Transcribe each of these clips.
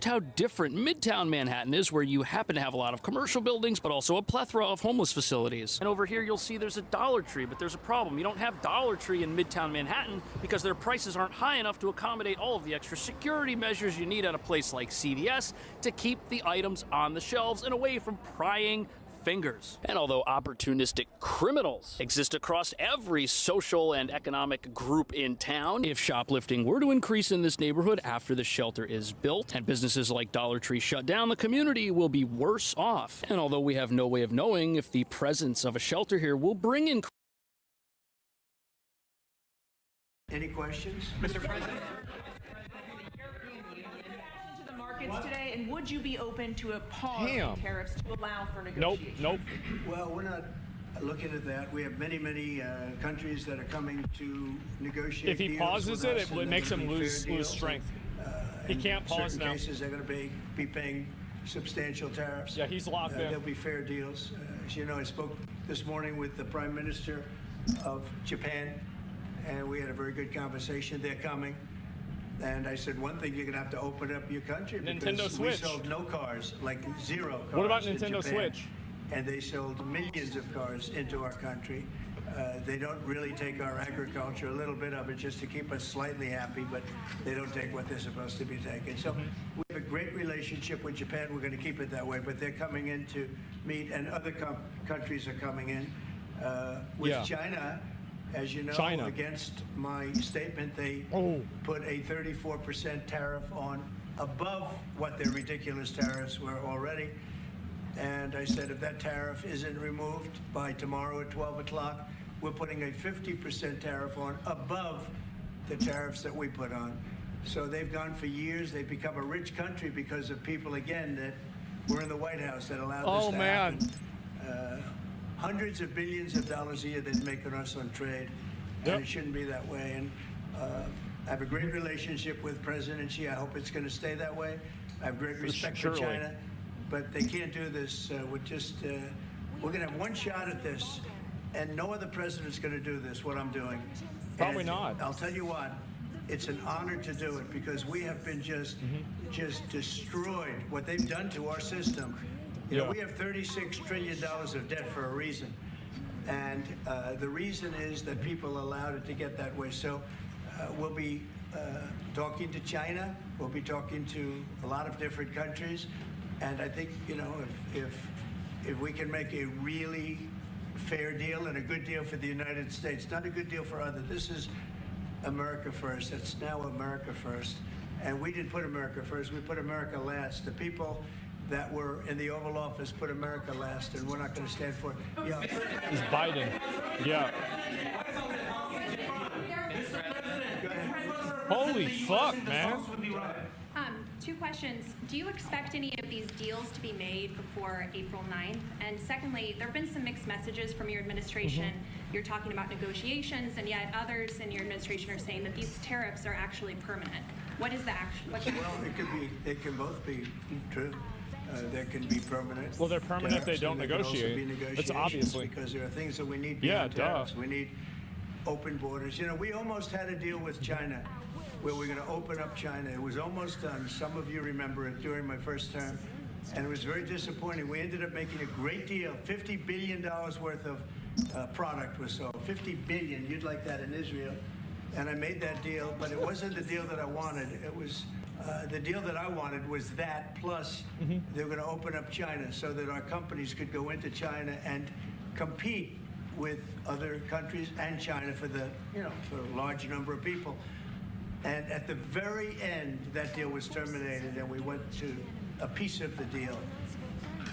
just how different Midtown Manhattan is, where you happen to have a lot of commercial buildings, but also a plethora of homeless facilities. And over here, you'll see there's a Dollar Tree, but there's a problem. You don't have Dollar Tree in Midtown Manhattan because their prices aren't high enough to accommodate all of the extra security measures you need at a place like CVS to keep the items on the shelves and away from prying fingers. And although opportunistic criminals exist across every social and economic group in town, if shoplifting were to increase in this neighborhood after the shelter is built and businesses like Dollar Tree shut down, the community will be worse off. And although we have no way of knowing if the presence of a shelter here will bring in... Any questions? Mr. President. Today, and would you be open to a pause in tariffs to allow for negotiations? Nope. Well, we're not looking at that. We have many countries that are coming to negotiate. If he pauses it, it makes him lose strength. He can't pause now. In certain cases, they're going to be paying substantial tariffs. Yeah, he's locked in. There'll be fair deals. As you know, I spoke this morning with the Prime Minister of Japan, and we had a very good conversation. They're coming. And I said, one thing, you're going to have to open up your country. Nintendo Switch. We sold no cars, like zero cars. What about Nintendo Switch? And they sold millions of cars into our country. They don't really take our agriculture, a little bit of it, just to keep us slightly happy, but they don't take what they're supposed to be taking. So we have a great relationship with Japan. We're going to keep it that way, but they're coming in to meet, and other countries are coming in. With China, as you know, against my statement, they put a 34% tariff on above what their ridiculous tariffs were already. And I said, if that tariff isn't removed by tomorrow at 12 o'clock, we're putting a 50% tariff on above the tariffs that we put on. So they've gone for years. They've become a rich country because of people, again, that were in the White House that allowed this to happen. Hundreds of billions of dollars a year they're making us on trade, and it shouldn't be that way. And I have a great relationship with President Xi. I hope it's going to stay that way. I have great respect for China, but they can't do this with just. We're going to have one shot at this, and no other president's going to do this. What I'm doing. Probably not. I'll tell you what. It's an honor to do it because we have been just destroyed. What they've done to our system. You know, we have $36 trillion of debt for a reason. And the reason is that people allowed it to get that way. So we'll be talking to China. We'll be talking to a lot of different countries. And I think, you know, if we can make a really fair deal and a good deal for the United States, not a good deal for others. This is America first. It's now America first. And we didn't put America first. We put America last. The people that were in the Oval Office put America last, and we're not going to stand for it. Yeah. It's Biden. Yeah. Holy fuck, man. Two questions. Do you expect any of these deals to be made before April 9th? And secondly, there have been some mixed messages from your administration. You're talking about negotiations, and yet others in your administration are saying that these tariffs are actually permanent. What is the action? Well, it can both be true. There can be permanent. Well, they're permanent if they don't negotiate. It's obviously because there are things that we need beyond tariffs. We need open borders. You know, we almost had a deal with China where we're going to open up China. It was almost done. Some of you remember it during my first term, and it was very disappointing. We ended up making a great deal. $50 billion worth of product was sold. $50 billion. You'd like that in Israel. And I made that deal, but it wasn't the deal that I wanted. It was the deal that I wanted was that, plus they were going to open up China so that our companies could go into China and compete with other countries and China for the, you know, for a large number of people. And at the very end, that deal was terminated, and we went to a piece of the deal.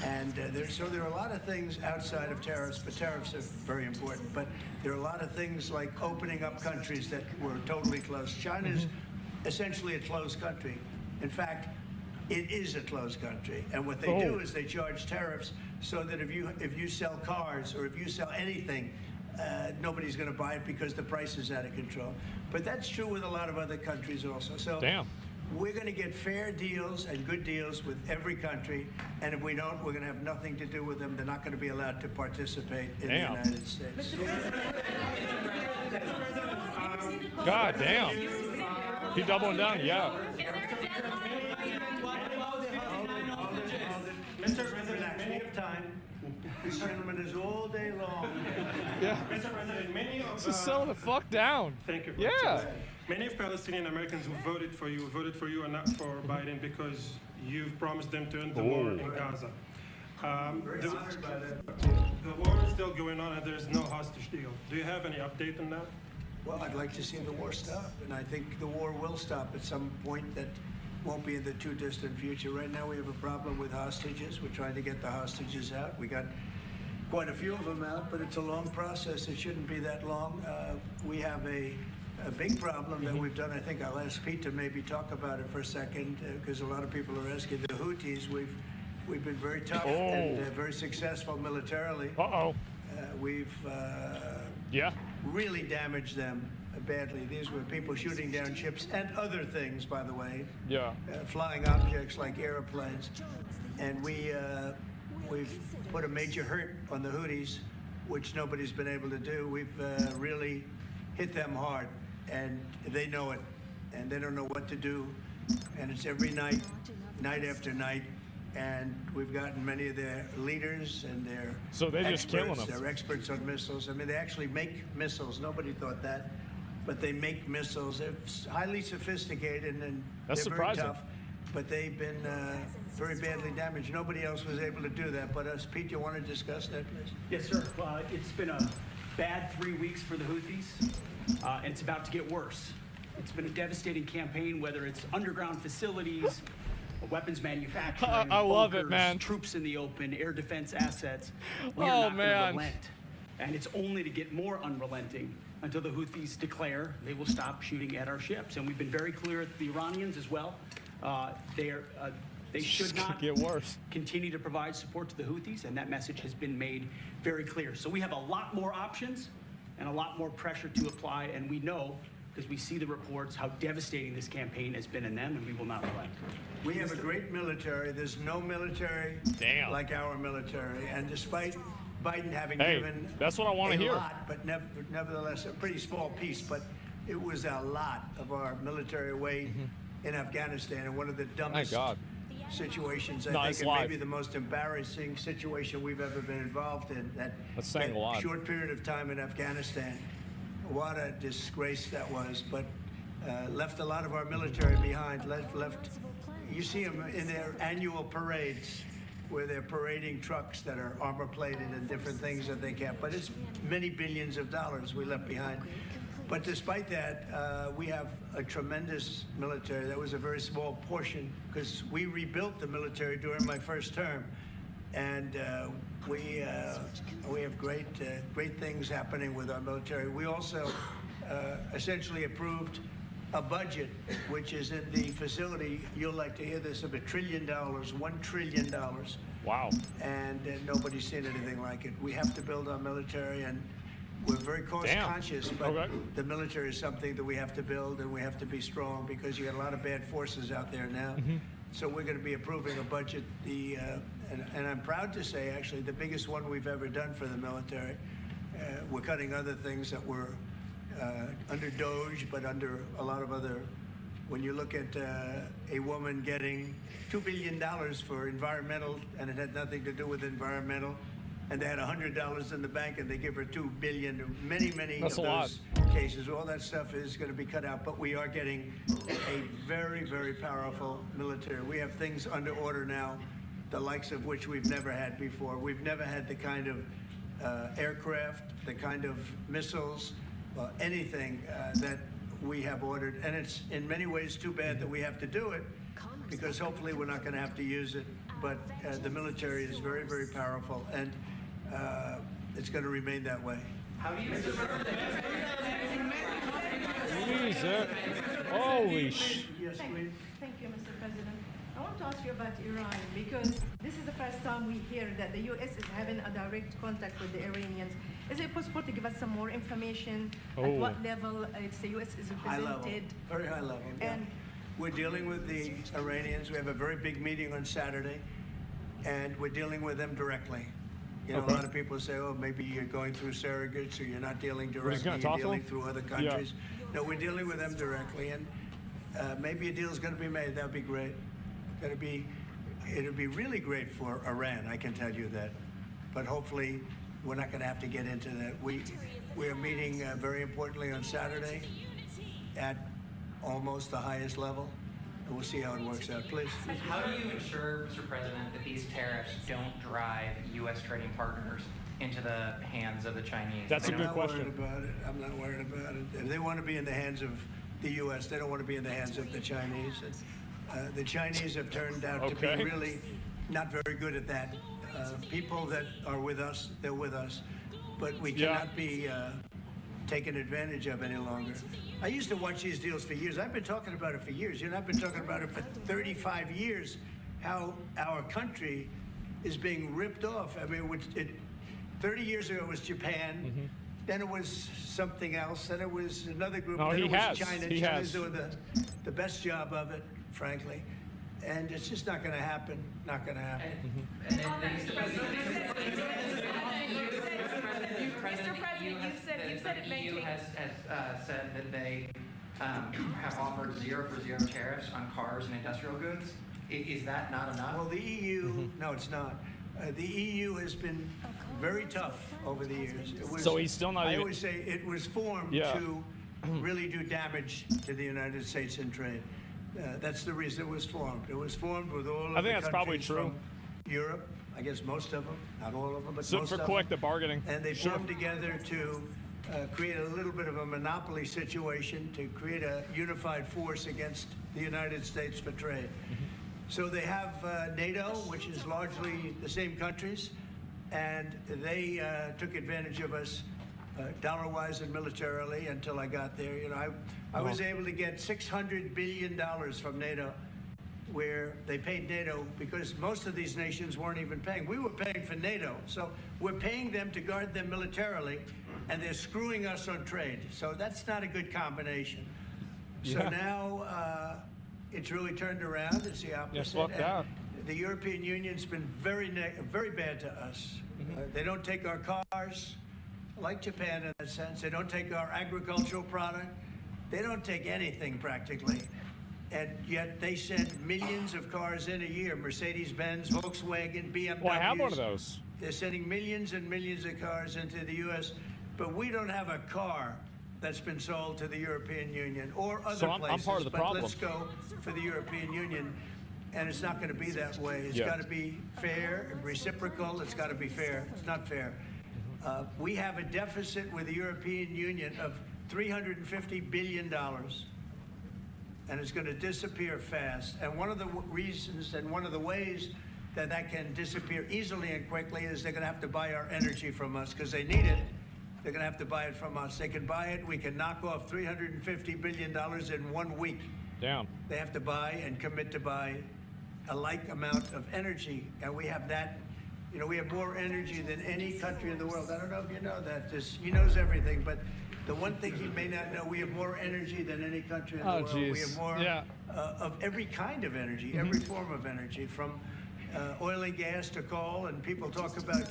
And so there are a lot of things outside of tariffs, but tariffs are very important. But there are a lot of things like opening up countries that were totally closed. China's essentially a closed country. In fact, it is a closed country. And what they do is they charge tariffs so that if you sell cars or if you sell anything, nobody's going to buy it because the price is out of control. But that's true with a lot of other countries also. So we're going to get fair deals and good deals with every country. And if we don't, we're going to have nothing to do with them. They're not going to be allowed to participate in the United States. God damn. He doubling down, yeah. time. This gentleman is all day long. Yeah. Mr. President, many of Just settle the fuck down. Thank you. Yeah. Many of Palestinian Americans who voted for you and not for Biden because you've promised them to end the war in Gaza. The war is still going on and there's no hostage deal. Do you have any update on that? Well, I'd like to see the war stop, and I think the war will stop at some point that won't be in the too distant future. Right now we have a problem with hostages. We're trying to get the hostages out. We got quite a few of them out, but it's a long process. It shouldn't be that long. We have a big problem that we've done. I think I'll ask Pete to maybe talk about it for a second, because a lot of people are asking. The Houthis, we've been very tough and very successful militarily. We've really damaged them badly. These were people shooting down ships and other things, by the way. Yeah. Flying objects like airplanes. And we've put a major hurt on the Houthis, which nobody's been able to do. We've really hit them hard, and they know it, and they don't know what to do. And it's every night, night after night. And we've gotten many of their leaders and their just killing them. They're experts on missiles. I mean, they actually make missiles. Nobody thought that, but they make missiles. They're highly sophisticated and That's they're surprising. very tough. But they've been very badly damaged. Nobody else was able to do that but us. Pete, you want to discuss that, please? Yes, sir. It's been a bad 3 weeks for the Houthis, and it's about to get worse. It's been a devastating campaign, whether it's underground facilities, weapons manufacturing, I love it, bunkers, man. troops in the open, air defense assets. We Oh, are not man. going to relent. And it's only to get more unrelenting until the Houthis declare they will stop shooting at our ships. And we've been very clear at the Iranians as well. They should not get worse. continue to provide support to the Houthis, and that message has been made very clear. So we have a lot more options and a lot more pressure to apply, and we know, because we see the reports, how devastating this campaign has been in them, and we will not relent. We have a great military. There's no military like our military. And despite Biden having given that's what I want to hear. a lot, but nevertheless a pretty small piece, but it was a lot of our military away in Afghanistan, and one of the dumbest situations, I think, and maybe the most embarrassing situation we've ever been involved in. That short period of time in Afghanistan. What a disgrace that was, but left a lot of our military behind. Left. You see them in their annual parades, where they're parading trucks that are armor plated and different things that they can't. But it's many billions of dollars we left behind. But despite that, we have a tremendous military. That was a very small portion, because we rebuilt the military during my first term, and we have great things happening with our military. We also essentially approved a budget, which is in the facility, you'll like to hear this, of $1 trillion, $1 trillion. Wow. And nobody's seen anything like it. We have to build our military, and we're very cost conscious, but the military is something that we have to build, and we have to be strong, because you got a lot of bad forces out there now. So we're going to be approving a budget, and I'm proud to say, actually, the biggest one we've ever done for the military. We're cutting other things that were under DOGE, but under a lot of other. When you look at a woman getting $2 billion for environmental, and it had nothing to do with environmental, and they had $100 in the bank, and they give her $2 billion. Many of those cases, all that stuff is going to be cut out. But we are getting a very, very powerful military. We have things under order now, the likes of which we've never had before. We've never had the kind of aircraft, the kind of missiles, anything that we have ordered. And it's in many ways too bad that we have to do it, because hopefully we're not going to have to use it. But the military is very, very powerful, and it's going to remain that way. How do you... Jesus. Holy sh... Yes, please. Thank you, Mr. President. I want to ask you about Iran, because this is the first time we hear that the U.S. is having a direct contact with the Iranians. Is it possible to give us some more information? At what level the U.S. is represented? High level, very high level. And we're dealing with the Iranians. We have a very big meeting on Saturday, and we're dealing with them directly. You know, a lot of people say, oh, maybe you're going through surrogates, or you're not dealing directly, you're dealing through other countries. No, we're dealing with them directly, and maybe a deal's going to be made. That would be great. Going to be it'd be really great for Iran, I can tell you that. But hopefully, we're not going to have to get into that. We are meeting very importantly on Saturday at almost the highest level. And we'll see how it works out. Please. How do you ensure, Mr. President, that these tariffs don't drive U.S. trading partners into the hands of the Chinese? That's a good question. I'm not worried about it. If they want to be in the hands of the U.S., they don't want to be in the hands of the Chinese. The Chinese have turned out to be really not very good at that. People that are with us, they're with us. But we cannot be taken advantage of any longer. I used to watch these deals for years. I've been talking about it for years. You know, I've been talking about it for 35 years, how our country is being ripped off. I mean, 30 years ago it was Japan, then it was something else, then it was another group, then it was China. China's doing the best job of it, frankly. And it's just not going to happen. Not going to happen. Mr. President, you said it EU has said that they have offered 0 for 0 tariffs on cars and industrial goods. Is that not enough? Well, the EU, no, it's not. The EU has been very tough over the years. So he's still not. I always say it was formed to really do damage to the United States in trade. That's the reason it was formed. It was formed with all of the that's probably true. From Europe, I guess most of them, not all of them, but So most for of collective them. bargaining. And they formed together to create a little bit of a monopoly situation, to create a unified force against the United States for trade. So they have NATO, which is largely the same countries, and they took advantage of us dollar-wise and militarily until I got there. You know, I was able to get $600 billion from NATO, where they paid NATO because most of these nations weren't even paying. We were paying for NATO, so we're paying them to guard them militarily, and they're screwing us on trade. So that's not a good combination. So now it's really turned around. It's the opposite. Yes, fuck that. The European Union's been very bad to us. They don't take our cars, like Japan in that sense. They don't take our agricultural product. They don't take anything practically. And yet they send millions of cars in a year. Mercedes-Benz, Volkswagen, BMWs. Well, I have one of those. They're sending millions and millions of cars into the U.S., but we don't have a car that's been sold to the European Union or other places. I'm part of the problem. Let's go for the European Union. And it's not going to be that way. It's got to be fair and reciprocal. It's got to be fair. It's not fair. We have a deficit with the European Union of $350 billion. And it's going to disappear fast. And one of the reasons and one of the ways that that can disappear easily and quickly is they're going to have to buy our energy from us because they need it. They're going to have to buy it from us. They can buy it. We can knock off $350 billion in 1 week. Damn. They have to buy and commit to buy a like amount of energy. And we have that. You know, we have more energy than any country in the world. I don't know if you know that. He knows everything, but the one thing he may not know, we have more energy than any country in the world. Geez. We have more of every kind of energy, every form of energy, from oil and gas to coal. And people talk about,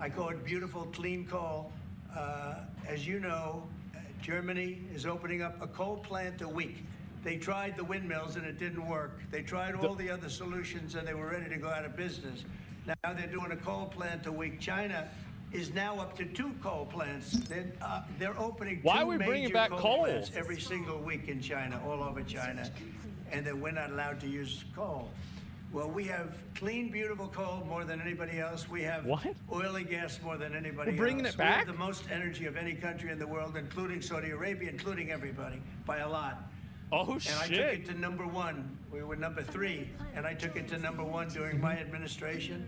I call it beautiful, clean coal. As you know, Germany is opening up a coal plant a week. They tried the windmills and it didn't work. They tried all the other solutions and they were ready to go out of business. Now they're doing a coal plant a week. China is now up to 2 coal plants. They're opening Why 2 are we bringing major back coal? plants every single week in China, all over China, and then we're not allowed to use coal. Well, we have clean, beautiful coal more than anybody else. We have oil and gas more than anybody else. We're bringing it back? We have the most energy of any country in the world, including Saudi Arabia, including everybody, by a lot. Oh, shit. And I took it to #1. We were #3, and I took it to #1 during my administration.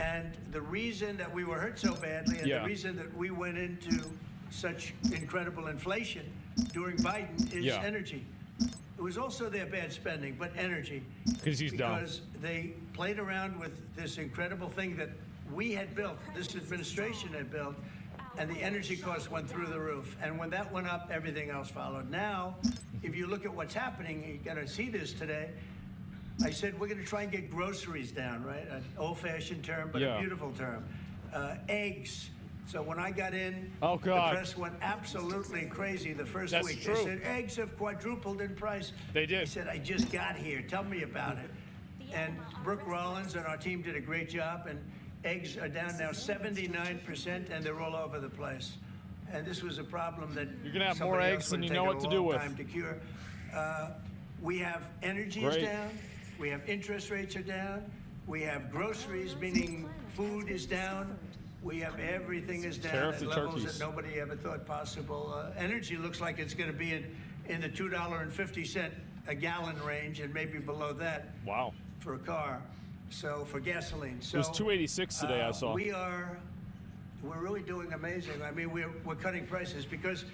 And the reason that we were hurt so badly and the reason that we went into such incredible inflation during Biden is energy. It was also their bad spending, but energy. Because they played around with this incredible thing that we had built, this administration had built, and the energy costs went through the roof. And when that went up, everything else followed. Now, if you look at what's happening, you're going to see this today. I said we're going to try and get groceries down, right? An old-fashioned term, but a beautiful term. Eggs. So when I got in, the press went absolutely crazy the first week. They said eggs have quadrupled in price. They did. I said, I just got here. Tell me about it. And Brooke Rollins and our team did a great job, and eggs are down now 79%, and they're all over the place. And this was a problem that you're gonna have more somebody eggs else than would you take know a what to do long with. time to cure. We have energy is down. We have interest rates are down. We have groceries, meaning food is down. We have everything is down at levels that nobody ever thought possible. Energy looks like it's going to be in the $2.50 a gallon range, and maybe below that. Wow. For a car, so for gasoline. So it was $2.86 today. I saw. We're really doing amazing. I mean, we're cutting prices because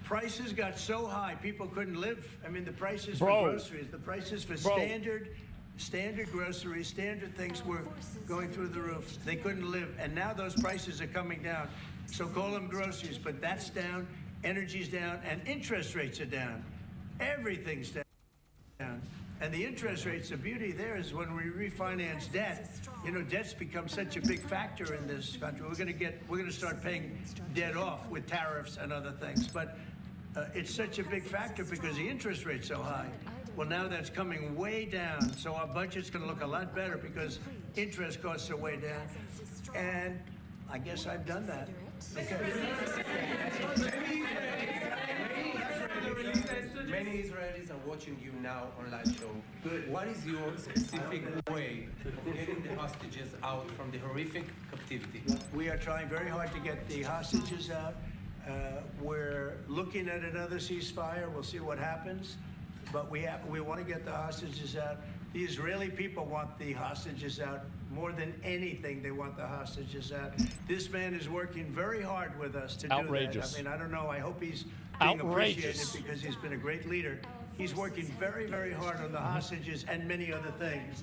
prices got so high people couldn't live. I mean, the prices for groceries, the prices for standard groceries, standard things were going through the roof. They couldn't live, and now those prices are coming down. So call them groceries, but that's down, energy's down, and interest rates are down. Everything's down. And the interest rates, the beauty there is when we refinance debt, you know, debt's become such a big factor in this country. We're going to start paying debt off with tariffs and other things. But it's such a big factor because the interest rate's so high. Well, now that's coming way down. So our budget's going to look a lot better because interest costs are way down. And I guess I've done that. Many Israelis are watching you now on live show. What is your specific way of getting the hostages out from the horrific captivity? We are trying very hard to get the hostages out. We're looking at another ceasefire. We'll see what happens. But we want to get the hostages out. The Israeli people want the hostages out more than anything. They want the hostages out. This man is working very hard with us to do that. I mean, I don't know. I hope he's being appreciated because he's been a great leader. He's working very, very hard on the hostages and many other things.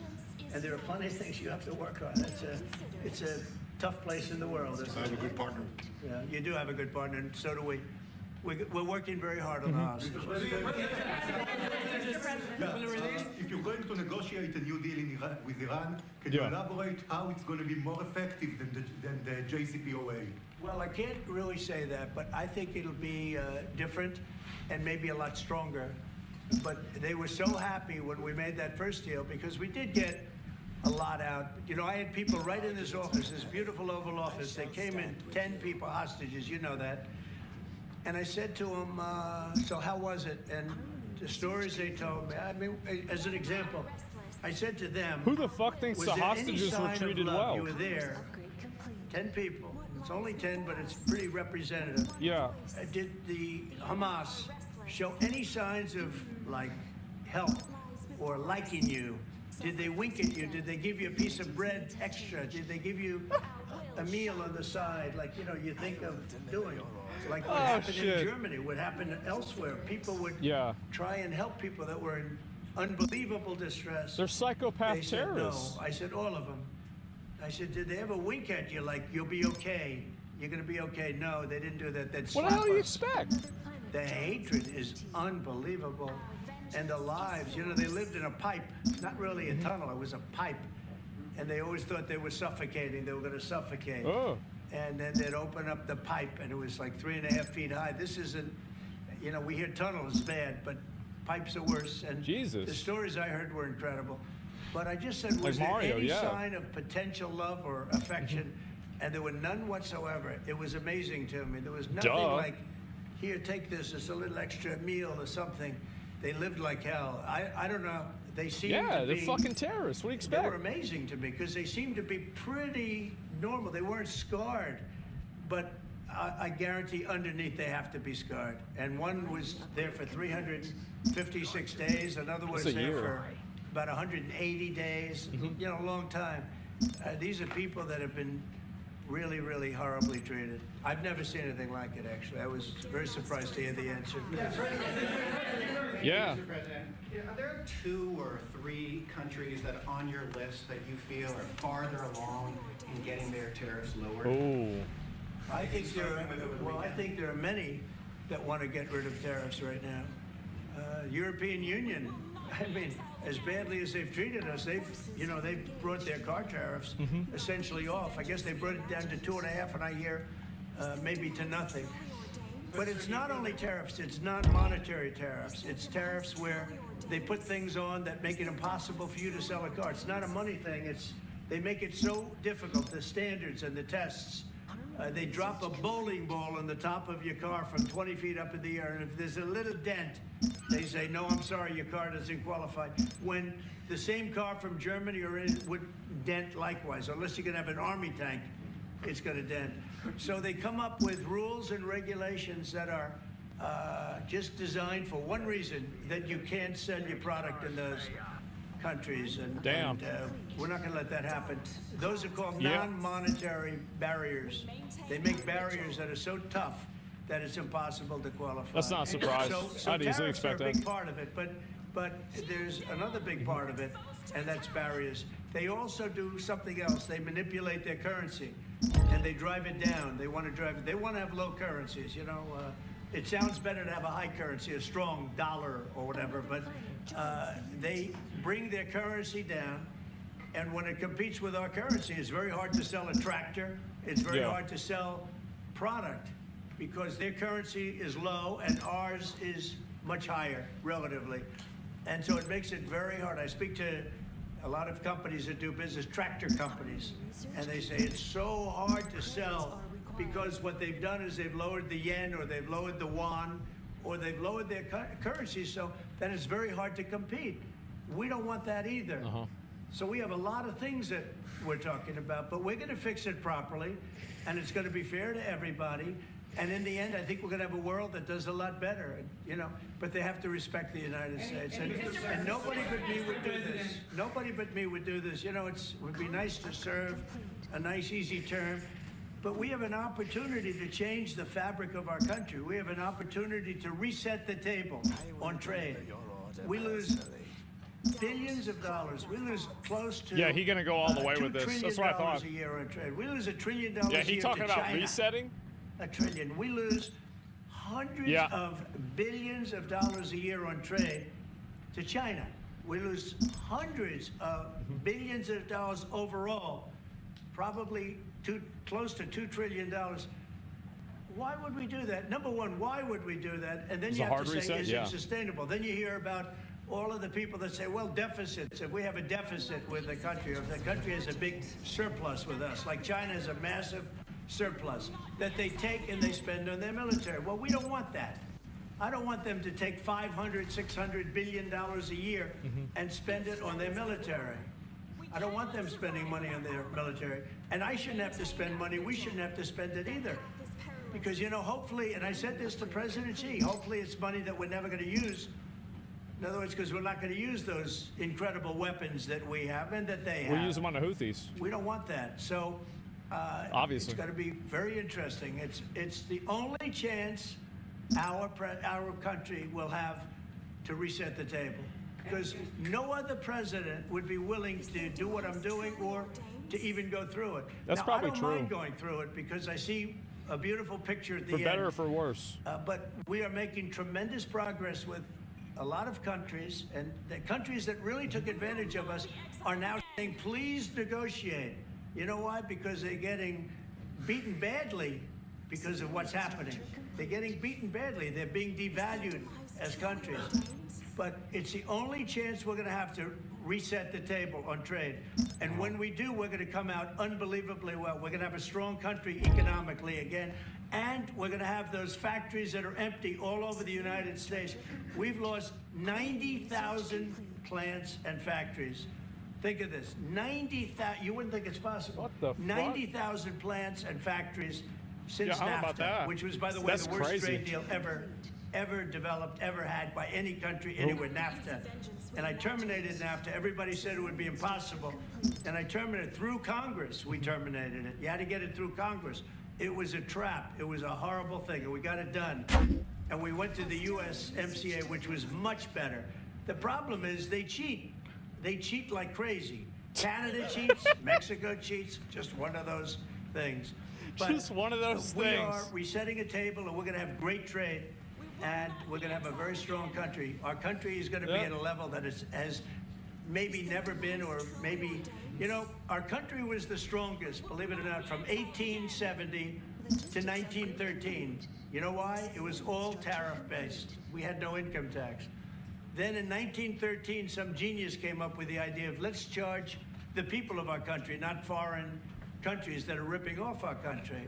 And there are plenty of things you have to work on. It's a tough place in the world. I have a good partner. Yeah, you do have a good partner, and so do we. We're working very hard on the hostages. If you're going to negotiate a new deal with Iran, can you elaborate how it's going to be more effective than the JCPOA? Well, I can't really say that, but I think it'll be different and maybe a lot stronger. But they were so happy when we made that first deal because we did get a lot out. You know, I had people right in this office, this beautiful Oval Office. They came in, 10 people hostages, you know that. And I said to them, so how was it? And the stories they told me, I mean, as an example, I said to them, who the fuck thinks the hostages were treated well? You were there, 10 people. It's only 10, but it's pretty representative. Yeah. Did the Hamas show any signs of, like, help or liking you? Did they wink at you? Did they give you a piece of bread extra? Did they give you a meal on the side, like, you know, you think of doing? Like what happened in Germany, what happened elsewhere. People would try and help people that were in unbelievable distress. They're psychopath terrorists. No. I said, all of them. I said, did they ever wink at you like, you'll be okay? You're going to be okay? No, they didn't do that. They'd slap what the hell do you us. expect? The hatred is unbelievable. And the lives, you know, they lived in a pipe, not really a tunnel, it was a pipe. And they always thought they were suffocating, they were going to suffocate. Oh. And then they'd open up the pipe and it was like 3.5 feet high. This isn't, you know, we hear tunnels bad, but pipes are worse. And the stories I heard were incredible. But I just said, was there any sign of potential love or affection? And there were none whatsoever. It was amazing to me. There was nothing like, here, take this, it's a little extra meal or something. They lived like hell. I don't know. They seemed to be... they're fucking terrorists. What do you expect? They were amazing to me because they seemed to be pretty normal. They weren't scarred. But I guarantee underneath they have to be scarred. And one was there for 356 days. Another was there for about 180 days. You know, a long time. These are people that have been really, really horribly treated. I've never seen anything like it, actually. I was very surprised to hear the answer. Yeah. Mr. President, are there 2 or 3 countries that are on your list that you feel are farther along in getting their tariffs lowered? Oh. I think there are many that want to get rid of tariffs right now. European Union, I mean, as badly as they've treated us, they've brought their car tariffs essentially off. I guess they brought it down to 2.5, and I hear maybe to nothing. But it's not only tariffs, it's non-monetary tariffs. It's tariffs where they put things on that make it impossible for you to sell a car. It's not a money thing. They make it so difficult, the standards and the tests. They drop a bowling ball on the top of your car from 20 feet up in the air, and if there's a little dent, they say, no, I'm sorry, your car doesn't qualify. When the same car from Germany would dent likewise, unless you're going to have an army tank, it's going to dent. So they come up with rules and regulations that are just designed for one reason, that you can't sell your product in those countries. And we're not going to let that happen. Those are called non-monetary barriers. They make barriers that are so tough that it's impossible to qualify. That's not a surprise. So I'd easily expect that. Are a big that. part of it, but there's another big part of it, and that's barriers. They also do something else. They manipulate their currency, and they drive it down. They want to drive it. They want to have low currencies. You know, it sounds better to have a high currency, a strong dollar or whatever, but they bring their currency down, and when it competes with our currency, it's very hard to sell a tractor. It's very hard to sell product because their currency is low and ours is much higher relatively. And so it makes it very hard. I speak to a lot of companies that do business, tractor companies, and they say it's so hard to sell because what they've done is they've lowered the yen or they've lowered the yuan or they've lowered their currency, so then it's very hard to compete. We don't want that either. So we have a lot of things that we're talking about, but we're going to fix it properly, and it's going to be fair to everybody. And in the end, I think we're going to have a world that does a lot better, you know. But they have to respect the United States, and nobody but me would do this. Nobody but me would do this. You know, it would be nice to serve a nice, easy term, but we have an opportunity to change the fabric of our country. We have an opportunity to reset the table on trade. We lose billions of dollars. We lose close to he gonna go all the way with this. That's what I thought. $2 trillion a year on trade. We lose $1 trillion a year to China. Yeah, he talking about resetting? $1 trillion. We lose hundreds of billions of dollars a year on trade to China. We lose hundreds of billions of dollars overall, probably close to $2 trillion. Why would we do that? Number one, why would we do that? And then you have to say, is it sustainable? Then you hear about all of the people that say, well, deficits. If we have a deficit with the country, or if the country has a big surplus with us, like China has a massive surplus that they take and they spend on their military. Well, we don't want that. I don't want them to take $500, $600 billion a year and spend it on their military. I don't want them spending money on their military. And I shouldn't have to spend money. We shouldn't have to spend it either. Because, you know, hopefully, and I said this to President Xi, hopefully it's money that we're never going to use. In other words, because we're not going to use those incredible weapons that we have and that they have. We'll use them on the Houthis. We don't want that. So obviously, it's going to be very interesting. It's the only chance our country will have to reset the table, because no other president would be willing to do what I'm doing or to even go through it. That's probably true. I don't mind going through it because I see a beautiful picture at the end. For better or for worse. But we are making tremendous progress with a lot of countries, and the countries that really took advantage of us are now saying, please negotiate. You know why? Because they're getting beaten badly because of what's happening. They're getting beaten badly. They're being devalued as countries. But it's the only chance we're going to have to reset the table on trade. And when we do, we're going to come out unbelievably well. We're going to have a strong country economically again. And we're going to have those factories that are empty all over the United States. We've lost 90,000 plants and factories. Think of this, 90,000, you wouldn't think it's possible. What the fuck? 90,000 plants and factories since NAFTA, which was, by the way, the worst trade deal ever developed, ever had by any country anywhere, NAFTA. And I terminated NAFTA. Everybody said it would be impossible. And I terminated it through Congress. We terminated it. You had to get it through Congress. It was a trap. It was a horrible thing, and we got it done. And we went to the USMCA, which was much better. The problem is they cheat. They cheat like crazy. Canada cheats, Mexico cheats, just one of those things. But just one of those things. We are resetting a table, and we're going to have great trade, and we're going to have a very strong country. Our country is going to be at a level that has maybe never been, or maybe, you know, our country was the strongest, believe it or not, from 1870 to 1913. You know why? It was all tariff-based. We had no income tax. Then in 1913, some genius came up with the idea of let's charge the people of our country, not foreign countries that are ripping off our country.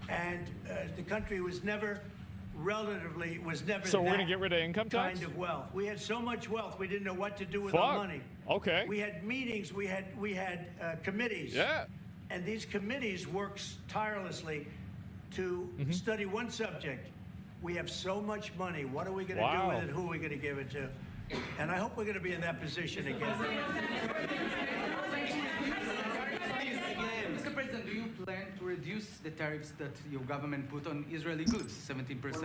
And the country was never So we're gonna get rid of income tax? kind of wealth. We had so much wealth, we didn't know what to do with our money. Okay. We had meetings, we had committees. Yeah. And these committees work tirelessly to study one subject. We have so much money. What are we going to do with it? Who are we going to give it to? And I hope we're going to be in that position again. Mr. President, do you plan to reduce the tariffs that your government put on Israeli goods, 17%?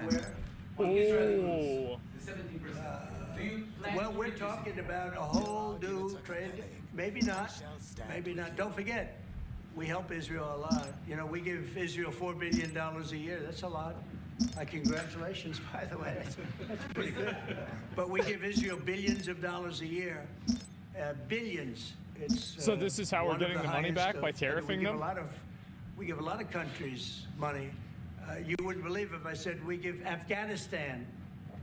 On Israeli goods, the 17%. Do you plan Well, to we're reduce talking about a whole new trade. Maybe not. Maybe not. Don't forget, we help Israel a lot. You know, we give Israel $4 billion a year. That's a lot. Congratulations, by the way. That's pretty good. But we give Israel billions of dollars a year. Billions. It's, so this is how we're getting the money back by tariffing them? We give a lot of countries money. You wouldn't believe if I said we give Afghanistan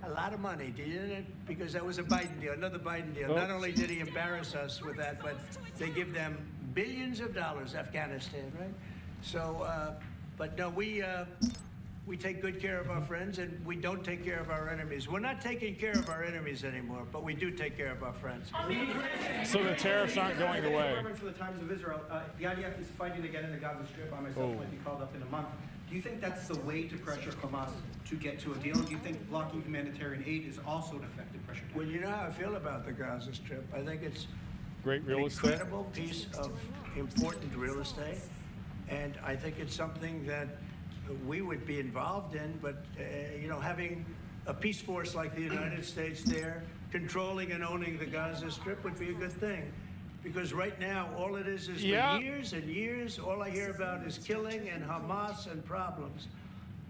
a lot of money, didn't it? Because that was a Biden deal, another Biden deal. Not only did he embarrass us with that, but they give them billions of dollars, Afghanistan, right? So, but no, we take good care of our friends, and we don't take care of our enemies. We're not taking care of our enemies anymore, but we do take care of our friends. So the tariffs aren't going away. For the Times of Israel, the IDF is fighting again in the Gaza Strip. I myself might be called up in a month. Do you think that's the way to pressure Hamas to get to a deal? Do you think blocking humanitarian aid is also an effective pressure? Well, you know how I feel about the Gaza Strip. I think it's great real estate, an incredible piece of important real estate, and I think it's something that we would be involved in, but you know, having a peace force like the United States there, controlling and owning the Gaza Strip would be a good thing. Because right now, all it is for years and years, all I hear about is killing and Hamas and problems.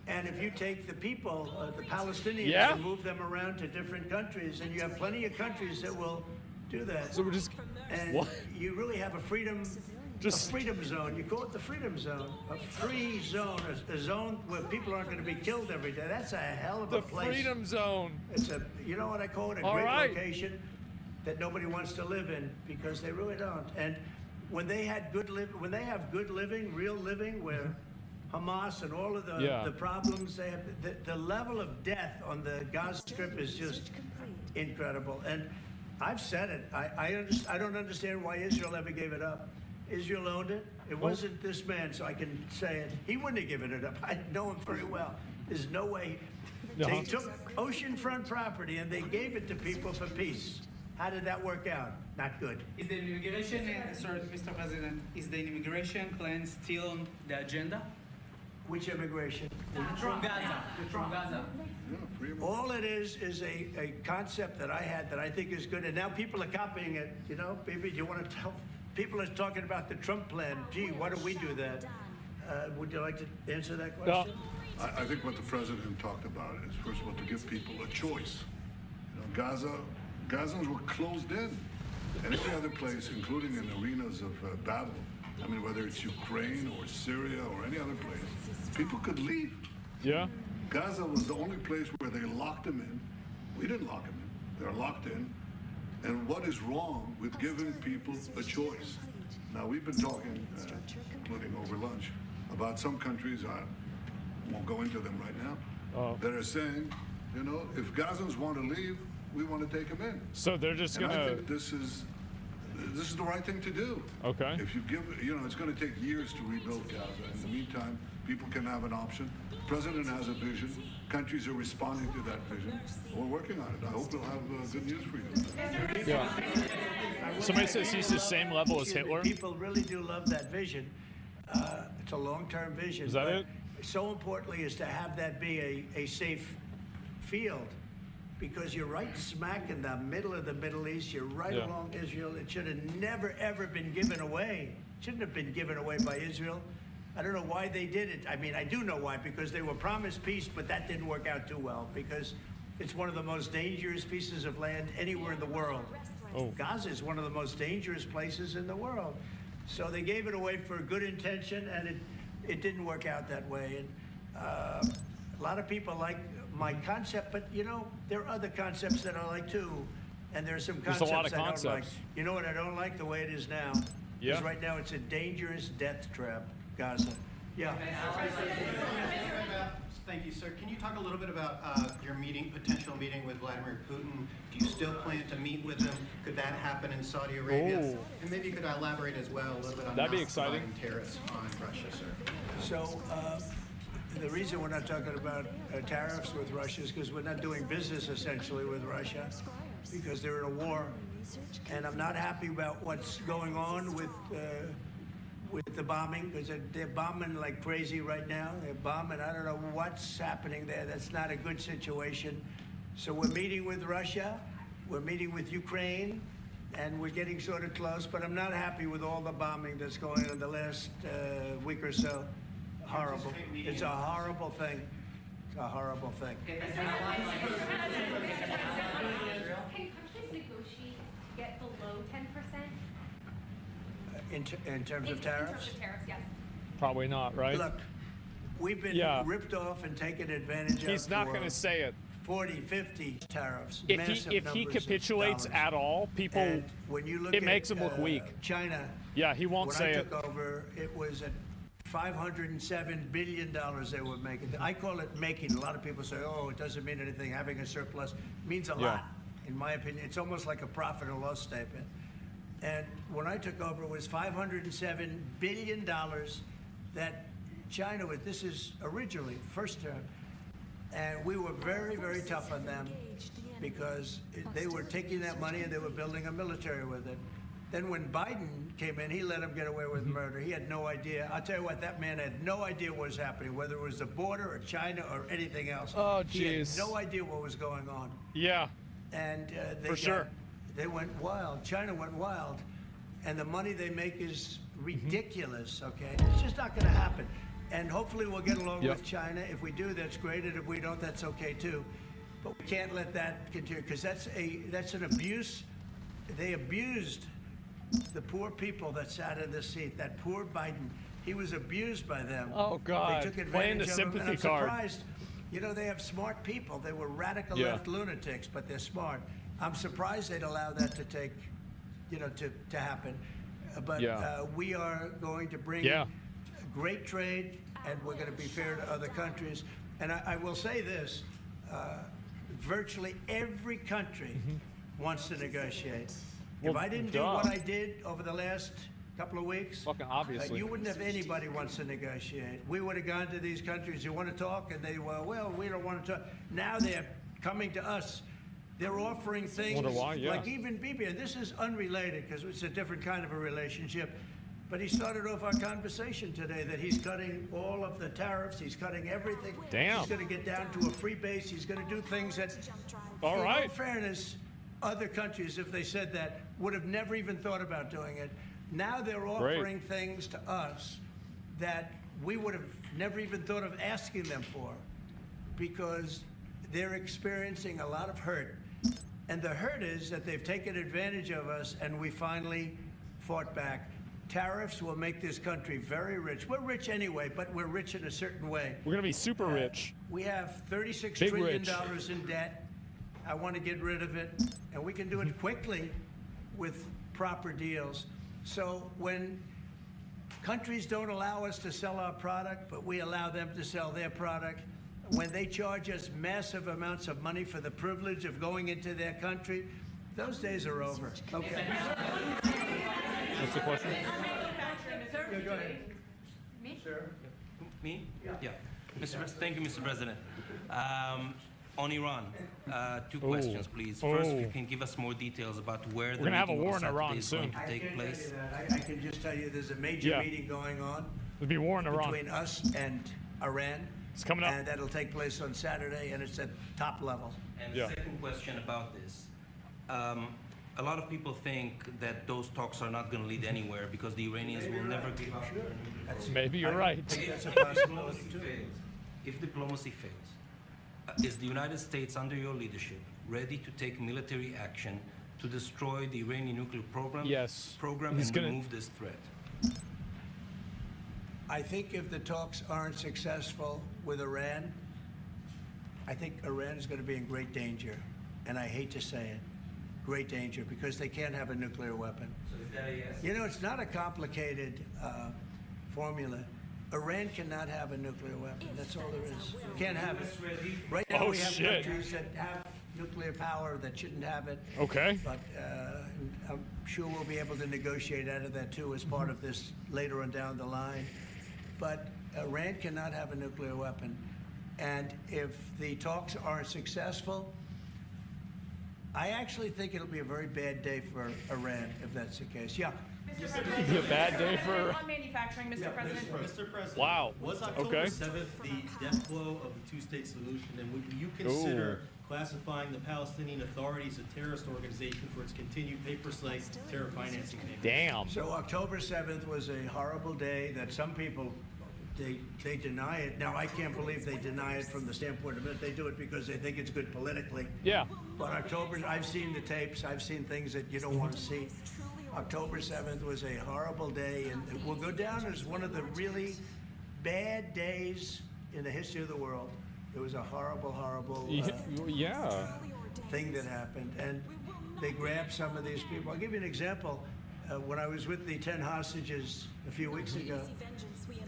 And if you take the people, the Palestinians, and move them around to different countries, and you have plenty of countries that will do that. So we're just, and you really have a freedom zone. You call it the freedom zone, a free zone, a zone where people aren't going to be killed every day. That's a hell of a place. The freedom zone. It's a, you know what I call it, a great location that nobody wants to live in, because they really don't. And when they have good living, real living, where Hamas and all of the problems they have, the level of death on the Gaza Strip is just incredible. And I've said it. I don't understand why Israel ever gave it up. Israel owned it. It wasn't this man, so I can say it. He wouldn't have given it up. I know him very well. There's no way. They took oceanfront property and they gave it to people for peace. How did that work out? Not good. Is the immigration, sorry, Mr. President, is the immigration plan still on the agenda? Which immigration? From Gaza. From Gaza. All it is a concept that I had that I think is good, and now people are copying it. You know, maybe you want to tell. People are talking about the Trump plan. Gee, why don't we do that? Would you like to answer that question? I think what the president talked about is, first of all, to give people a choice. You know, Gazans were closed in. And every other place, including in arenas of battle, I mean, whether it's Ukraine or Syria or any other place, people could leave. Yeah. Gaza was the only place where they locked them in. We didn't lock them in. They're locked in. And what is wrong with giving people a choice? Now, we've been talking, including over lunch, about some countries, I won't go into them right now, that are saying, you know, if Gazans want to leave, we want to take them in. So they're just going to... I think this is the right thing to do. Okay. If you give, you know, it's going to take years to rebuild Gaza. In the meantime, people can have an option. The president has a vision. Countries are responding to that vision. We're working on it. I hope we'll have good news for you. Yeah. Somebody says he's the same level as Hitler. People really do love that vision. It's a long-term vision. Is that it? So importantly is to have that be a safe field, because you're right smack in the middle of the Middle East. You're right along Israel. It should have never, ever been given away. It shouldn't have been given away by Israel. I don't know why they did it. I mean, I do know why, because they were promised peace, but that didn't work out too well, because it's one of the most dangerous pieces of land anywhere in the world. Gaza is one of the most dangerous places in the world. So they gave it away for a good intention, and it didn't work out that way. And a lot of people like my concept, but you know, there are other concepts that I like too. And there's some concepts There's a lot of I don't like. concepts. You know what I don't like? The way it is now. Yeah. Because right now it's a dangerous death trap, Gaza. Yeah. Thank you, sir. Can you talk a little bit about your potential meeting with Vladimir Putin? Do you still plan to meet with him? Could that happen in Saudi Arabia? Oh. And maybe you could elaborate as well a little bit on That'd be not exciting. providing tariffs on Russia, sir. So the reason we're not talking about tariffs with Russia is because we're not doing business essentially with Russia because they're in a war. And I'm not happy about what's going on with the bombing because they're bombing like crazy right now. They're bombing. I don't know what's happening there. That's not a good situation. So we're meeting with Russia. We're meeting with Ukraine. And we're getting sort of close. But I'm not happy with all the bombing that's going on the last week or so. Horrible. It's a horrible thing. It's a horrible thing. Can countries negotiate to get below 10%? In terms of tariffs? In terms of tariffs, yes. Probably not, right? Look, we've been ripped off and taken advantage of. He's not going to say it. 40, 50 tariffs. If he capitulates at all, people, and when you look it makes him look weak. China. Yeah, he won't say it. When I took over, it was at $507 billion they were making. I call it making. A lot of people say, oh, it doesn't mean anything. Having a surplus means a lot. In my opinion, it's almost like a profit or loss statement. And when I took over, it was $507 billion that China was. This is originally, first term. And we were very, very tough on them because they were taking that money and they were building a military with it. Then when Biden came in, he let him get away with murder. He had no idea. I'll tell you what, that man had no idea what was happening, whether it was the border or China or anything else. Oh, He had jeez. no idea what was going on. Yeah. And they went wild. China went wild. And the money they make is ridiculous, okay? It's just not going to happen. And hopefully we'll get along with China. If we do, that's great. And if we don't, that's okay too. But we can't let that continue because that's an abuse. They abused the poor people that sat in the seat. That poor Biden, he was abused by them. Oh, God. They took Playing the advantage of him. sympathy And I'm card. surprised. You know, they have smart people. They were radical left lunatics, but they're smart. I'm surprised they'd allow that to take, to happen. But we are going to bring great trade, and we're going to be fair to other countries. And I will say this, virtually every country wants to negotiate. Well, if I didn't do what I did over the last couple of weeks, obviously. you wouldn't have anybody wants to negotiate. We would have gone to these countries, you want to talk? And they were, well, we don't want to talk. Now they're coming to us. They're offering things like even Bibi, and this is unrelated because it's a different kind of a relationship. But he started off our conversation today that he's cutting all of the tariffs. He's cutting everything. Damn. He's going to get down to a free base. He's going to do things that, all in right. all fairness, other countries, if they said that, would have never even thought about doing it. Now they're offering things to us that we would have never even thought of asking them for because they're experiencing a lot of hurt. And the hurt is that they've taken advantage of us and we finally fought back. Tariffs will make this country very rich. We're rich anyway, but we're rich in a certain way. We're going to be super rich. We have $36 Big trillion rich. in debt. I want to get rid of it. And we can do it quickly with proper deals. So when countries don't allow us to sell our product, but we allow them to sell their product, when they charge us massive amounts of money for the privilege of going into their country, those days are over. Okay. What's the question? Yeah, go ahead. Me? Sir? Me? Yeah. Thank you, Mr. President. On Iran, two questions, please. First, if you can give us more details about where the have a meeting war on in Iran Saturday is going soon. to take place. I can just tell you there's a major meeting going on. There'll be war in Iran. Between us and Iran. It's coming up. And that'll take place on Saturday, and it's at top level. And the second question about this. A lot of people think that those talks are not going to lead anywhere because the Iranians will never give up. Maybe you're right. If diplomacy fails, if diplomacy fails, is the United States, under your leadership, ready to take military action to destroy the Iranian nuclear program? Yes. And remove this threat? I think if the talks aren't successful with Iran, I think Iran is going to be in great danger. And I hate to say it, great danger, because they can't have a nuclear weapon. So is that a yes? You know, it's not a complicated formula. Iran cannot have a nuclear weapon. That's all there is. Can't have it. Right now we have countries that have nuclear power that shouldn't have it. Okay. But I'm sure we'll be able to negotiate out of that too as part of this later on down the line. But Iran cannot have a nuclear weapon. And if the talks aren't successful, I actually think it'll be a very bad day for Iran if that's the case. Yeah. Mr. It'd be a bad day for... On manufacturing, Mr. President. Mr. President. Wow. Was October Okay. 7th the death blow of the two-state solution? And would you consider classifying the Palestinian Authority as a terrorist organization for its continued paper-slate terror financing campaign? Damn. So October 7th was a horrible day that some people, they deny it. Now, I can't believe they deny it from the standpoint of it. They do it because they think it's good politically. Yeah. But October, I've seen the tapes. I've seen things that you don't want to see. October 7th was a horrible day, and it will go down as one of the really bad days in the history of the world. It was a horrible, horrible thing that happened. And they grabbed some of these people. I'll give you an example. When I was with the 10 hostages a few weeks ago,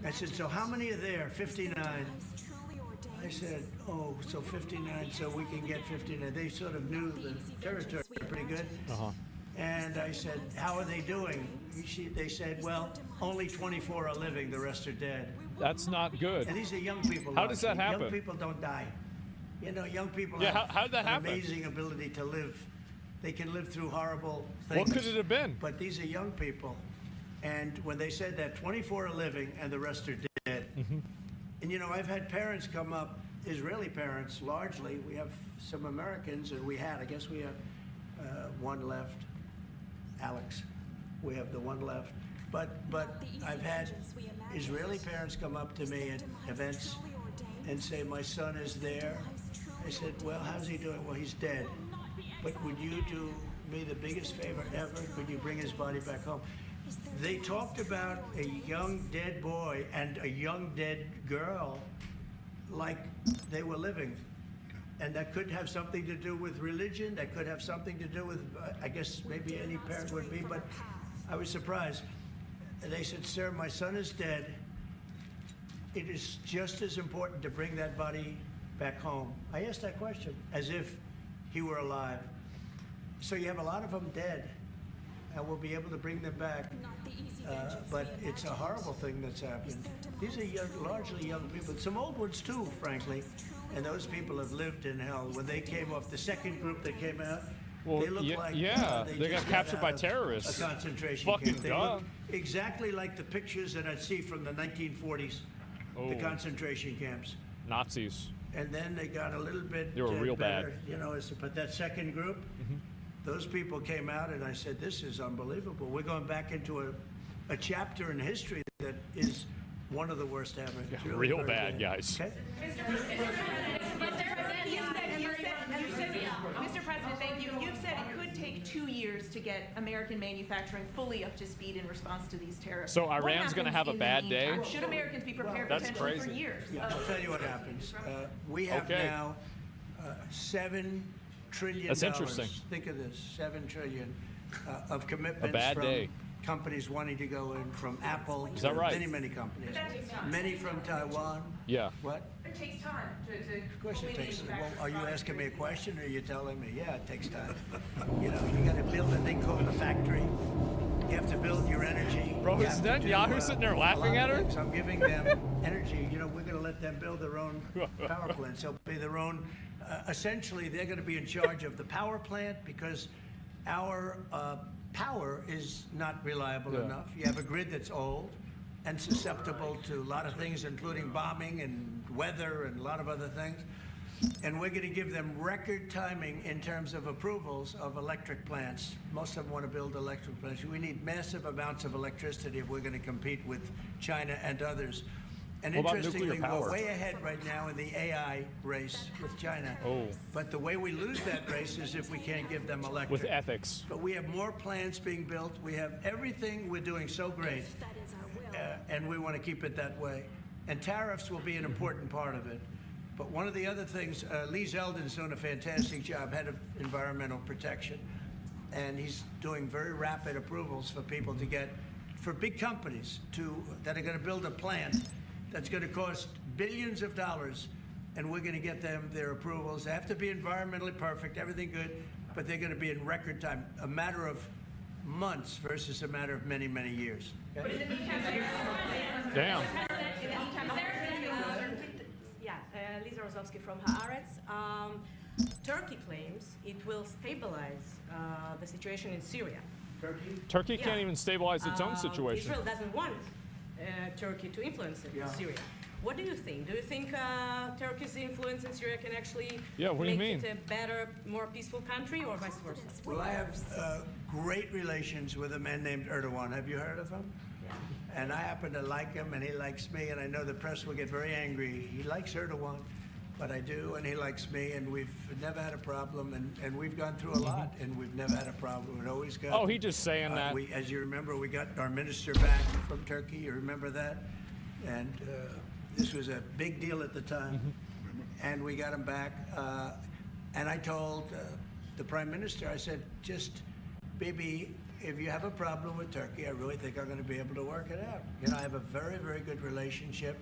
I said, so how many are there? 59. I said, oh, so 59, so we can get 59. They sort of knew the territory pretty good. And I said, how are they doing? They said, well, only 24 are living, the rest are dead. That's not good. And these are young people. How does that happen? Young people don't die. You know, young people how did that have happen? an amazing ability to live. They can live through horrible things. What could it have been? But these are young people. And when they said that 24 are living and the rest are dead. And, you know, I've had parents come up, Israeli parents, largely. We have some Americans, and I guess we have one left. Alex, we have the one left. But I've had Israeli parents come up to me at events and say, my son is there. I said, well, how's he doing? Well, he's dead. But would you do me the biggest favor ever? Could you bring his body back home? They talked about a young dead boy and a young dead girl like they were living. And that could have something to do with religion. That could have something to do with, I guess, maybe any parent would be. But I was surprised. And they said, sir, my son is dead. It is just as important to bring that body back home. I asked that question as if he were alive. So you have a lot of them dead, and we'll be able to bring them back. But it's a horrible thing that's happened. These are largely young people. Some old ones too, frankly. And those people have lived in hell. When they came off, the second group that came out, they look like they got captured by terrorists. A concentration Fucking camp. They look exactly like the pictures that I'd see from the 1940s, the concentration camps. Nazis. And then they got a little bit They were real better, bad. you know. But that second group, those people came out, and I said, this is unbelievable. We're going back into a chapter in history that is one of the worst ever. It's really Real very bad, guys. Okay? Mr. President, thank you. You've said it could take 2 years to get American manufacturing fully up to speed in response to these tariffs. So Iran's going to have a bad day? Should Americans be prepared That's potentially crazy. for years? Yeah, I'll tell you what happens. We have now $7 trillion. That's interesting. Think of this, $7 trillion of commitments A bad from day. companies wanting to go in, from Apple Is to that right? many companies. But that takes time. Many from Taiwan. Yeah. What? It takes time to Of course it fully takes. Well, manufacture are you products. asking me a question, or are you telling me? Yeah, it takes time. You know, you got to build a thing called a factory. You have to build your energy. Bro, You is have to that do, Yahoo sitting there a laughing lot at of her? things. I'm giving them energy. You know, we're going to let them build their own power plants. They'll be their own. Essentially, they're going to be in charge of the power plant because our power is not reliable enough. You have a grid that's old and susceptible to a lot of things, including bombing and weather and a lot of other things. And we're going to give them record timing in terms of approvals of electric plants. Most of them want to build electric plants. We need massive amounts of electricity if we're going to compete with China and others. And What about interestingly, nuclear power? we're way ahead right now in the AI race with China. Oh. But the way we lose that race is if we can't give them electric. With ethics. But we have more plants being built. We have everything. We're doing so great. and we want to keep it that way. And tariffs will be an important part of it. But one of the other things, Lee Zeldin's doing a fantastic job, head of environmental protection, and he's doing very rapid approvals for people to get, for big companies that are going to build a plant that's going to cost billions of dollars, and we're going to get them their approvals. They have to be environmentally perfect, everything good, but they're going to be in record time, a matter of months versus a matter of many, many years. Okay? Damn. Lisa Rozowski from Haaretz. Turkey claims it will stabilize the situation in Syria. Turkey can't even stabilize its own situation. Israel doesn't want Turkey to influence it in Syria. What do you think? Do you think Turkey's influence in Syria can actually make it a better, more peaceful country, or vice versa? Well, I have great relations with a man named Erdogan. Have you heard of him? And I happen to like him, and he likes me, and I know the press will get very angry. He likes Erdogan, but I do, and he likes me, and we've never had a problem, and we've gone through a lot, and we've never had a problem. It always got. Oh, he just saying that. As you remember, we got our minister back from Turkey. You remember that? And this was a big deal at the time, and we got him back. And I told the prime minister, I said, just, baby, if you have a problem with Turkey, I really think I'm going to be able to work it out. You know, I have a very, very good relationship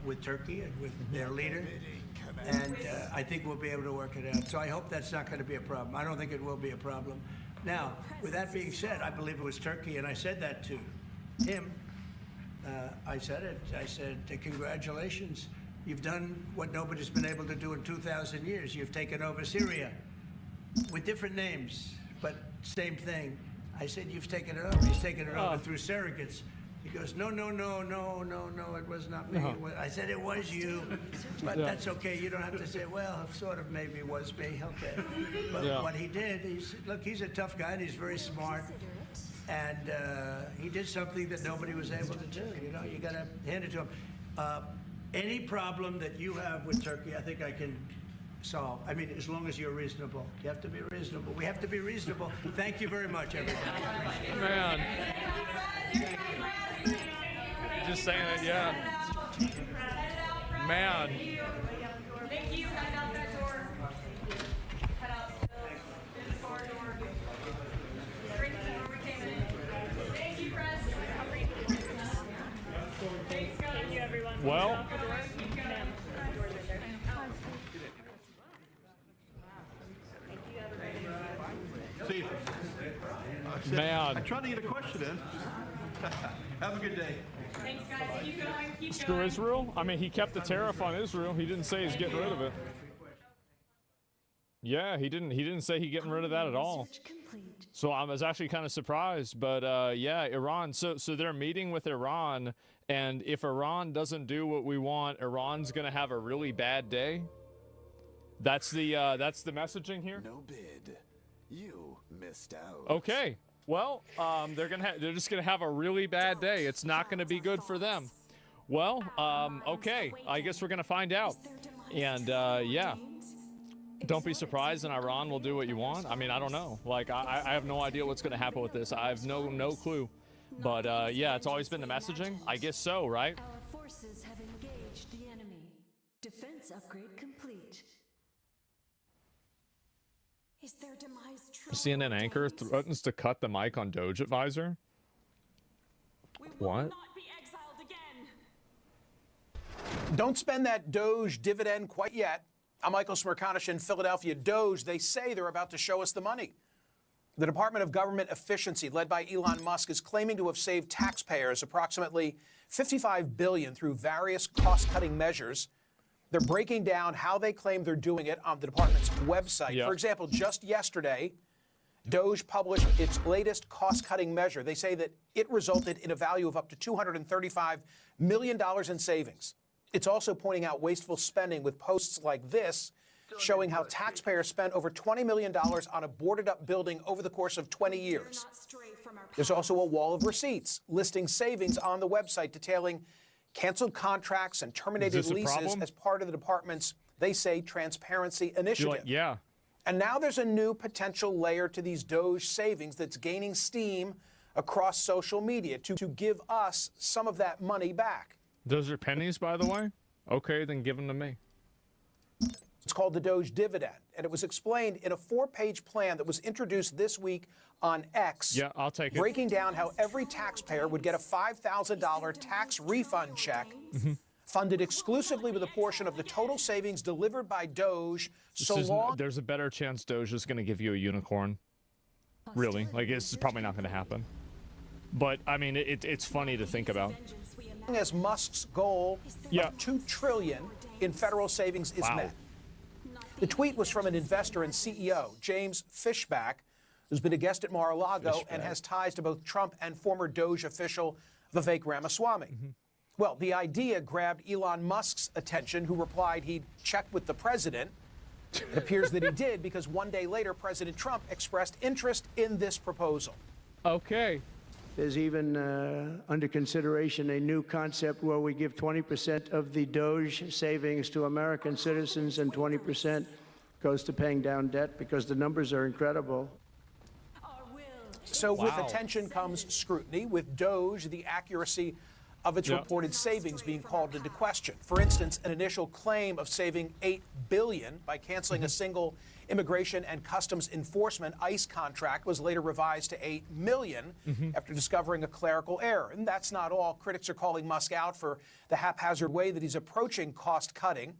with Turkey and with their leader, and I think we'll be able to work it out. So I hope that's not going to be a problem. I don't think it will be a problem. Now, with that being said, I believe it was Turkey, and I said that to him. I said it. I said, congratulations. You've done what nobody's been able to do in 2,000 years. You've taken over Syria with different names, but same thing. I said, you've taken it over. He's taken it over through surrogates. He goes, no, it was not me. I said, it was you. But that's okay. You don't have to say, well, sort of maybe it was me. Okay. But what he did, look, he's a tough guy, and he's very smart. And he did something that nobody was able to do. You know, you got to hand it to him. Any problem that you have with Turkey, I think I can solve. I mean, as long as you're reasonable. You have to be reasonable. We have to be reasonable. Thank you very much, everybody. Man. Just saying it, yeah. Man. Thank you. Head out that door. Head out through the corridor. Straight to where we came in. Thank you, press. Thanks, guys. Thank you, everyone. Well. See, man. I tried to get a question in. Have a good day. Thanks, guys. Keep going. Keep Screw going. Israel? I mean, he kept the tariff on Israel. He didn't say he's getting rid of it. Yeah, he didn't say he's getting rid of that at all. So I was actually kind of surprised. But yeah, Iran. So they're meeting with Iran, and if Iran doesn't do what we want, Iran's gonna have a really bad day. That's the messaging here. No bid. You missed out. Okay. Well, they're just gonna have a really bad day. It's not gonna be good for them. Well, okay. I guess we're gonna find out. And yeah, don't be surprised, and Iran will do what you want. I mean, I don't know. Like, I have no idea what's gonna happen with this. I have no clue. But yeah, it's always been the messaging. I guess so, right? Our forces have engaged the enemy. Defense upgrade complete. Is their demise true? CNN anchor threatens to cut the mic on Doge advisor. What? Don't spend that Doge dividend quite yet. I'm Michael Smerconish in Philadelphia. Doge, they say they're about to show us the money. The Department of Government Efficiency, led by Elon Musk, is claiming to have saved taxpayers approximately $55 billion through various cost-cutting measures. They're breaking down how they claim they're doing it on the department's website. Yep. For example, just yesterday, Doge published its latest cost-cutting measure. They say that it resulted in a value of up to $235 million in savings. It's also pointing out wasteful spending with posts like this, showing how taxpayers spent over $20 million on a boarded-up building over the course of 20 years. There's also a wall of receipts listing savings on the website detailing canceled contracts and terminated leases as part of the department's, they say, transparency initiative. Like, yeah. And now there's a new potential layer to these Doge savings that's gaining steam across social media to give us some of that money back. Those are pennies, by the way? Okay, then give them to me. It's called the Doge dividend, and it was explained in a 4-page plan that was introduced this week on X. Yeah, I'll take it. Breaking down how every taxpayer would get a $5,000 tax refund check funded exclusively with a portion of the total savings delivered by Doge, There's a better chance Doge is going to give you a unicorn. Really. Like, this is probably not going to happen. But, I mean, it's funny to think about. As Musk's goal of $2 trillion in federal savings is met. The tweet was from an investor and CEO, James Fishback, who's been a guest at Mar-a-Lago and has ties to both Trump and former Doge official Vivek Ramaswamy. Well, the idea grabbed Elon Musk's attention, who replied he'd checked with the president. It appears that he did, because one day later, President Trump expressed interest in this proposal. Okay. There's even under consideration a new concept where we give 20% of the Doge savings to American citizens and 20% goes to paying down debt, because the numbers are incredible. So with attention comes scrutiny. With Doge, the accuracy of its reported savings being called into question. For instance, an initial claim of saving $8 billion by canceling a single Immigration and Customs Enforcement ICE contract was later revised to $8 million after discovering a clerical error. And that's not all. Critics are calling Musk out for the haphazard way that he's approaching cost cutting.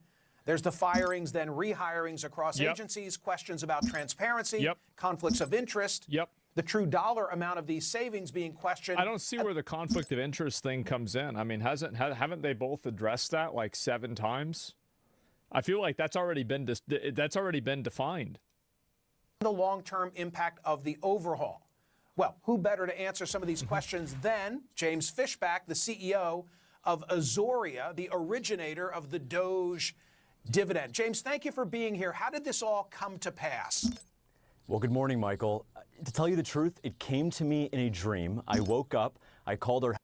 There's the firings, then rehirings across agencies, questions about transparency, conflicts of interest. The true dollar amount of these savings being questioned. I don't see where the conflict of interest thing comes in. I mean, haven't they both addressed that like 7 times? I feel like that's already been defined. The long-term impact of the overhaul. Well, who better to answer some of these questions than James Fishback, the CEO of Azoria, the originator of the Doge dividend. James, thank you for being here. How did this all come to pass? Well, good morning, Michael. To tell you the truth, it came to me in a dream. I woke up, I called her.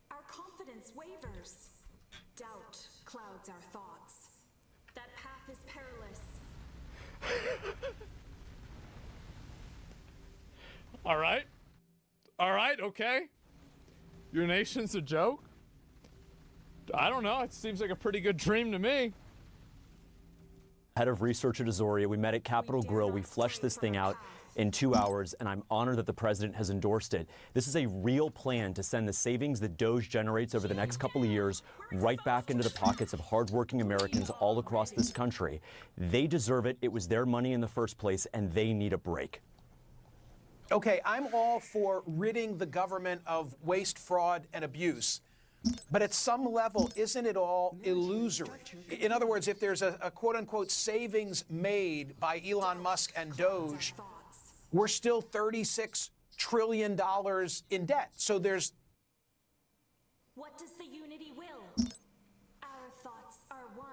Our confidence wavers. Doubt clouds our thoughts. That path is perilous. All right. All right, okay. Your nation's a joke? I don't know. It seems like a pretty good dream to me. Head of research at Azoria. We met at Capitol Grill. We fleshed this thing out in 2 hours, and I'm honored that the president has endorsed it. This is a real plan to send the savings that Doge generates over the next couple of years right back into the pockets of hardworking Americans all across this country. They deserve it. It was their money in the first place, and they need a break. Okay, I'm all for ridding the government of waste, fraud, and abuse. But at some level, isn't it all illusory? In other words, if there's a quote-unquote savings made by Elon Musk and Doge, we're still $36 trillion in debt. So there's... What does the unity will? Our thoughts are one.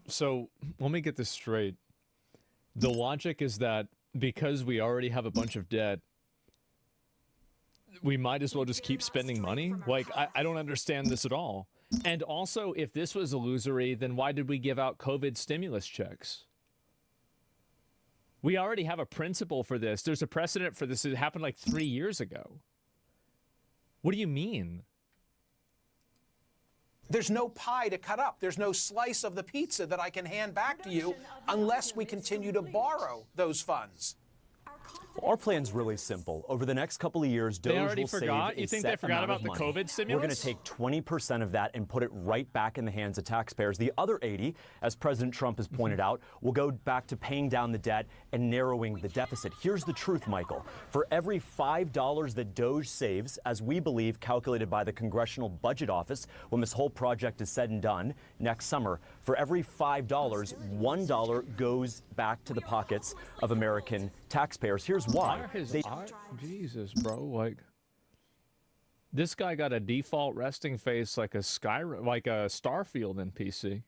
So let me get this straight. The logic is that because we already have a bunch of debt, we might as well just keep spending money? Like, I don't understand this at all. And also, if this was illusory, then why did we give out COVID stimulus checks? We already have a principle for this. There's a precedent for this. It happened like 3 years ago. What do you mean? There's no pie to cut up. There's no slice of the pizza that I can hand back to you unless we continue to borrow those funds. Our plan's really simple. Over the next couple of years, Doge will save You think they forgot about the COVID stimulus? We're going to take 20% of that and put it right back in the hands of taxpayers. The other 80, as President Trump has pointed out, will go back to paying down the debt and narrowing the deficit. Here's the truth, Michael. For every $5 that Doge saves, as we believe calculated by the Congressional Budget Office, when this whole project is said and done next summer, for every $5, $1 goes back to the pockets of American taxpayers. Here's why. Jesus, bro. Like, this guy got a default resting face like a Starfield NPC.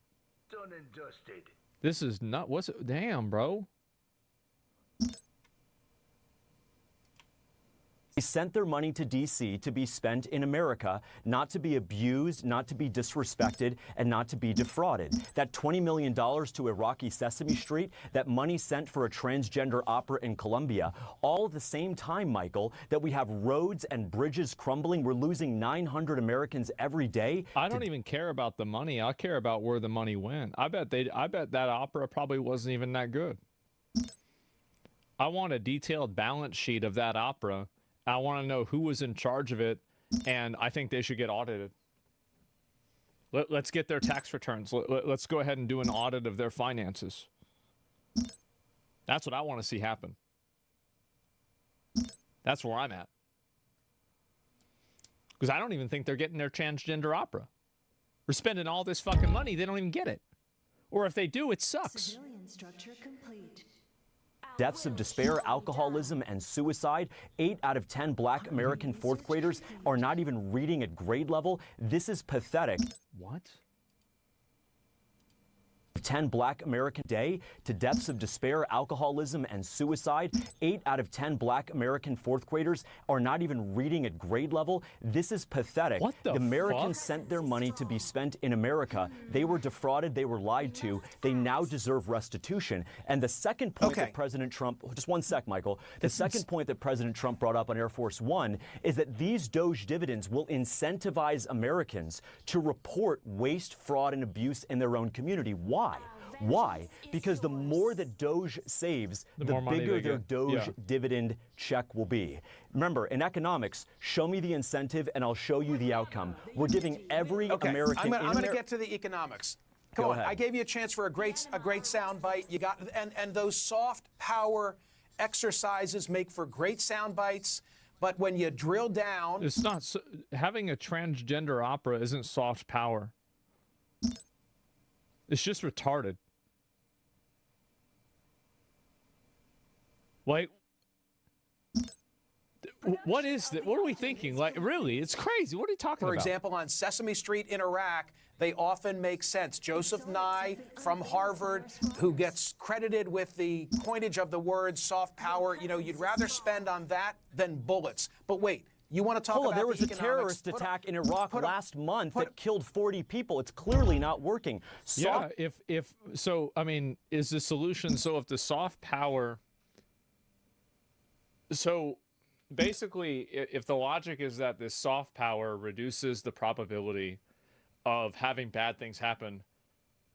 Done and dusted. This is not. What's it? Damn, bro. They sent their money to D.C. to be spent in America, not to be abused, not to be disrespected, and not to be defrauded. That $20 million to Iraqi Sesame Street, that money sent for a transgender opera in Colombia, all at the same time, Michael, that we have roads and bridges crumbling. We're losing 900 Americans every day. I don't even care about the money. I care about where the money went. I bet that opera probably wasn't even that good. I want a detailed balance sheet of that opera. I want to know who was in charge of it, and I think they should get audited. Let's get their tax returns. Let's go ahead and do an audit of their finances. That's what I want to see happen. That's where I'm at. Because I don't even think they're getting their transgender opera. We're spending all this fucking money, they don't even get it. Or if they do, it sucks. Civilian structure complete. Deaths of despair, alcoholism, and suicide. 8 out of 10 Black American fourth graders are not even reading at grade level. This is pathetic. What? 10 Black American day to deaths of despair, alcoholism, and suicide. 8 out of 10 Black American fourth graders are not even reading at grade level. This is pathetic. What the Americans fuck? sent their money to be spent in America. They were defrauded. They were lied to. They now deserve restitution. And the second point that President Trump, just one sec, Michael. The second point that President Trump brought up on Air Force One is that these Doge dividends will incentivize Americans to report waste, fraud, and abuse in their own community. Why? Why? Because the more that Doge saves, the more money bigger they their get. Doge dividend check will be. Remember, in economics, show me the incentive and I'll show you the outcome. We're giving every American. I'm going to get to the economics. Come Go on, ahead. I gave you a chance for a great sound bite. You got and those soft power exercises make for great sound bites. But when you drill down, It's not having a transgender opera isn't soft power. It's just retarded. Like, what is that? What are we thinking? Like, really? It's crazy. What are you talking for about? example, on Sesame Street in Iraq, they often make sense. Joseph Nye from Harvard, who gets credited with the coinage of the word soft power, you know, you'd rather spend on that than bullets. But wait, you want to talk about there was the a economics? terrorist attack in Iraq last month that killed 40 people. It's clearly not working. Yeah, if so, I mean, is the solution, so if the soft power, so basically, if the logic is that this soft power reduces the probability of having bad things happen,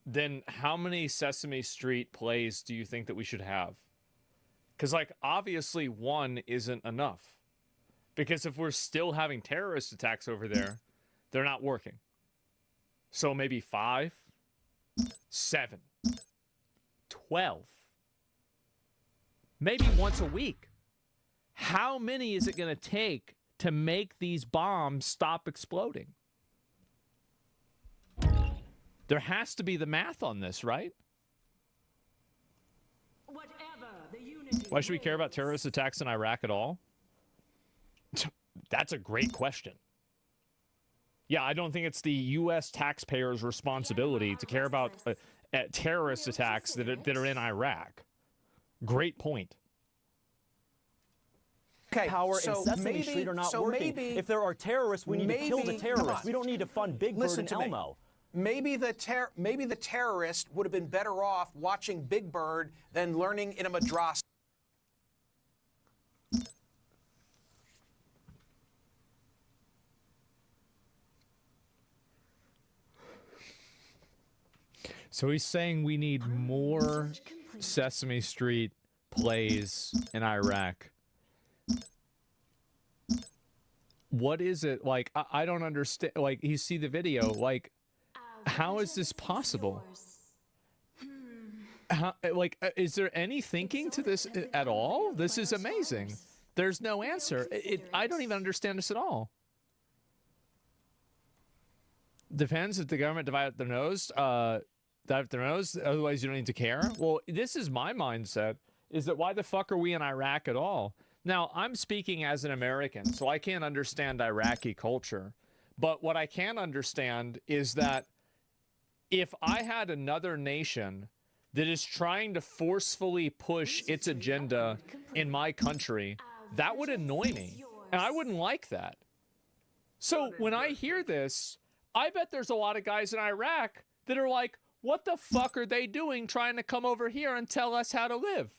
then how many Sesame Street plays do you think that we should have? Because, like, obviously one isn't enough. Because if we're still having terrorist attacks over there, they're not working. So maybe 5, 7, 12, maybe once a week. How many is it going to take to make these bombs stop exploding? There has to be the math on this, right? Why should we care about terrorist attacks in Iraq at all? That's a great question. Yeah, I don't think it's the U.S. taxpayers' responsibility to care about terrorist attacks that are in Iraq. Great point. Okay, Power so and Sesame maybe, Street are not so working. maybe, If there are terrorists, we need to kill the maybe- terrorists. come on. We don't need to fund Big Bird Listen and to me. Elmo. Maybe the terrorist would have been better off watching Big Bird than learning in a madrasa. So he's saying we need more Sesame Street plays in Iraq. What is it? Like, I don't understand. Like, you see the video. Like, how is this possible? How, like, is there any thinking to this at all? This is amazing. There's no answer. I don't even understand this at all. Depends if the government divided their nose. Dive their nose, otherwise you don't need to care. Well, this is my mindset, is that why the fuck are we in Iraq at all? Now, I'm speaking as an American, so I can't understand Iraqi culture. But what I can understand is that if I had another nation that is trying to forcefully push its agenda in my country, that would annoy me. And I wouldn't like that. So when I hear this, I bet there's a lot of guys in Iraq that are like, what the fuck are they doing trying to come over here and tell us how to live?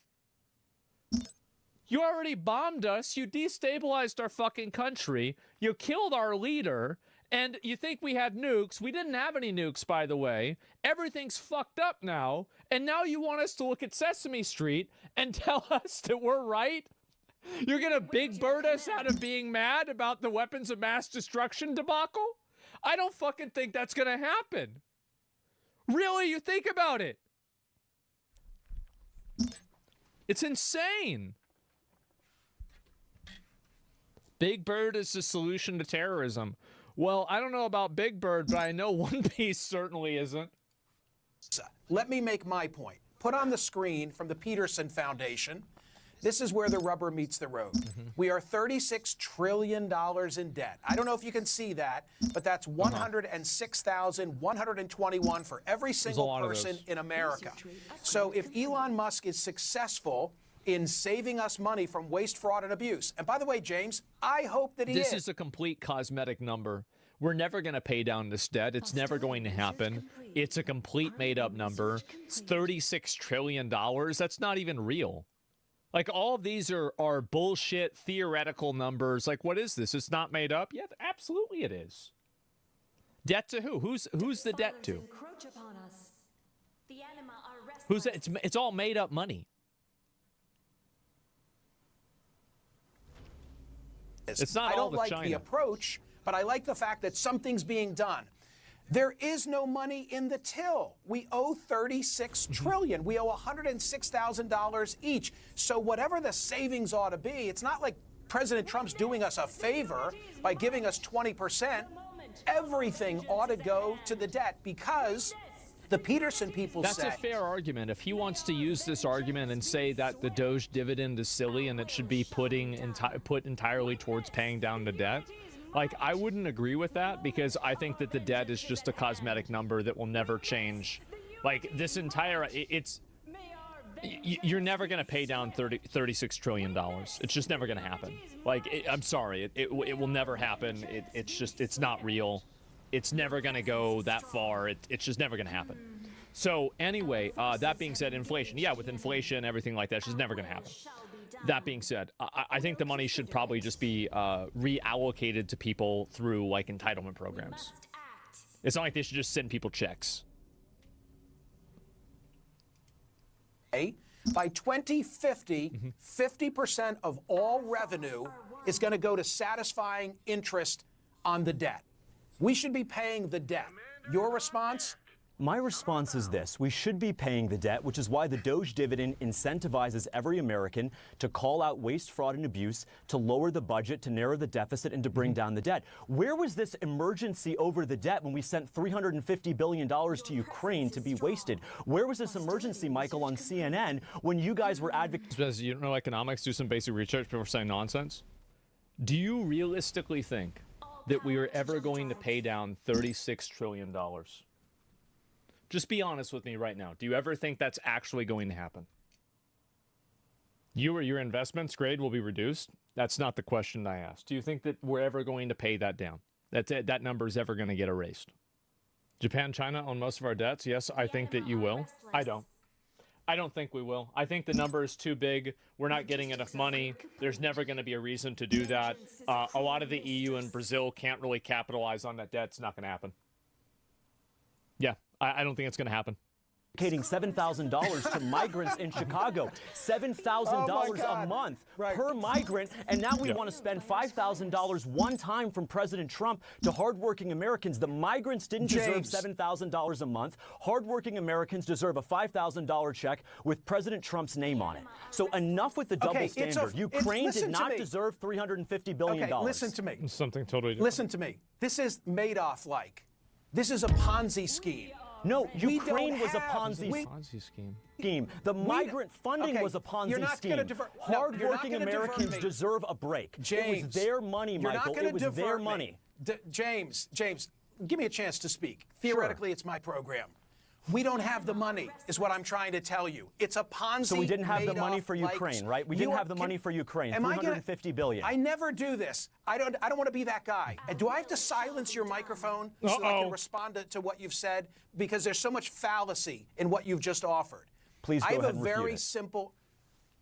You already bombed us. You destabilized our fucking country. You killed our leader. And you think we had nukes. We didn't have any nukes, by the way. Everything's fucked up now. And now you want us to look at Sesame Street and tell us that we're right? You're going to Big Bird us out of being mad about the weapons of mass destruction debacle? I don't fucking think that's going to happen. Really, you think about it. It's insane. Big Bird is the solution to terrorism. Well, I don't know about Big Bird, but I know One Piece certainly isn't. Let me make my point. Put on the screen from the Peterson Foundation. This is where the rubber meets the road. We are $36 trillion in debt. I don't know if you can see that, but that's 106,121 for every single person in America. So if Elon Musk is successful in saving us money from waste, fraud, and abuse, and by the way, James, I hope that he is. This is a complete cosmetic number. We're never going to pay down this debt. It's never going to happen. It's a complete made-up number. It's $36 trillion. That's not even real. Like, all of these are bullshit theoretical numbers. Like, what is this? It's not made up? Yeah, absolutely it is. Debt to who? Who's the debt to? Who's it? It's all made up money. It's not I all don't the like China. the approach, but I like the fact that something's being done. There is no money in the till. We owe $36 trillion. We owe $106,000 each. So whatever the savings ought to be, it's not like President Trump's doing us a favor by giving us 20%. Everything ought to go to the debt because the Peterson people say... That's a fair argument. If he wants to use this argument and say that the Doge dividend is silly and it should be put entirely towards paying down the debt, like, I wouldn't agree with that because I think that the debt is just a cosmetic number that will never change. Like, this entire, you're never going to pay down $36 trillion. It's just never going to happen. Like, I'm sorry, it will never happen. It's not real. It's never going to go that far. It's just never going to happen. So anyway, that being said, inflation. Yeah, with inflation, everything like that, it's just never going to happen. That being said, I think the money should probably just be reallocated to people through, like, entitlement programs. It's not like they should just send people checks. By 2050, 50% of all revenue is going to go to satisfying interest on the debt. We should be paying the debt. Your response? My response is this. We should be paying the debt, which is why the Doge dividend incentivizes every American to call out waste, fraud, and abuse, to lower the budget, to narrow the deficit, and to bring down the debt. Where was this emergency over the debt when we sent $350 billion to Ukraine to be wasted? Where was this emergency, Michael, on CNN when you guys were advocating? You don't know economics, do some basic research before saying nonsense. Do you realistically think that we are ever going to pay down $36 trillion? Just be honest with me right now. Do you ever think that's actually going to happen? You or your investments grade will be reduced? That's not the question I asked. Do you think that we're ever going to pay that down? That number is ever going to get erased? Japan, China on most of our debts? Yes, I think that you will. I don't. I don't think we will. I think the number is too big. We're not getting enough money. There's never going to be a reason to do that. A lot of the EU and Brazil can't really capitalize on that debt. It's not going to happen. Yeah. I don't think it's going to happen. $7,000 to migrants in Chicago, $7,000 a month per migrant, and now we want to spend $5,000 one time from President Trump to hardworking Americans. The migrants didn't deserve $7,000 a month. Hardworking Americans deserve a $5,000 check with President Trump's name on it. So enough with the double standard. Ukraine did not deserve $350 billion. Okay, listen to me. Something totally different. Listen to me. This is Madoff-like. This is a Ponzi scheme. No, Ukraine was a Ponzi scheme. The migrant funding was a Ponzi scheme. Hardworking Americans deserve a break. James, it was their money, Michael. It was their money. James, give me a chance to speak. Theoretically, it's my program. We don't have the money, is what I'm trying to tell you. It's a Ponzi. So we didn't have the made money off for Ukraine, like- right? We didn't have the money for Ukraine. Am I gonna- $350 billion. I never do this. I don't want to be that guy. And do I have to silence your microphone so that I can respond to what you've said? Because there's so much fallacy in what you've just offered. Please go ahead and refute it.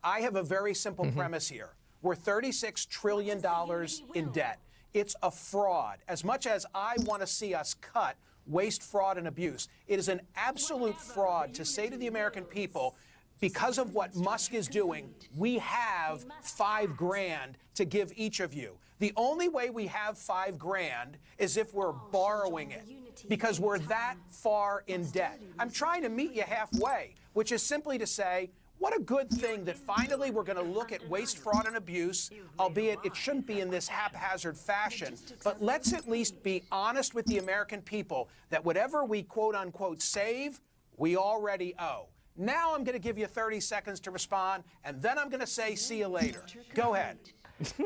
I have a very simple premise here. We're $36 trillion in debt. It's a fraud. As much as I want to see us cut waste, fraud, and abuse, it is an absolute fraud to say to the American people, because of what Musk is doing, we have $5 grand to give each of you. The only way we have $5 grand is if we're borrowing it, because we're that far in debt. I'm trying to meet you halfway, which is simply to say, what a good thing that finally we're going to look at waste, fraud, and abuse, albeit it shouldn't be in this haphazard fashion. But let's at least be honest with the American people that whatever we quote-unquote save, we already owe. Now I'm going to give you 30 seconds to respond, and then I'm going to say see you later. Go ahead.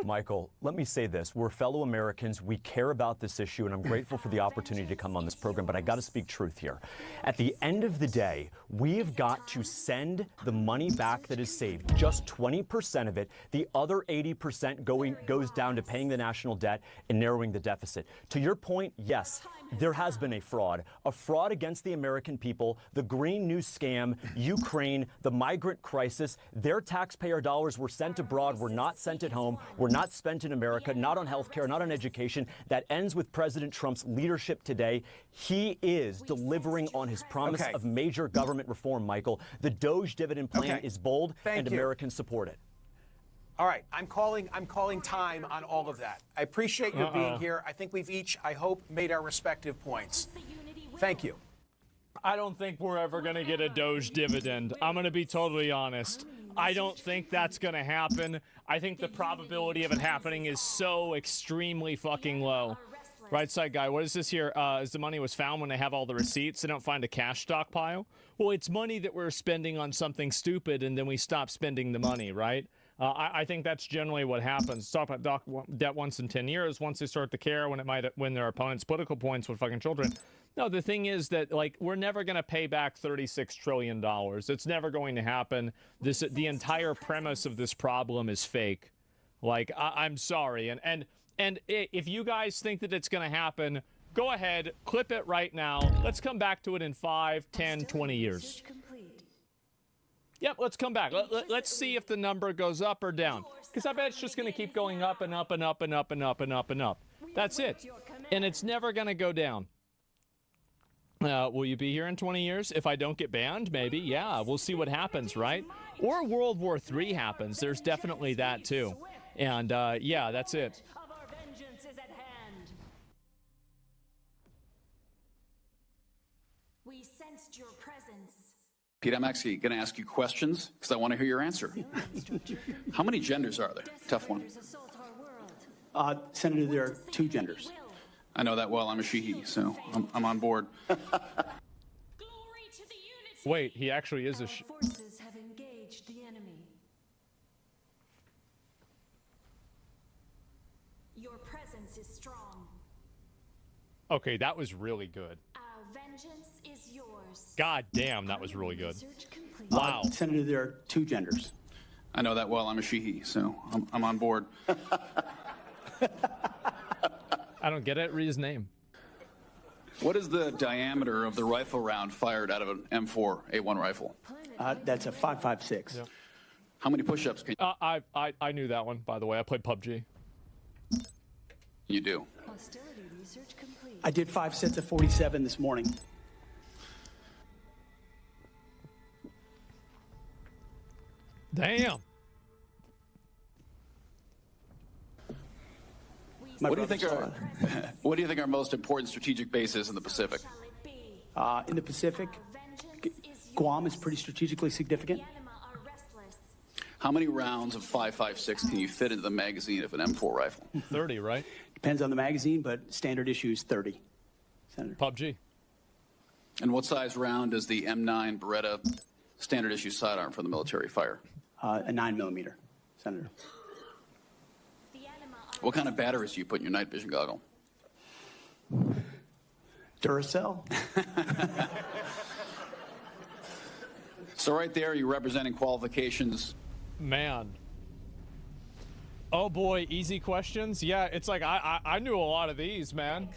Michael, let me say this. We're fellow Americans. We care about this issue, and I'm grateful for the opportunity to come on this program, but I got to speak truth here. At the end of the day, we have got to send the money back that is saved, just 20% of it. The other 80% goes down to paying the national debt and narrowing the deficit. To your point, yes, there has been a fraud against the American people, the Green New Scam, Ukraine, the migrant crisis. Their taxpayer dollars were sent abroad, were not sent at home, were not spent in America, not on health care, not on education. That ends with President Trump's leadership today. He is delivering on his promise of major government reform, Michael. The DOGE dividend plan is bold, and Americans support it. All right, I'm calling time on all of that. I appreciate your being here. I think we've each, I hope, made our respective points. Thank you. I don't think we're ever going to get a DOGE dividend. I'm going to be totally honest. I don't think that's going to happen. I think the probability of it happening is so extremely fucking low. Right side guy, what is this here? Is the money was found when they have all the receipts? They don't find a cash stockpile? Well, it's money that we're spending on something stupid, and then we stop spending the money, right? I think that's generally what happens. Talk about debt once in 10 years. Once they start to care when their opponent's political points with fucking children. No, the thing is that, like, we're never going to pay back $36 trillion. It's never going to happen. The entire premise of this problem is fake. Like, I'm sorry. And if you guys think that it's going to happen, go ahead, clip it right now. Let's come back to it in 5, 10, 20 years. Yep, let's come back. Let's see if the number goes up or down. Because I bet it's just going to keep going up and up and up and up and up and up and up. That's it. And it's never going to go down. Will you be here in 20 years? If I don't get banned, maybe. Yeah, we'll see what happens, right? Or World War III happens. There's definitely that, too. And, yeah, that's it. We sensed your presence. Pete, I'm actually going to ask you questions because I want to hear your answer. How many genders are there? Tough one. Senator, there are 2 genders. I know that well. I'm a she-he, so I'm on board. Wait, he actually is a Forces have engaged the enemy. Your presence is strong. Okay, that was really good. Our vengeance is yours. God damn, that was really good. Wow. Senator, there are 2 genders. I know that well. I'm a she-he, so I'm on board. I don't get it. Read his name. What is the diameter of the rifle round fired out of an M4A1 rifle? That's a 5.56. Yeah. How many push-ups can you... I knew that one, by the way. I played PUBG. You do? Hostility research complete. I did 5 sets of 47 this morning. Damn. What do you think our most important strategic base is in the Pacific? In the Pacific, Guam is pretty strategically significant. How many rounds of 5.56 can you fit into the magazine of an M4 rifle? 30, right? Depends on the magazine, but standard issue is 30. Senator. PUBG. And what size round does the M9 Beretta standard issue sidearm for the military fire? A 9mm, Senator. What kind of batteries do you put in your night vision goggle? Duracell. So right there, you're representing qualifications. Man. Oh boy, easy questions. Yeah, it's like I knew a lot of these, man.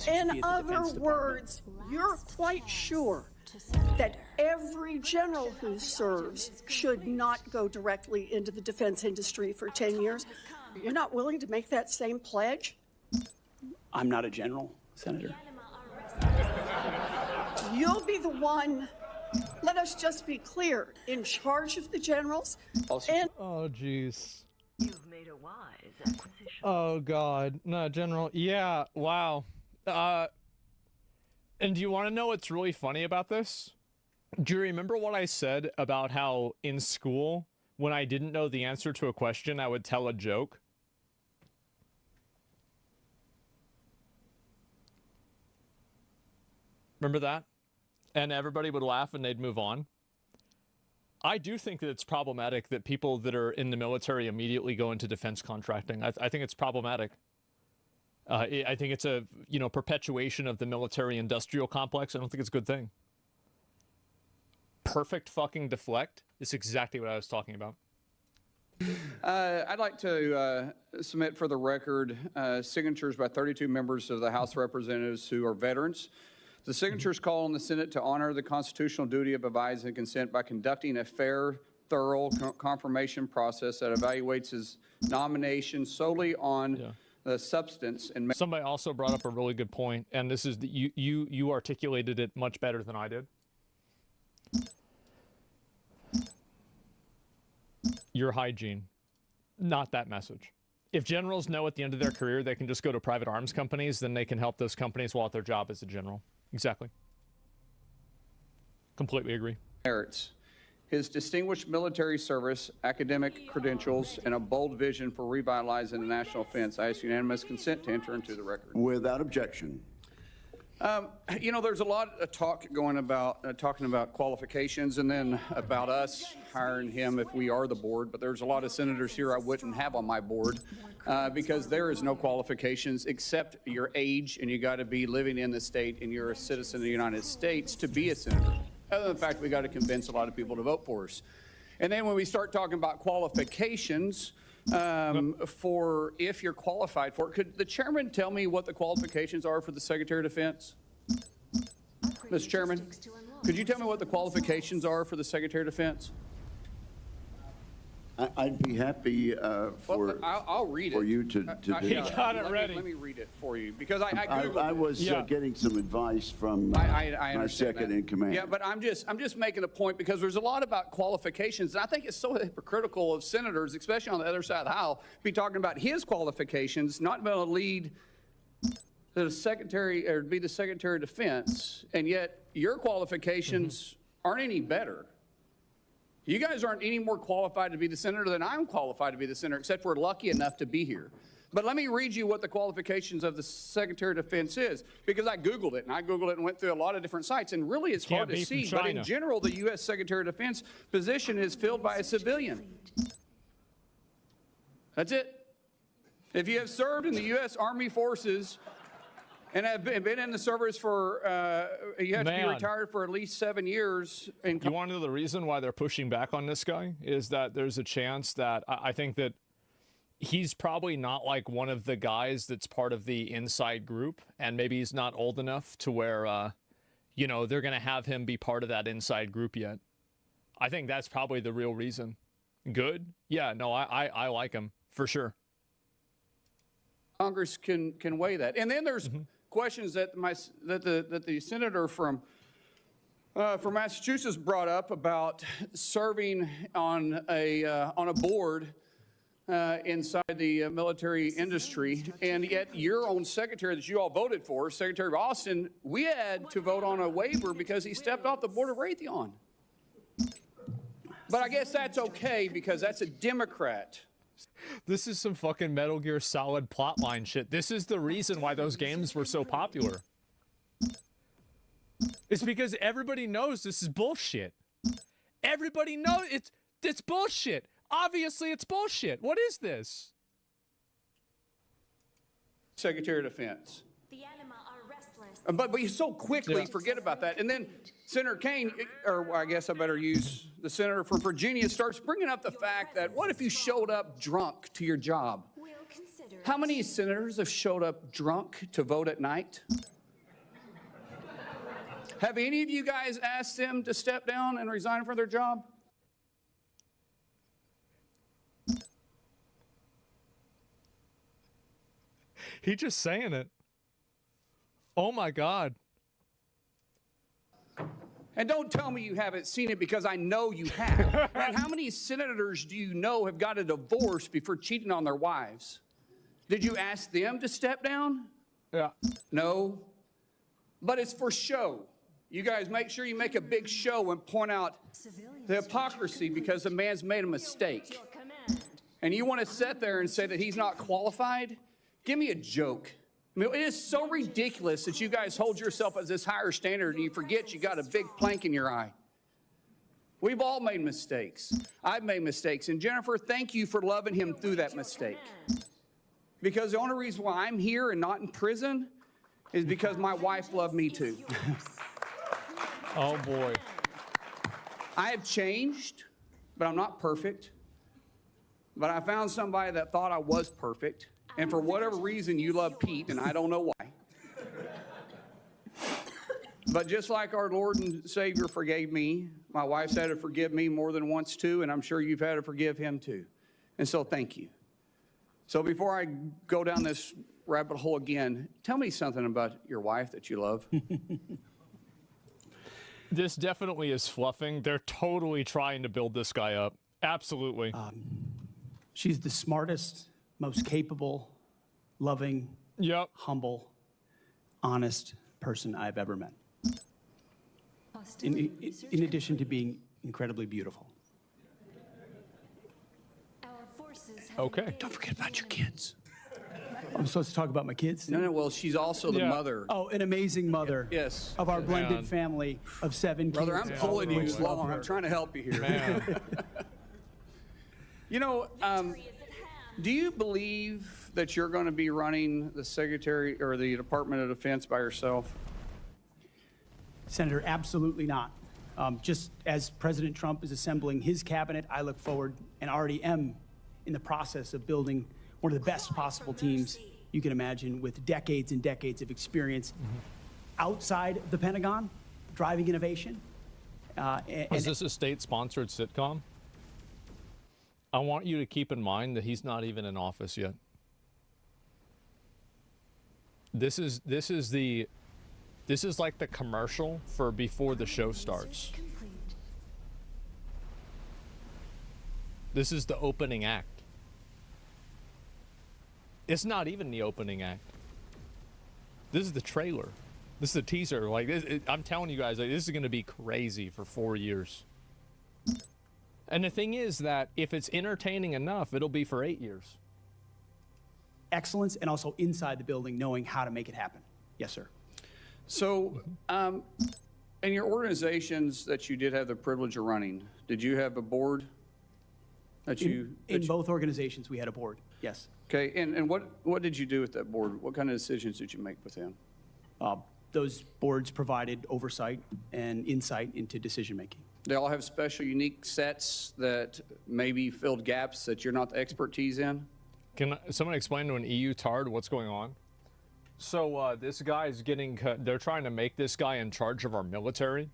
In other words, you're quite sure that every general who serves should not go directly into the defense industry for 10 years. You're not willing to make that same pledge? I'm not a general, Senator. You'll be the one, let us just be clear, in charge of the generals. And oh, jeez. You've made a wise acquisition. Oh, God. No, General. Yeah, wow. And do you want to know what's really funny about this? Do you remember what I said about how in school, when I didn't know the answer to a question, I would tell a joke? Remember that? And everybody would laugh and they'd move on. I do think that it's problematic that people that are in the military immediately go into defense contracting. I think it's problematic. I think it's a, perpetuation of the military-industrial complex. I don't think it's a good thing. Perfect fucking deflect is exactly what I was talking about. I'd like to submit for the record signatures by 32 members of the House of Representatives who are veterans. The signatures call on the Senate to honor the constitutional duty of advise and consent by conducting a fair, thorough confirmation process that evaluates his nomination solely on the substance. And somebody also brought up a really good point, and this is you articulated it much better than I did. Your hygiene, not that message. If generals know at the end of their career they can just go to private arms companies, then they can help those companies while at their job as a general. Exactly. Completely agree. Merits. His distinguished military service, academic credentials, and a bold vision for revitalizing the national defense. I ask unanimous consent to enter into the record. Without objection. There's a lot of talk going about talking about qualifications and then about us hiring him if we are the board. But there's a lot of senators here I wouldn't have on my board because there is no qualifications except your age, and you got to be living in the state and you're a citizen of the United States to be a senator. Other than the fact we got to convince a lot of people to vote for us. And then when we start talking about qualifications, for if you're qualified for it, could the chairman tell me what the qualifications are for the Secretary of Defense? Mr. Chairman, could you tell me what the qualifications are for the Secretary of Defense? I'd be happy I'll read it. for you to do He got it ready. Let me read it for you because I Googled I was getting some advice from my second in command. Yeah, but I'm just making a point because there's a lot about qualifications, and I think it's so hypocritical of senators, especially on the other side of the aisle, be talking about his qualifications, not being able to lead the secretary or be the Secretary of Defense, and yet your qualifications aren't any better. You guys aren't any more qualified to be the senator than I'm qualified to be the senator, except we're lucky enough to be here. But let me read you what the qualifications of the Secretary of Defense is, because I Googled it, and went through a lot of different sites, and really it's hard to see. But in general, the U.S. Secretary of Defense position is filled by a civilian. That's it. If you have served in the U.S. Army Forces and have been in the service for, you have to be retired for at least 7 years. You want to know the reason why they're pushing back on this guy? Is that there's a chance that I think that he's probably not like one of the guys that's part of the inside group, and maybe he's not old enough to where, they're going to have him be part of that inside group yet. I think that's probably the real reason. Good? Yeah, no, I like him, for sure. Congress can weigh that. And then there's questions that the senator from Massachusetts brought up about serving on a board inside the military industry, and yet your own secretary that you all voted for, Secretary of Austin, we had to vote on a waiver because he stepped off the board of Raytheon. But I guess that's okay because that's a Democrat. This is some fucking Metal Gear Solid plotline shit. This is the reason why those games were so popular. It's because everybody knows this is bullshit. Everybody knows it's bullshit. Obviously, it's bullshit. What is this? Secretary of Defense. The anima are restless. But you so quickly forget about that. And then Senator Kaine, or I guess I better use the senator from Virginia, starts bringing up the fact that what if you showed up drunk to your job? How many senators have showed up drunk to vote at night? Have any of you guys asked them to step down and resign from their job? He just saying it. Oh my God. And don't tell me you haven't seen it, because I know you have. And how many senators do you know have got a divorce before cheating on their wives? Did you ask them to step down? Yeah. No. But it's for show. You guys make sure you make a big show and point out the hypocrisy because the man's made a mistake. And you want to sit there and say that he's not qualified? Give me a joke. I mean, it is so ridiculous that you guys hold yourself as this higher standard and you forget you got a big plank in your eye. We've all made mistakes. I've made mistakes. And Jennifer, thank you for loving him through that mistake. Because the only reason why I'm here and not in prison is because my wife loved me too. Oh boy. I have changed, but I'm not perfect. But I found somebody that thought I was perfect. And for whatever reason, you love Pete, and I don't know why. But just like our Lord and Savior forgave me, my wife's had to forgive me more than once too, and I'm sure you've had to forgive him too. And so thank you. So before I go down this rabbit hole again, tell me something about your wife that you love. This definitely is fluffing. They're totally trying to build this guy up. Absolutely. She's the smartest, most capable, loving, humble, honest person I've ever met. In addition to being incredibly beautiful. Okay. Don't forget about your kids. I'm supposed to talk about my kids? No, well, she's also the mother. Oh, an amazing mother. Yes. Of our blended family of 7 kids. Brother, I'm pulling you along. I'm trying to help you here. You know, do you believe that you're going to be running the Secretary or the Department of Defense by yourself? Senator, absolutely not. Just as President Trump is assembling his cabinet, I look forward and already am in the process of building one of the best possible teams you can imagine, with decades and decades of experience outside the Pentagon, driving innovation. Is this a state-sponsored sitcom? I want you to keep in mind that he's not even in office yet. This is like the commercial for before the show starts. This is the opening act. It's not even the opening act. This is the trailer. This is the teaser. Like I'm telling you guys, like, this is going to be crazy for 4 years. And the thing is that if it's entertaining enough, it'll be for 8 years. Excellence, and also inside the building, knowing how to make it happen. Yes, sir. So, in your organizations that you did have the privilege of running, did you have a board that in both organizations, we had a board. Yes. Okay, and what did you do with that board? What kind of decisions did you make with them? Those boards provided oversight and insight into decision making. They all have special, unique sets that maybe filled gaps that you're not the expertise in? Can someone explain to an EU tard what's going on? So this guy's getting, they're trying to make this guy in charge of our military.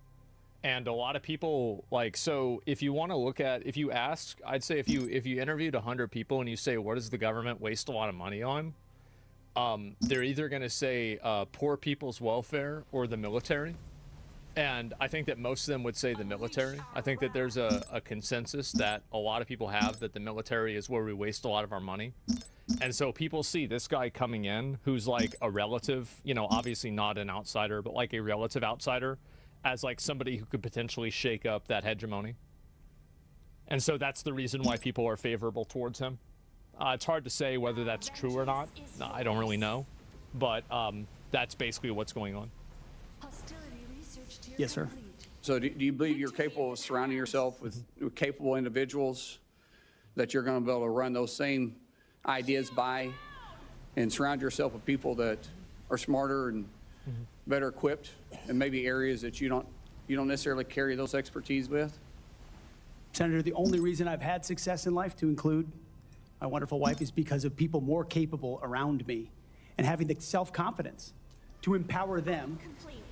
And a lot of people, like, so if you want to look at, if you ask, I'd say if you interviewed 100 people and you say, what does the government waste a lot of money on? They're either going to say poor people's welfare or the military. And I think that most of them would say the military. I think that there's a consensus that a lot of people have that the military is where we waste a lot of our money. And so people see this guy coming in who's like a relative, you know, obviously not an outsider, but like a relative outsider, as like somebody who could potentially shake up that hegemony. And so that's the reason why people are favorable towards him. It's hard to say whether that's true or not. I don't really know. But that's basically what's going on. Yes, sir. So do you believe you're capable of surrounding yourself with capable individuals that you're going to be able to run those same ideas by, and surround yourself with people that are smarter and better equipped in maybe areas that you don't necessarily carry those expertise with? Senator, the only reason I've had success in life, to include my wonderful wife, is because of people more capable around me and having the self-confidence to empower them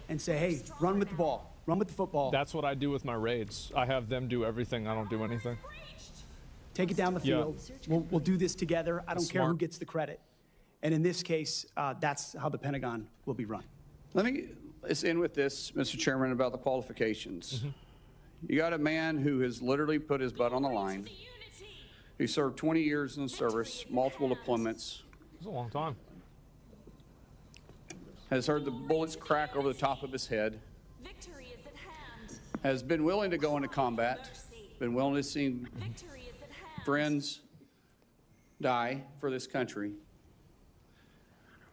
and say, hey, run with the ball, run with the football. That's what I do with my raids. I have them do everything. I don't do anything. Take it down the field. We'll do this together. I don't care who Smart. gets the credit. And in this case, that's how the Pentagon will be run. Let's end with this, Mr. Chairman, about the qualifications. You got a man who has literally put his butt on the line, who served 20 years in the service, multiple deployments. It's a long time. Has heard the bullets crack over the top of his head, has been willing to go into combat, been willing to see friends die for this country.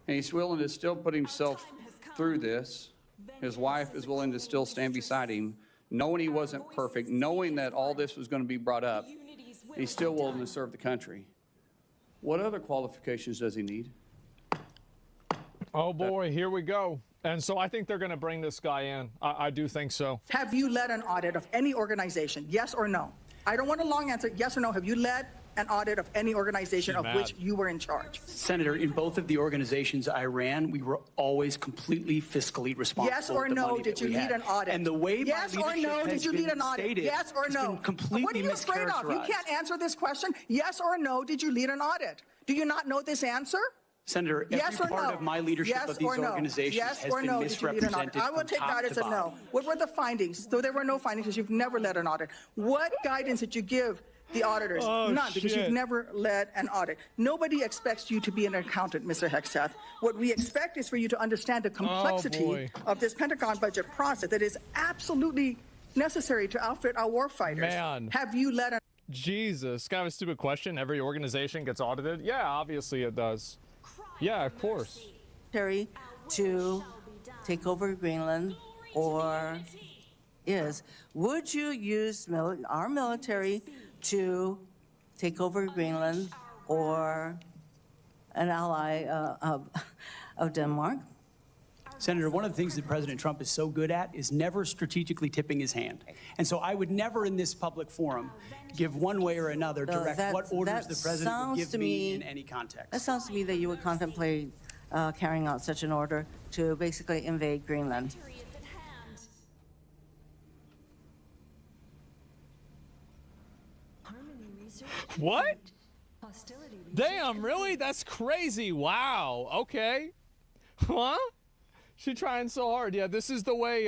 And he's willing to still put himself through this. His wife is willing to still stand beside him, knowing he wasn't perfect, knowing that all this was going to be brought up. He's still willing to serve the country. What other qualifications does he need? Oh boy, here we go. And so I think they're going to bring this guy in. I do think so. Have you led an audit of any organization? Yes or no? I don't want a long answer. Yes or no? Have you led an audit of any organization of which you were in charge? Senator, in both of the organizations I ran, we were always completely fiscally responsible. Yes or with the no? money Did that you we lead had. an audit? And the way yes my or leadership no? has Did you been lead an audit? stated Yes or has no? been completely What are you afraid of? You mischaracterized. can't answer this question. Yes or no? Did you lead an audit? Do you not know this answer? Senator, every Yes or part no? of my leadership Yes of these or no? organizations yes has or been no? Did you lead an audit? misrepresented I will from take top that to as a no. bottom. What were the findings? So there were no findings because you've never led an audit. What guidance did you give the auditors? Oh, None, because shit. you've never led an audit. Nobody expects you to be an accountant, Mr. Hexeth. What we expect is for you to understand the complexity boy. of this Pentagon budget process that is absolutely necessary to outfit our warfighters. Man. Have you led an Jesus, kind of a stupid question. Every organization gets audited? Yeah, obviously it does. Yeah, of course. To take over Greenland, or would you use our military to take over Greenland or an ally of Denmark? Senator, one of the things that President Trump is so good at is never strategically tipping his hand. And so I would never in this public forum give one way or another direct what orders the president would give me in any context. That sounds to me that you would contemplate carrying out such an order to basically invade Greenland. What? Damn, really? That's crazy. Wow. Okay. Huh? She trying so hard. Yeah, this is the way,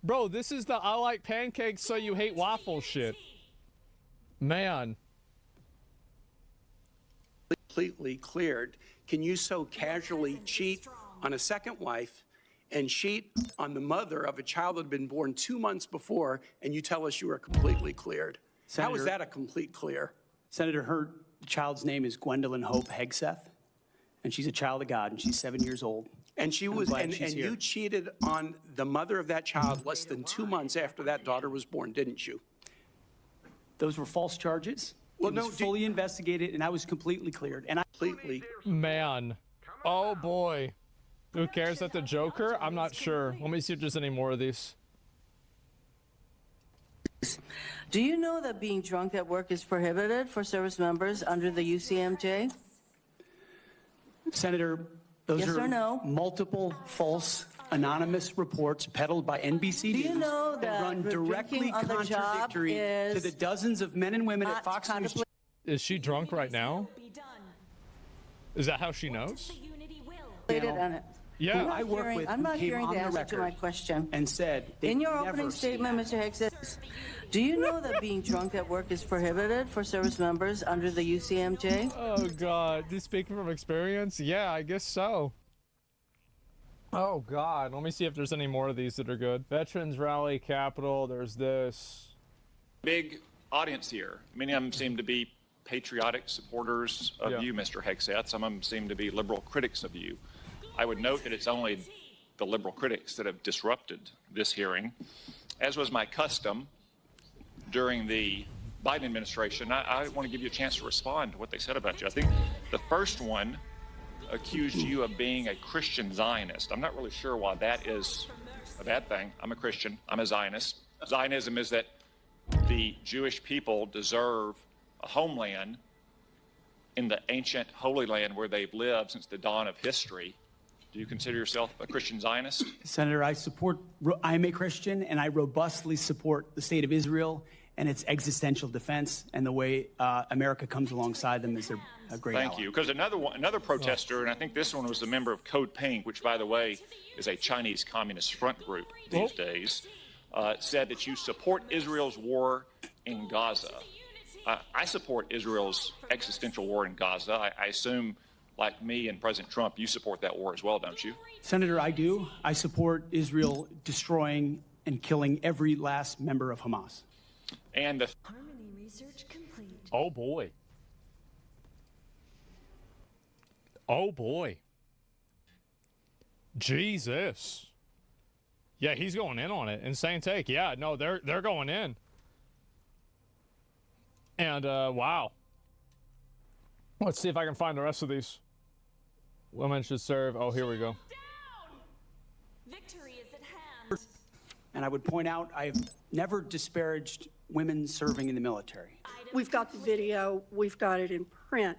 bro, this is the I like pancakes so you hate waffles shit. Man. Completely cleared. Can you so casually cheat on a second wife and cheat on the mother of a child that had been born 2 months before, and you tell us you are completely cleared? How is that a complete clear? Senator, her child's name is Gwendolyn Hope Hegseth, and she's a child of God, and she's 7 years old. And she was, and you cheated on the mother of that child less than 2 months after that daughter was born, didn't you? Those were false charges. Well, It was fully investigated, and I was completely cleared. And I completely. Man. Oh, boy. Who cares at the Joker? I'm not sure. Let me see if there's any more of these. Do you know that being drunk at work is prohibited for service members under the UCMJ? Senator, those Yes are or no? multiple false anonymous reports peddled by NBC Do you News know that run directly drinking on the job contradictory to is the dozens of men and women at Fox News. Is she drunk right now? Is that how she knows? Yeah. Who I work with, I'm who not came hearing on the the answer to my record question. and said they In your never opening seen statement, Mr. Hicks, do you know that being drunk at work is prohibited for service members under the UCMJ? Oh, God. Do you speak from experience? Yeah, I guess so. Oh, God. Let me see if there's any more of these that are good. Veterans Rally Capital. There's this. Big audience here. Many of them seem to be patriotic supporters of you, Mr. Hegseth. Some of them seem to be liberal critics of you. I would note that it's only the liberal critics that have disrupted this hearing. As was my custom during the Biden administration, I want to give you a chance to respond to what they said about you. I think the first one accused you of being a Christian Zionist. I'm not really sure why that is a bad thing. I'm a Christian. I'm a Zionist. Zionism is that the Jewish people deserve a homeland in the ancient Holy Land where they've lived since the dawn of history. Do you consider yourself a Christian Zionist? Senator, I'm a Christian, and I robustly support the state of Israel and its existential defense, and the way America comes alongside them is a great ally. Thank you. Because another protester, and I think this one was a member of Code Pink, which, by the way, is a Chinese Communist front group these days, said that you support Israel's war in Gaza. I support Israel's existential war in Gaza. I assume, like me and President Trump, you support that war as well, don't you? Senator, I do. I support Israel destroying and killing every last member of Hamas. And the Harmony research complete. Oh boy. Oh boy. Jesus. Yeah, he's going in on it. Insane take. Yeah, no, they're going in. And wow. Let's see if I can find the rest of these. Women should serve. Oh, here we go. Victory is at hand. And I would point out, I've never disparaged women serving in the military. We've got the video, we've got it in print.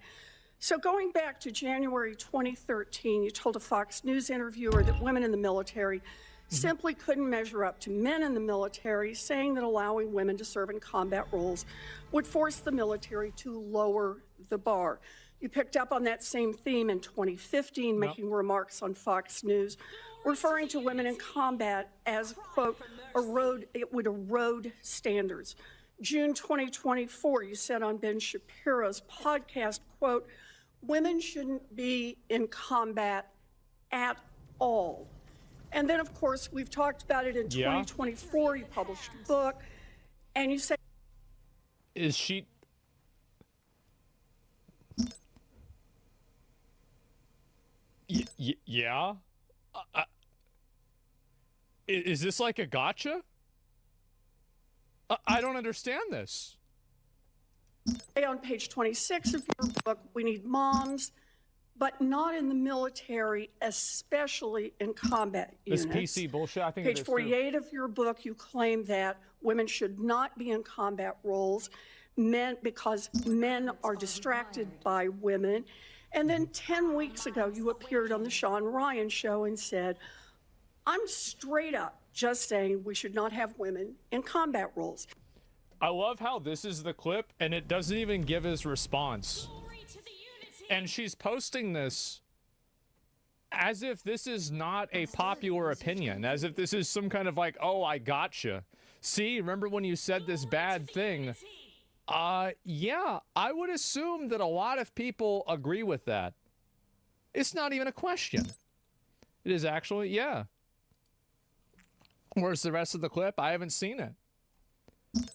So going back to January 2013, you told a Fox News interviewer that women in the military simply couldn't measure up to men in the military, saying that allowing women to serve in combat roles would force the military to lower the bar. You picked up on that same theme in 2015, making remarks on Fox News, referring to women in combat as, quote, it would erode standards. June 2024, you said on Ben Shapiro's podcast, quote, women shouldn't be in combat at all. And then, of course, we've talked about it in 2024. You published a book, and you say, is she... yeah? Is this like a gotcha? I don't understand this. On page 26 of your book, we need moms, but not in the military, especially in combat units. This PC bullshit, I think Page 48 of your book, you claim that women should not be in combat roles, because men are distracted by women. And then 10 weeks ago, you appeared on the Sean Ryan show and said, I'm straight up just saying we should not have women in combat roles. I love how this is the clip and it doesn't even give his response. And she's posting this as if this is not a popular opinion, as if this is some kind of like, oh, I gotcha. See, remember when you said this bad thing? Yeah, I would assume that a lot of people agree with that. It's not even a question. It is actually, yeah. Where's the rest of the clip? I haven't seen it.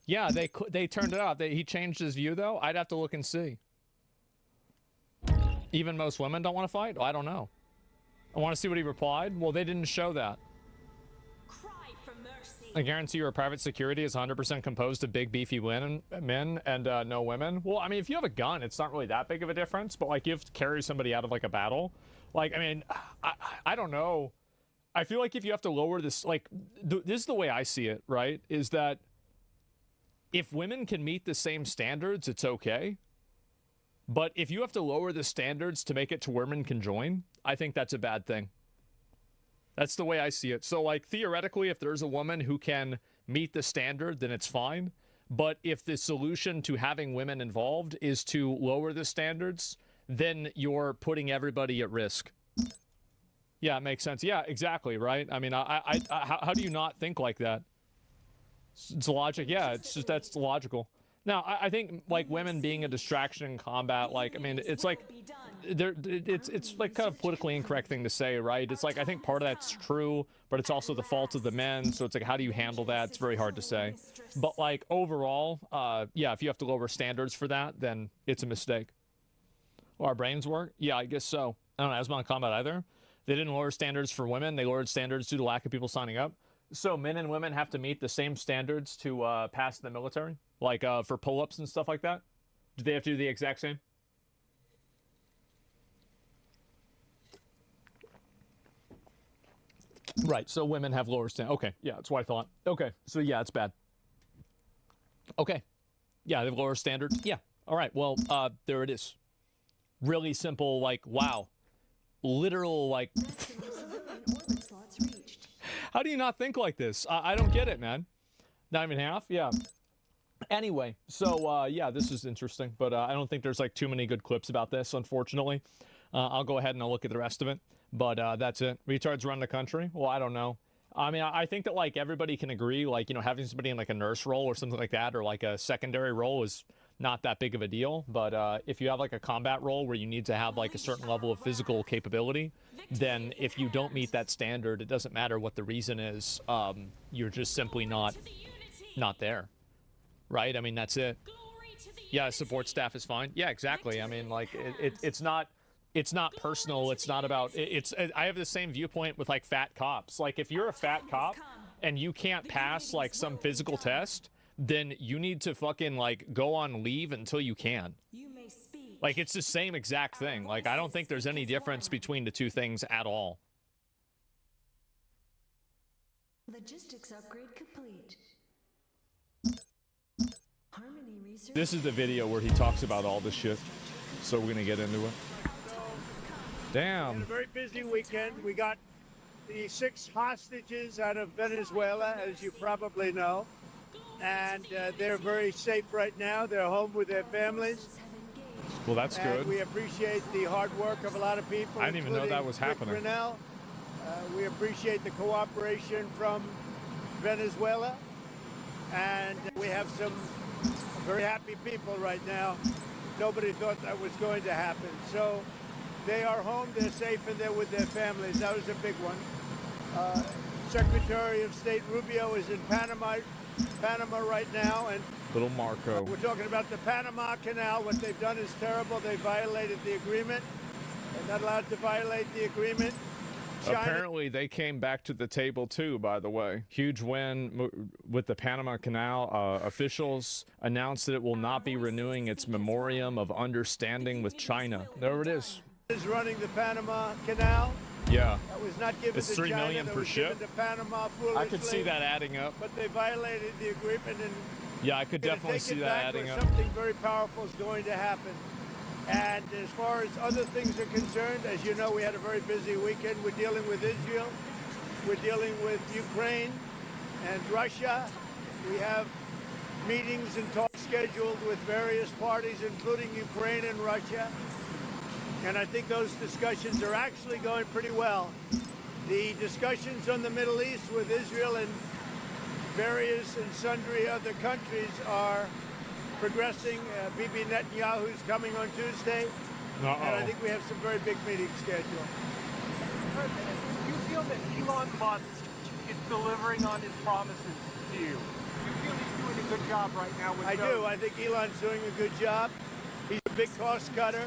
Yeah, they turned it off. He changed his view, though. I'd have to look and see. Even most women don't want to fight? Oh, I don't know. I want to see what he replied. Well, they didn't show that. I guarantee your private security is 100% composed of big, beefy men and no women. Well, I mean, if you have a gun, it's not really that big of a difference. But, like, you have to carry somebody out of, like, a battle. Like, I mean, I don't know. I feel like if you have to lower this, like, this is the way I see it, right? Is that if women can meet the same standards, it's okay. But if you have to lower the standards to make it to where women can join, I think that's a bad thing. That's the way I see it. So, like, theoretically, if there's a woman who can meet the standard, then it's fine. But if the solution to having women involved is to lower the standards, then you're putting everybody at risk. Yeah, it makes sense. Yeah, exactly, right? I mean, how do you not think like that? It's logic. Yeah, it's just that's logical. Now, I think, like, women being a distraction in combat, like, I mean, it's like, it's like kind of politically incorrect thing to say, right? It's like, I think part of that's true, but it's also the fault of the men. So it's like, how do you handle that? It's very hard to say. But, like, overall, yeah, if you have to lower standards for that, then it's a mistake. Well, our brains work? Yeah, I guess so. I don't know, asthma in combat either. They didn't lower standards for women. They lowered standards due to lack of people signing up. So men and women have to meet the same standards to pass the military? Like for pull-ups and stuff like that? Do they have to do the exact same? Right, so women have lower standard. Okay, yeah, that's what I thought. Okay, so yeah, it's bad. Okay. Yeah, they have lower standards. Yeah. All right, well, there it is. Really simple, like, wow. Literal, like... How do you not think like this? I don't get it, man. Not even half? Yeah. Anyway, so, yeah, this is interesting, but I don't think there's, like, too many good clips about this, unfortunately. I'll go ahead and I'll look at the rest of it, but that's it. Retards run the country? Well, I don't know. I mean, I think that, like, everybody can agree, like, you know, having somebody in, like, a nurse role or something like that, or, like, a secondary role is not that big of a deal. But if you have, like, a combat role where you need to have, like, a certain level of physical capability, then if you don't meet that standard, it doesn't matter what the reason is. You're just simply not there, right? I mean, that's it. Yeah, support staff is fine. Yeah, exactly. I mean, like, it's not personal. It's not about, I have the same viewpoint with, like, fat cops. Like, if you're a fat cop and you can't pass, like, some physical test, then you need to fucking, like, go on leave until you can. Like, it's the same exact thing. Like, I don't think there's any difference between the two things at all. Logistics upgrade complete. Harmony research. This is the video where he talks about all this shit. So we're gonna get into it. Damn. We had a very busy weekend. We got the 6 hostages out of Venezuela, as you probably know. And they're very safe right now. They're home with their families. Well, that's good. We appreciate the hard work of a lot of people. I didn't even know that was happening. Grinnell. We appreciate the cooperation from Venezuela. And we have some very happy people right now. Nobody thought that was going to happen. So they are home, they're safe, and they're with their families. That was a big one. Secretary of State Rubio is in Panama right now. And little Marco. We're talking about the Panama Canal. What they've done is terrible. They violated the agreement. They're not allowed to violate the agreement. Apparently, they came back to the table, too, by the way. Huge win with the Panama Canal. Officials announced that it will not be renewing its memorandum of understanding with China. There it is. Is running the Panama Canal. Yeah. That was not given it's to $3 China, million that per was ship. Given to Panama I could see that adding up. But they violated the agreement, and yeah, I could definitely see that adding up. Something very powerful is going to happen. And as far as other things are concerned, as you know, we had a very busy weekend. We're dealing with Israel. We're dealing with Ukraine and Russia. We have meetings and talks scheduled with various parties, including Ukraine and Russia. And I think those discussions are actually going pretty well. The discussions on the Middle East with Israel and various and sundry other countries are progressing. Bibi Netanyahu's coming on Tuesday. And I think we have some very big meetings scheduled. President, do you feel that Elon Musk is delivering on his promises to you? Do you feel he's doing a good job right now with I do. I think Elon's doing a good job. He's a big cost cutter.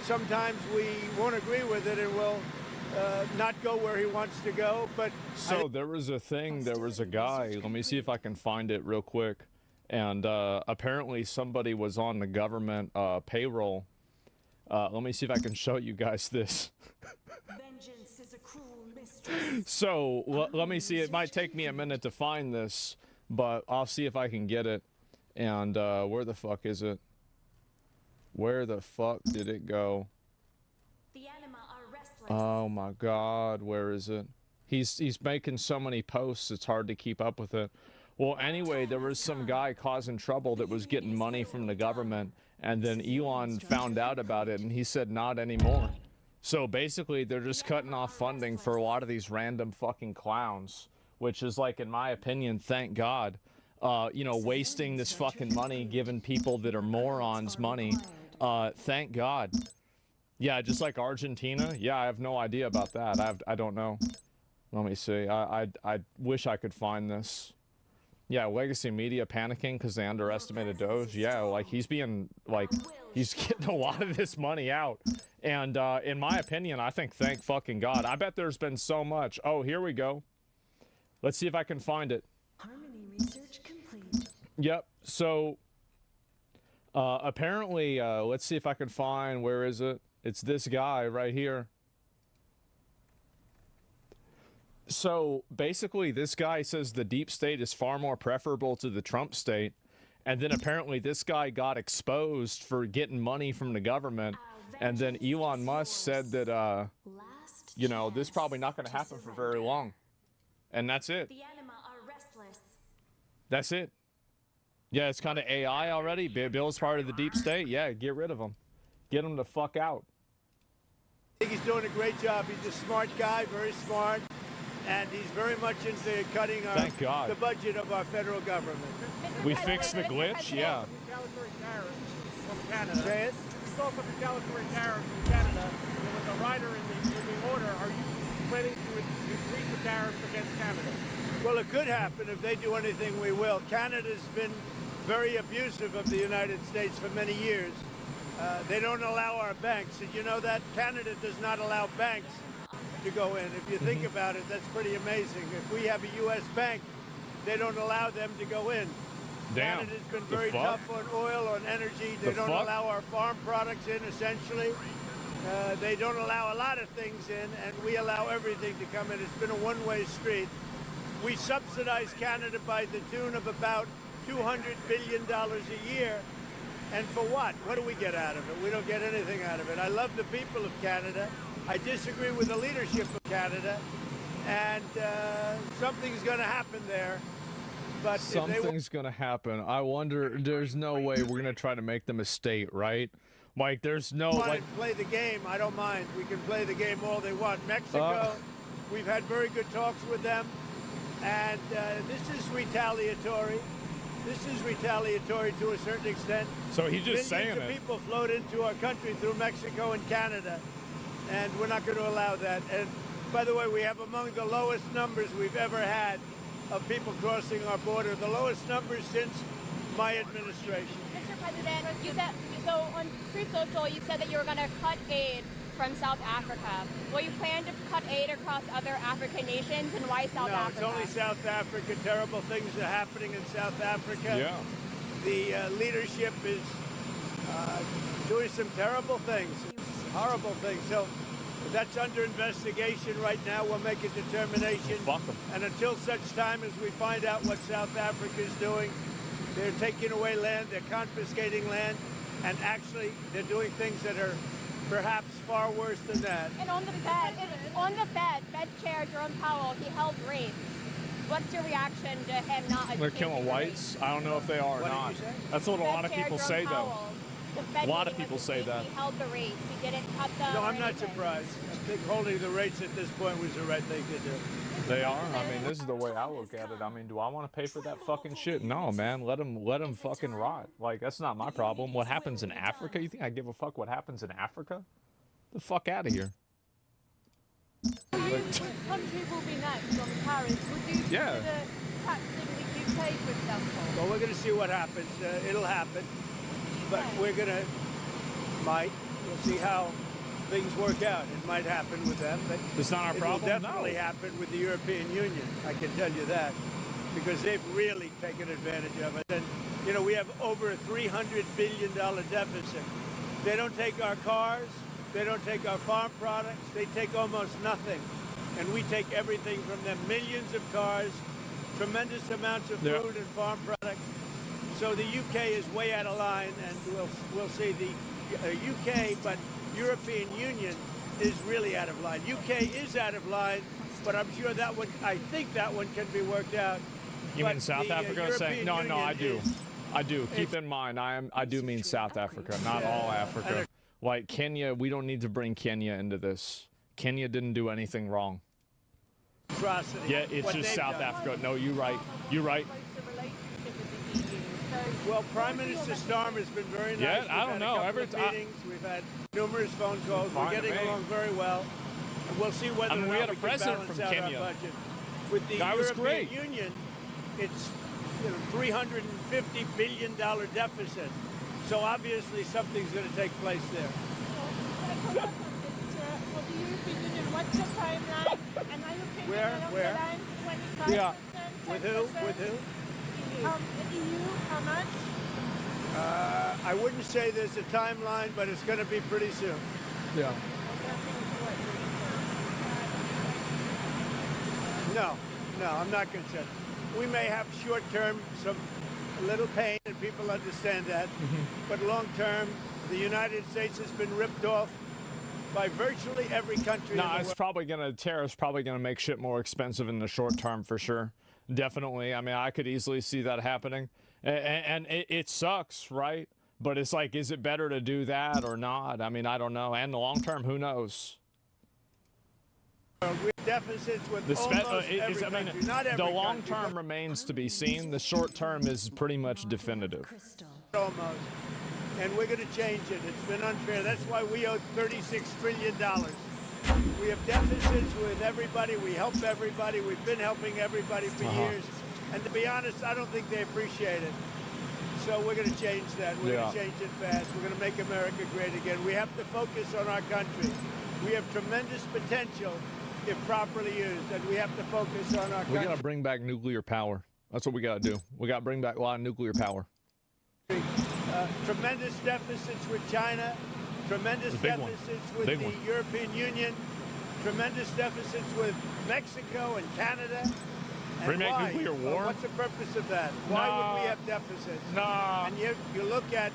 Sometimes we won't agree with it and we'll not go where he wants to go. But so there was a guy. Let me see if I can find it real quick. And apparently somebody was on the government payroll. Let me see if I can show you guys this. Vengeance is a cruel mistress. So let me see. It might take me a minute to find this, but I'll see if I can get it. And where the fuck is it? Where the fuck did it go? The anima are restless. Oh my God, where is it? He's making so many posts, it's hard to keep up with it. Well, anyway, there was some guy causing trouble that was getting money from the government, and then Elon found out about it, and he said not anymore. So basically, they're just cutting off funding for a lot of these random fucking clowns, which is, like, in my opinion, thank God. You know, wasting this fucking money, giving people that are morons money. Thank God. Yeah, just like Argentina. Yeah, I have no idea about that. I don't know. Let me see. I wish I could find this. Yeah, legacy media panicking because they underestimated Doge. Yeah, like he's getting a lot of this money out. And in my opinion, I think thank fucking God. I bet there's been so much. Oh, here we go. Let's see if I can find it. Harmony research complete. Yep. So apparently, let's see if I can find, where is it? It's this guy right here. So basically, this guy says the deep state is far more preferable to the Trump state. And then apparently this guy got exposed for getting money from the government. And then Elon Musk said that, you know, this is probably not going to happen for very long. And that's it. The anima are restless. That's it. Yeah, it's kind of AI already. Bill's part of the deep state. Yeah, get rid of him. Get him the fuck out. I think he's doing a great job. He's a smart guy, very smart. And he's very much into cutting Thank God. the budget of our federal government. We fixed the glitch? Yeah. Retaliatory tariffs from Canada. Say it? We saw some retaliatory tariffs from Canada. There was a rider in the order. Are you planning to increase the tariffs against Canada? Well, it could happen. If they do anything, we will. Canada's been very abusive of the United States for many years. They don't allow our banks. Did you know that? Canada does not allow banks to go in. If you think about it, that's pretty amazing. If we have a U.S. bank, they don't allow them to go in. Damn. Canada's been very tough on oil, on energy. They don't allow our farm products in, essentially. They don't allow a lot of things in, and we allow everything to come in. It's been a one-way street. We subsidize Canada by the tune of about $200 billion a year. And for what? What do we get out of it? We don't get anything out of it. I love the people of Canada. I disagree with the leadership of Canada. And something's going to happen there. But something's going to happen. I wonder, there's no way we're going to try to make them a state, right? Like, there's no... Like, play the game. I don't mind. We can play the game all they want. Mexico, we've had very good talks with them. And this is retaliatory. This is retaliatory to a certain extent. So he's just saying it. Millions of people flowed into our country through Mexico and Canada, and we're not going to allow that. And by the way, we have among the lowest numbers we've ever had of people crossing our border, the lowest numbers since my administration. Mr. President, you said, so on Truth Social, you said that you were going to cut aid from South Africa. Will you plan to cut aid across other African nations, and why South Africa? No, it's only South Africa. Terrible things are happening in South Africa. Yeah. The leadership is doing some terrible things, horrible things. So that's under investigation right now. We'll make a determination. Fuck them. And until such time as we find out what South Africa is doing, they're taking away land, they're confiscating land, and actually they're doing things that are perhaps far worse than that. And on the Fed Chair Jerome Powell, he held rates. What's your reaction to him not? They're killing whites? I don't know if they are or not. That's what a lot of people say, though. A lot of people say that. He held the rates. He didn't cut them. No, I'm not surprised. I think holding the rates at this point was the right thing to do. They are. I mean, this is the way I look at it. I mean, do I want to pay for that fucking shit? No, man. Let them fucking rot. Like, that's not my problem. What happens in Africa? You think I give a fuck what happens in Africa? The fuck out of here. Which country will be next on Paris? Would you consider taxing the UK, for example? Well, we're going to see what happens. It'll happen. But we're going to, we'll see how things work out. It might happen with them, but it's not our problem. It will definitely happen with the European Union. I can tell you that, because they've really taken advantage of it. And you know, we have over a $300 billion deficit. They don't take our cars, they don't take our farm products, they take almost nothing, and we take everything from them. Millions of cars, tremendous amounts of food and farm products. So the UK is way out of line, and we'll see the UK, but European Union is really out of line. UK is out of line, but I'm sure that one, I think that one can be worked out. You but mean South Africa? Saying no, I do. I do. Keep in mind, I do mean South Africa, not all Africa. Like Kenya, we don't need to bring Kenya into this. Kenya didn't do anything wrong. Atrocity. Yeah, it's just South Africa. No, you're right. You're right. Well, Prime Minister Starmer's been very nice. Yeah, I don't know. Meetings. We've had numerous phone calls. We're getting along very well. And we'll see whether or not we had a we president can from balance out Kenya. our budget. With the European Union, it's $350 billion deficit. So obviously something's going to take place there. For the European Union, what's your timeline? And are you thinking along the lines of 25%? Yeah. With who? With who? The EU, how much? I wouldn't say there's a timeline, but it's going to be pretty soon. Yeah. No, I'm not concerned. We may have short-term a little pain, and people understand that. But long-term, the United States has been ripped off by virtually every country in the world. It's probably tariffs probably gonna make shit more expensive in the short term for sure. Definitely. I mean, I could easily see that happening, and it sucks, right? But it's like, is it better to do that or not? I mean, I don't know. And the long term, who knows? We have deficits with almost every country. Not every the long country, term remains to be seen. The short term is pretty much definitive. almost. And we're going to change it. It's been unfair. That's why we owe $36 trillion. We have deficits with everybody. We help everybody. We've been helping everybody for years. And to be honest, I don't think they appreciate it. So we're going to change that. We're going to change it fast. We're going to make America great again. We have to focus on our country. We have tremendous potential if properly used, and we have to focus on our country. We got to bring back nuclear power. That's what we got to do. We got to bring back a lot of nuclear power. Tremendous deficits with China, tremendous deficits with the European Union, tremendous deficits with Mexico and Canada. And bring back why? nuclear war? What's the purpose of that? Why would we have deficits? And you look at...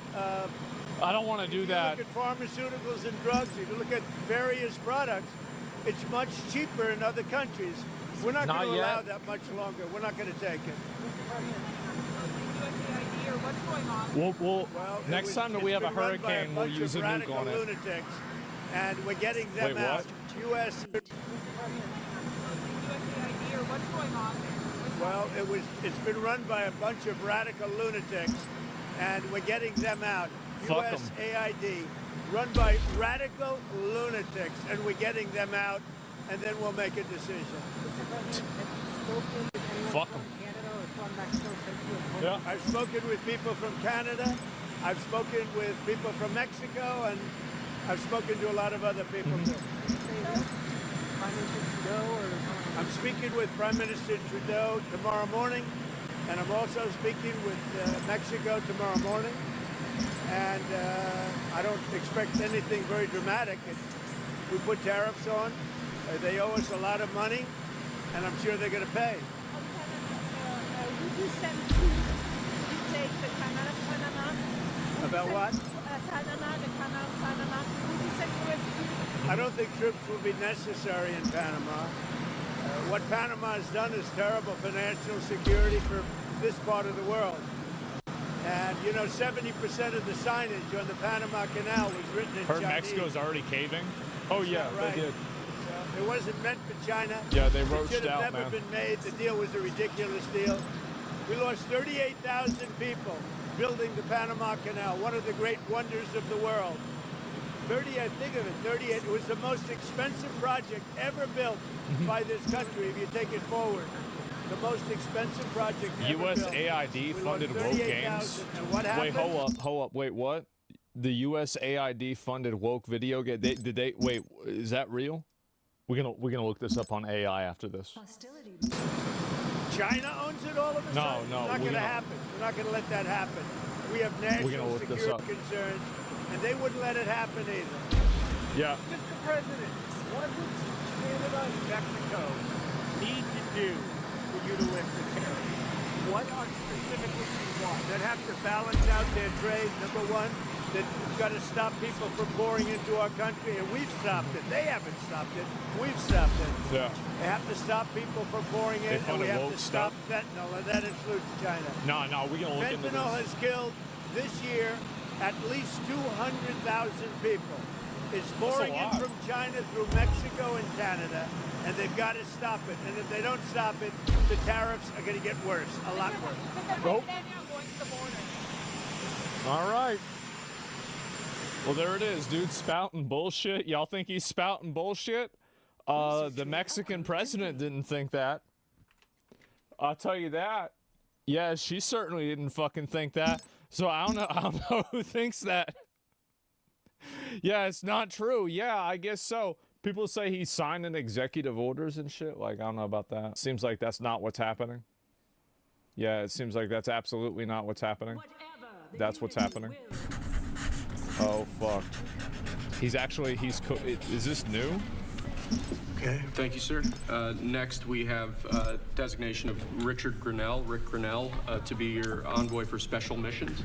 I don't want to do that. If you look at pharmaceuticals and drugs, if you look at various products, it's much cheaper in other countries. We're not going to allow that much longer. We're not going to take it. What's going on? Well, next time that we have a hurricane, we'll use a nuke on it. Lunatics, and we're getting them out. U.S. What's going on? Well, it's been run by a bunch of radical lunatics, and we're getting them out. USAID, run by radical lunatics, and we're getting them out, and then we'll make a decision. Fuck them. Yeah. I've spoken with people from Canada, I've spoken with people from Mexico, and I've spoken to a lot of other people too. I'm speaking with Prime Minister Trudeau tomorrow morning, and I'm also speaking with Mexico tomorrow morning. And I don't expect anything very dramatic. We put tariffs on. They owe us a lot of money, and I'm sure they're going to pay. Would you send troops to take the Canal of Panama? About what? Panama, the Canal of Panama. Would you send U.S. troops? I don't think troops will be necessary in Panama. What Panama has done is terrible for national security for this part of the world. And, you know, 70% of the signage on the Panama Canal was written in Chinese. Mexico's already caving? Oh, yeah, right. they did. So it wasn't meant for China. Yeah, they roached It should have out, never man. been made. The deal was a ridiculous deal. We lost 38,000 people building the Panama Canal, one of the great wonders of the world. 38, think of it, 38. It was the most expensive project ever built by this country, if you take it forward. The most expensive project ever built. USAID funded woke games. And what happened? Wait, hold up. Wait, what? The USAID funded woke video game. Wait, is that real? We're gonna look this up on AI after this. China owns it all of a sudden? No, it's not going to happen. We're not going to let that happen. We have national security concerns, and they wouldn't let it happen either. Yeah. Mr. President, what does Canada and Mexico need to do for you to lift the tariff? What are specifically you want? They'd have to balance out their trade, number one. They've got to stop people from pouring into our country, and we've stopped it. They haven't stopped it. We've stopped it. Yeah. They have to stop people from pouring in, and we have to stop fentanyl, and that includes China. No, we're going to look into this. Fentanyl has killed, this year, at least 200,000 people. It's pouring in from China through Mexico and Canada, and they've got to stop it. And if they don't stop it, the tariffs are going to get worse, a lot worse. Oh. All right. Well, there it is, dude, spouting bullshit. Y'all think he's spouting bullshit? The Mexican president didn't think that. I'll tell you that. Yeah, she certainly didn't fucking think that. So I don't know who thinks that. Yeah, it's not true. Yeah, I guess so. People say he's signing executive orders and shit. Like, I don't know about that. Seems like that's not what's happening. Yeah, it seems like that's absolutely not what's happening. That's what's happening. Oh, fuck. Is this new? Okay. Thank you, sir. Next, we have designation of Rick Grinnell, to be your envoy for special missions.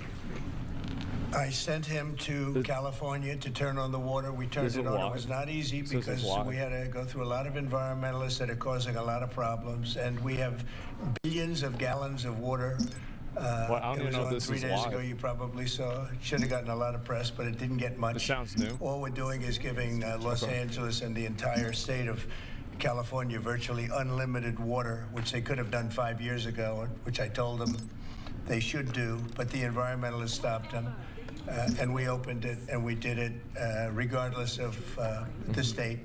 I sent him to California to turn on the water. We turned it on. It was not easy because we had to go through a lot of environmentalists that are causing a lot of problems, and we have billions of gallons of water. Well, I don't even know if this 3 is days live. ago. You probably saw. It should have gotten a lot of press, but it didn't get much. It sounds new. All we're doing is giving Los Angeles and the entire state of California virtually unlimited water, which they could have done 5 years ago, which I told them they should do, but the environmentalists stopped them. And we opened it, and we did it regardless of the state.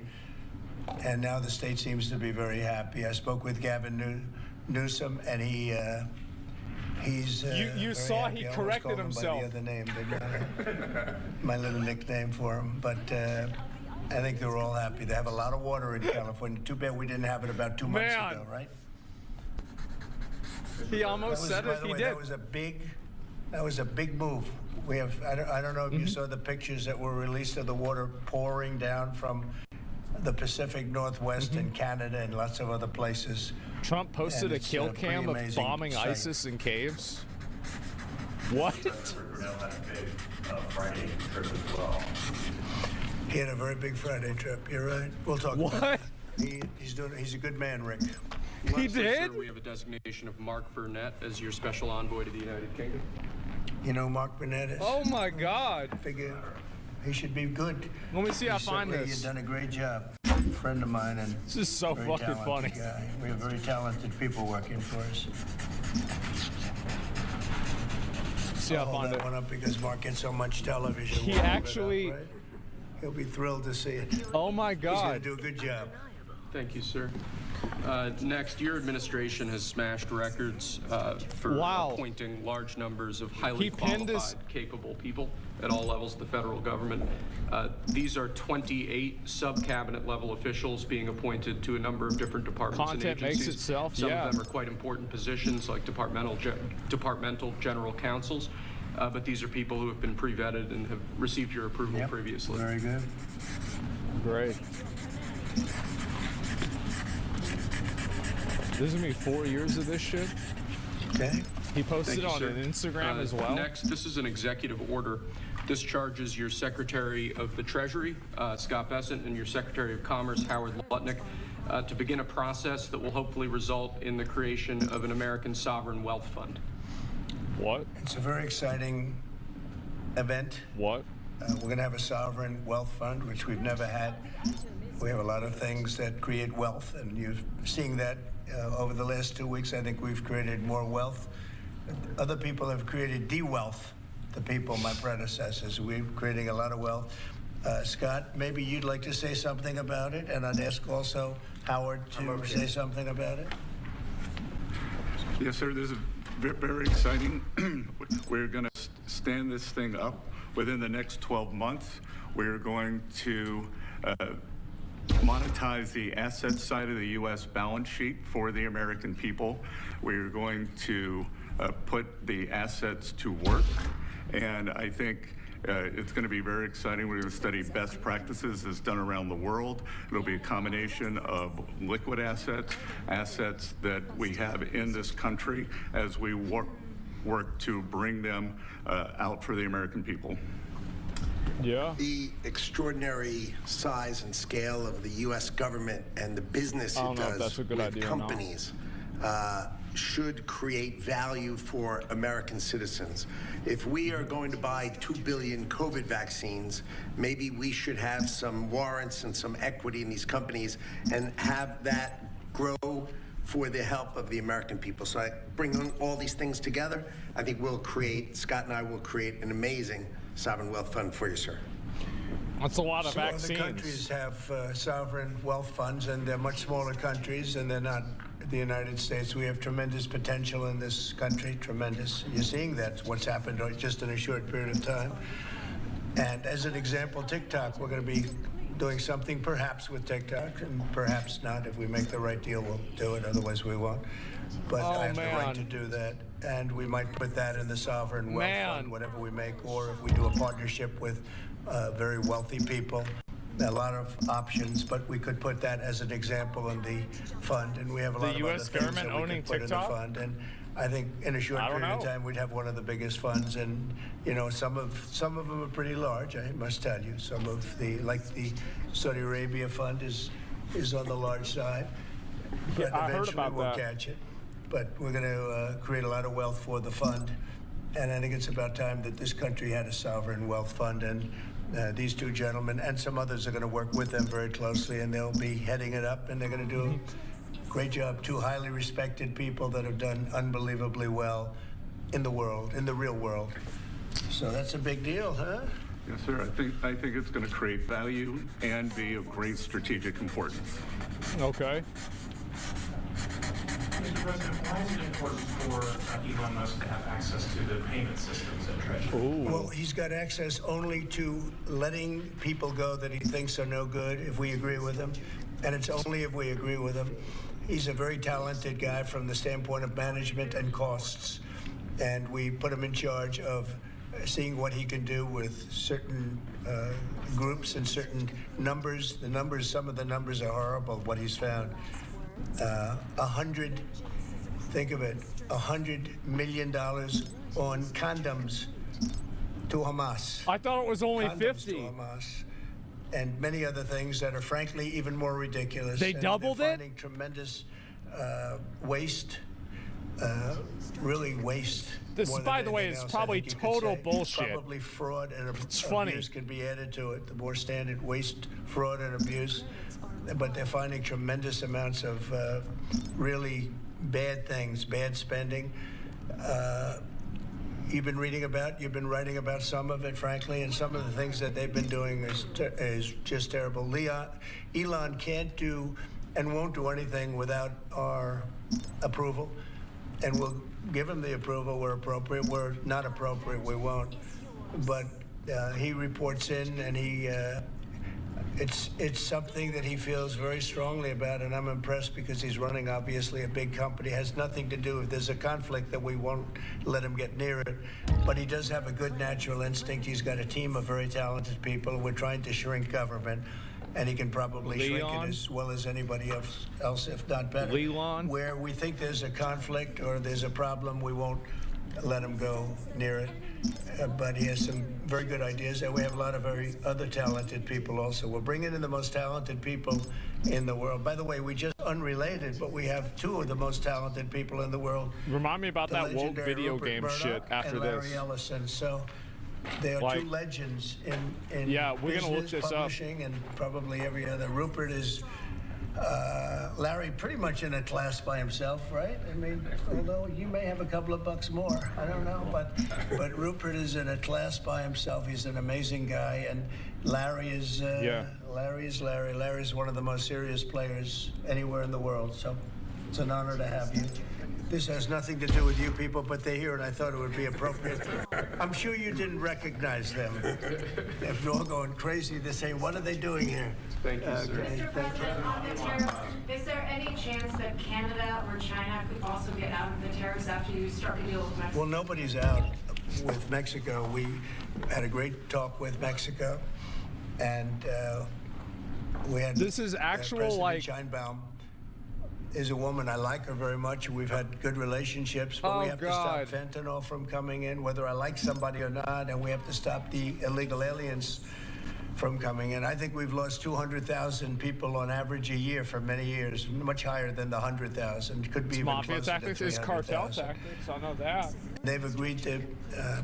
And now the state seems to be very happy. I spoke with Gavin Newsom, and he's You very saw happy. he I almost corrected called him himself. by the other name, didn't I? My little nickname for him. But I think they're all happy. They have a lot of water in California. Too bad we didn't have it about 2 months ago, right? He almost said by it. the He way, did. That was a big move. We have, I don't know if you saw the pictures that were released of the water pouring down from the Pacific Northwest and Canada and lots of other places. Trump posted And a it's kill pretty cam of amazing bombing sight. ISIS in caves. What? Friday trip as well. He had a very big Friday trip. You're right. We'll talk about it. He's a good man, Rick. Lastly, sir, we have a designation of Mark Burnett as your special envoy to the United Kingdom. You know Mark Burnett is? Oh my God. I figure he should be good. Let me see. I He's find certainly- this. You've done a great job. A friend of mine, and This is so very fucking talented funny. Guy. We have very talented people working for us. See, I I'll hold find that it. one up because Mark gets so much television. He We'll hold it up, actually- right? He'll be thrilled to see it. Oh my He's going to God. do a good job. Thank you, sir. Next, your administration has smashed records for appointing large numbers of highly He pinned qualified, his- capable people at all levels of the federal government. These are 28 sub-cabinet level officials being appointed to a number of different departments Content and makes agencies. itself, Some yeah. of them are quite important positions like departmental general counsels. But these are people who have been pre-vetted and have received your approval previously. Very good. Great. This is gonna be 4 years of this shit. Okay. He posted Thank you, on sir. an Instagram as well. Next, this is an executive order. This charges your Secretary of the Treasury, Scott Bessent, and your Secretary of Commerce, Howard Lutnick, to begin a process that will hopefully result in the creation of an American sovereign wealth fund. What? It's a very exciting event. What? We're going to have a sovereign wealth fund, which we've never had. We have a lot of things that create wealth, and you're seeing that over the last 2 weeks. I think we've created more wealth. Other people have created de-wealth, the people, my predecessors. We're creating a lot of wealth. Scott, maybe you'd like to say something about it, and I'd ask also Howard to say something about it. Yes, sir. This is very exciting. We're going to stand this thing up within the next 12 months. We're going to monetize the asset side of the U.S. balance sheet for the American people. We're going to put the assets to work. And I think it's going to be very exciting. We're going to study best practices as done around the world. It'll be a combination of liquid assets, assets that we have in this country as we work to bring them out for the American people. Yeah. The extraordinary size and scale of the U.S. government and the business I it don't know if does that's a good with idea or not. companies should create value for American citizens. If we are going to buy 2 billion COVID vaccines, maybe we should have some warrants and some equity in these companies and have that grow for the help of the American people. So I bring all these things together. I think Scott and I will create an amazing sovereign wealth fund for you, sir. That's a lot of So vaccines. other countries have sovereign wealth funds, and they're much smaller countries, and they're not the United States. We have tremendous potential in this country, tremendous. You're seeing that, what's happened just in a short period of time. And as an example, TikTok, we're going to be doing something perhaps with TikTok, and perhaps not. If we make the right deal, we'll do it, otherwise we won't. But I have the right to do that, and we might put that in the sovereign wealth fund, whatever we make, or if we do a partnership with very wealthy people, a lot of options, but we could put that as an example in the fund, and we have a lot of US other things government that we owning could put TikTok? in the fund. And I think in a short I don't period of know. time, we'd have one of the biggest funds, and some of them are pretty large. I must tell you, some of the Saudi Arabia fund is on the large side. But I heard eventually about we'll that. catch it. But we're going to create a lot of wealth for the fund, and I think it's about time that this country had a sovereign wealth fund. And these two gentlemen and some others are going to work with them very closely, and they'll be heading it up, and they're going to do a great job. Two highly respected people that have done unbelievably well in the world, in the real world. So that's a big deal, huh? Yes, sir. I think it's going to create value and be of great strategic importance. Okay. Mr. President, why is it important for Elon Musk to have access to the payment systems at Treasury? Well, he's got access only to letting people go that he thinks are no good if we agree with him, and it's only if we agree with him. He's a very talented guy from the standpoint of management and costs, and we put him in charge of seeing what he can do with certain groups and certain numbers. Some of the numbers are horrible, what he's found. Think of it, $100 million on condoms to Hamas. I thought it was only Condoms 50. to Hamas, and many other things that are frankly even more ridiculous. They And doubled they're it? finding tremendous waste, really waste. This, more than by the way, anything is else, I probably think you could total say. bullshit. Probably fraud and It's funny. abuse could be added to it. The more standard waste, fraud, and abuse. But they're finding tremendous amounts of really bad things, bad spending. You've been writing about some of it, frankly, and some of the things that they've been doing is just terrible. Elon can't do and won't do anything without our approval, and we'll give him the approval where appropriate. Where not appropriate, we won't. But he reports in, and it's something that he feels very strongly about, and I'm impressed because he's running, obviously, a big company. It has nothing to do, if there's a conflict, that we won't let him get near it. But he does have a good natural instinct. He's got a team of very talented people. We're trying to shrink government, and he can probably shrink it as well as anybody else, if not better. Where we think there's a conflict or there's a problem, we won't let him go near it. But he has some very good ideas, and we have a lot of very other talented people also. We're bringing in the most talented people in the world. By the way, we just unrelated, but we have two of the most talented people in the world. Remind me about The that woke legendary video Rupert game Murdoch shit after and Larry this. Ellison. So they are two legends in Yeah, we're gonna look business, this up. publishing, and probably every other. Rupert is Larry pretty much in a class by himself, right? I mean, although you may have a couple of bucks more, I don't know, but Rupert is in a class by himself. He's an amazing guy, and Larry is Larry. Larry's one of the most serious players anywhere in the world. So it's an honor to have you. This has nothing to do with you people, but they're here, and I thought it would be appropriate. I'm sure you didn't recognize them. If you're all going crazy, they're saying, "What are they doing here?" Thank you, sir. Mr. President, on the tariffs, is there any chance that Canada or China could also get out of the tariffs after you struck a deal with Mexico? Well, nobody's out with Mexico. We had a great talk with Mexico, and we had. This is actual, President like- Sheinbaum is a woman. I like her very much. We've had good relationships, but we have to stop fentanyl from coming in, whether I like somebody or not, and we have to stop the illegal aliens from coming in. I think we've lost 200,000 people on average a year for many years, much higher than the 100,000. Could be It's even mafia closer tactics, to it's cartel 300,000. tactics. I know that. They've agreed to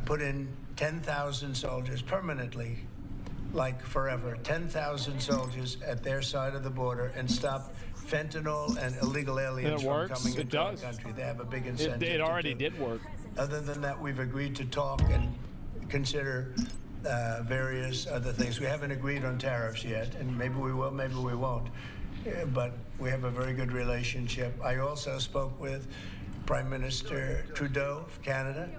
put in 10,000 soldiers permanently, like forever, 10,000 soldiers at their side of the border and stop fentanyl and illegal aliens It from works. coming It into our does. country. They have a big incentive. It already to do. did work. Other than that, we've agreed to talk and consider various other things. We haven't agreed on tariffs yet, and maybe we will, maybe we won't. But we have a very good relationship. I also spoke with Prime Minister Trudeau of Canada,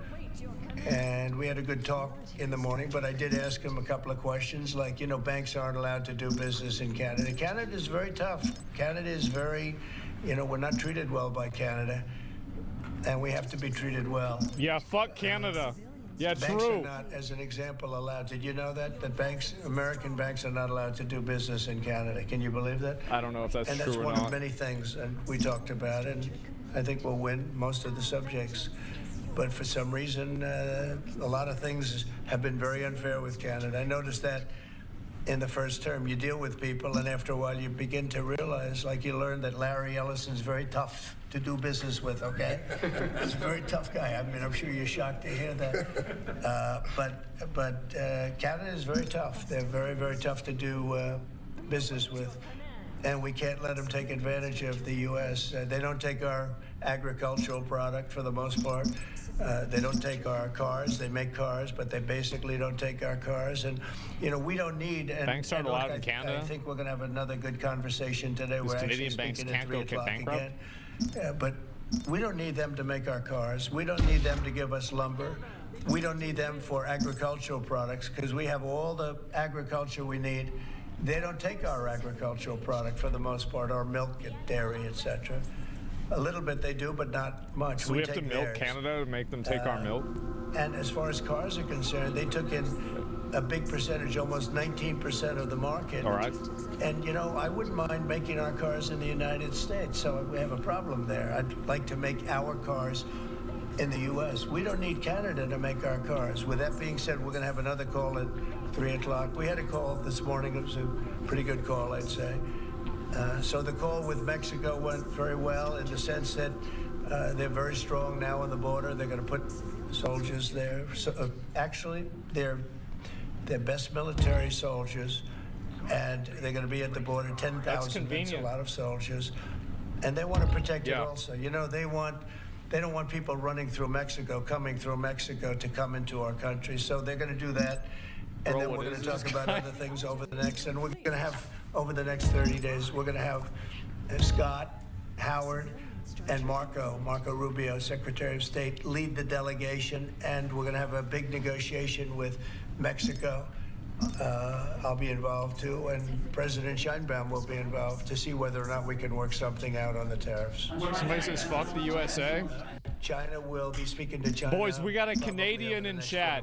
and we had a good talk in the morning, but I did ask him a couple of questions, like, banks aren't allowed to do business in Canada. Canada is very tough. Canada is very, we're not treated well by Canada, and we have to be treated well. Yeah, fuck Canada. Yeah, banks true. are not, as an example, allowed. Did you know that? That banks, American banks are not allowed to do business in Canada. Can you believe that? I don't know if that's and true that's or one not. of many things, and we talked about it, and I think we'll win most of the subjects. But for some reason, a lot of things have been very unfair with Canada. I noticed that in the first term. You deal with people, and after a while, you begin to realize, like you learn that Larry Ellison's very tough to do business with, okay? He's a very tough guy. I mean, I'm sure you're shocked to hear that. But Canada is very tough. They're very, very tough to do business with. And we can't let them take advantage of the U.S. They don't take our agricultural product for the most part. They don't take our cars. They make cars, but they basically don't take our cars. And, you know, we don't need... And, Banks aren't allowed in Canada? I think we're going to have another good conversation today. Because We're Canadian actually banks speaking at can't 3 go o'clock bankrupt? again. But we don't need them to make our cars. We don't need them to give us lumber. We don't need them for agricultural products because we have all the agriculture we need. They don't take our agricultural product for the most part, our milk and dairy, etc. A little bit they do, but not much. So we have to take milk theirs. Canada to make them take our milk? And as far as cars are concerned, they took in a big percentage, almost 19% of the market. All right. And, you know, I wouldn't mind making our cars in the United States, so we have a problem there. I'd like to make our cars in the U.S. We don't need Canada to make our cars. With that being said, we're going to have another call at 3 o'clock. We had a call this morning. It was a pretty good call, I'd say. So the call with Mexico went very well in the sense that they're very strong now on the border. They're going to put soldiers there. So, actually, they're best military soldiers, and they're going to be at the border. 10,000. That's a lot of soldiers, and they want to protect it also. You know, they don't want people running through Mexico, coming through Mexico to come into our country. So they're going to do that, and then we're going to talk about other things over the next. And we're going to have over the next 30 days. We're going to have Scott, Howard, and Marco Rubio, Secretary of State, lead the delegation, and we're going to have a big negotiation with Mexico. I'll be involved too, and President Sheinbaum will be involved to see whether or not we can work something out on the tariffs. Somebody says fuck the USA. China will be speaking to China. Boys, we got a Canadian in chat.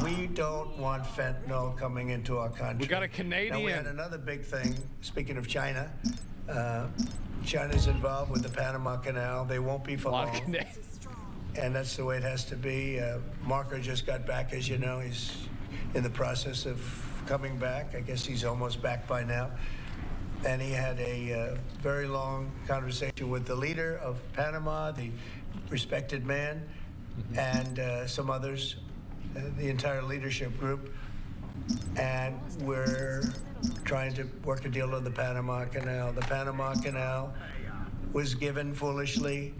We don't want fentanyl coming into our country. We got a Canadian. Now, we had another big thing, speaking of China. China's involved with the Panama Canal. They won't be for long. And that's the way it has to be. Marco just got back, as you know. He's in the process of coming back. I guess he's almost back by now. And he had a very long conversation with the leader of Panama, the respected man, and some others, the entire leadership group. And we're trying to work a deal on the Panama Canal. The Panama Canal was given foolishly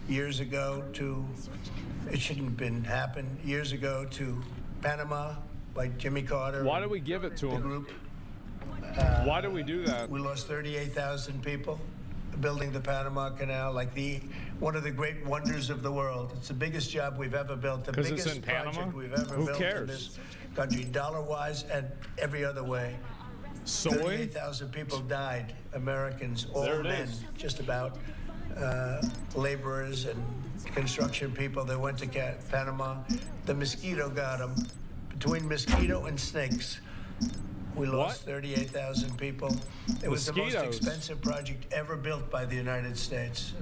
years ago to, it shouldn't have been happened, years ago to Panama by Jimmy Carter. Why do we give it to the him? Group. Why do we do that? We lost 38,000 people building the Panama Canal, like one of the great wonders of the world. It's the biggest job we've ever built, the biggest it's in Panama? project we've ever Who built cares? in this country, dollar-wise and every other way. Soy? 38,000 people died, Americans, all There it men, is. just about. Laborers and construction people, they went to Panama. The mosquito got them. Between mosquito and snakes, we lost 38,000 people. It was the most expensive project ever built by the United States.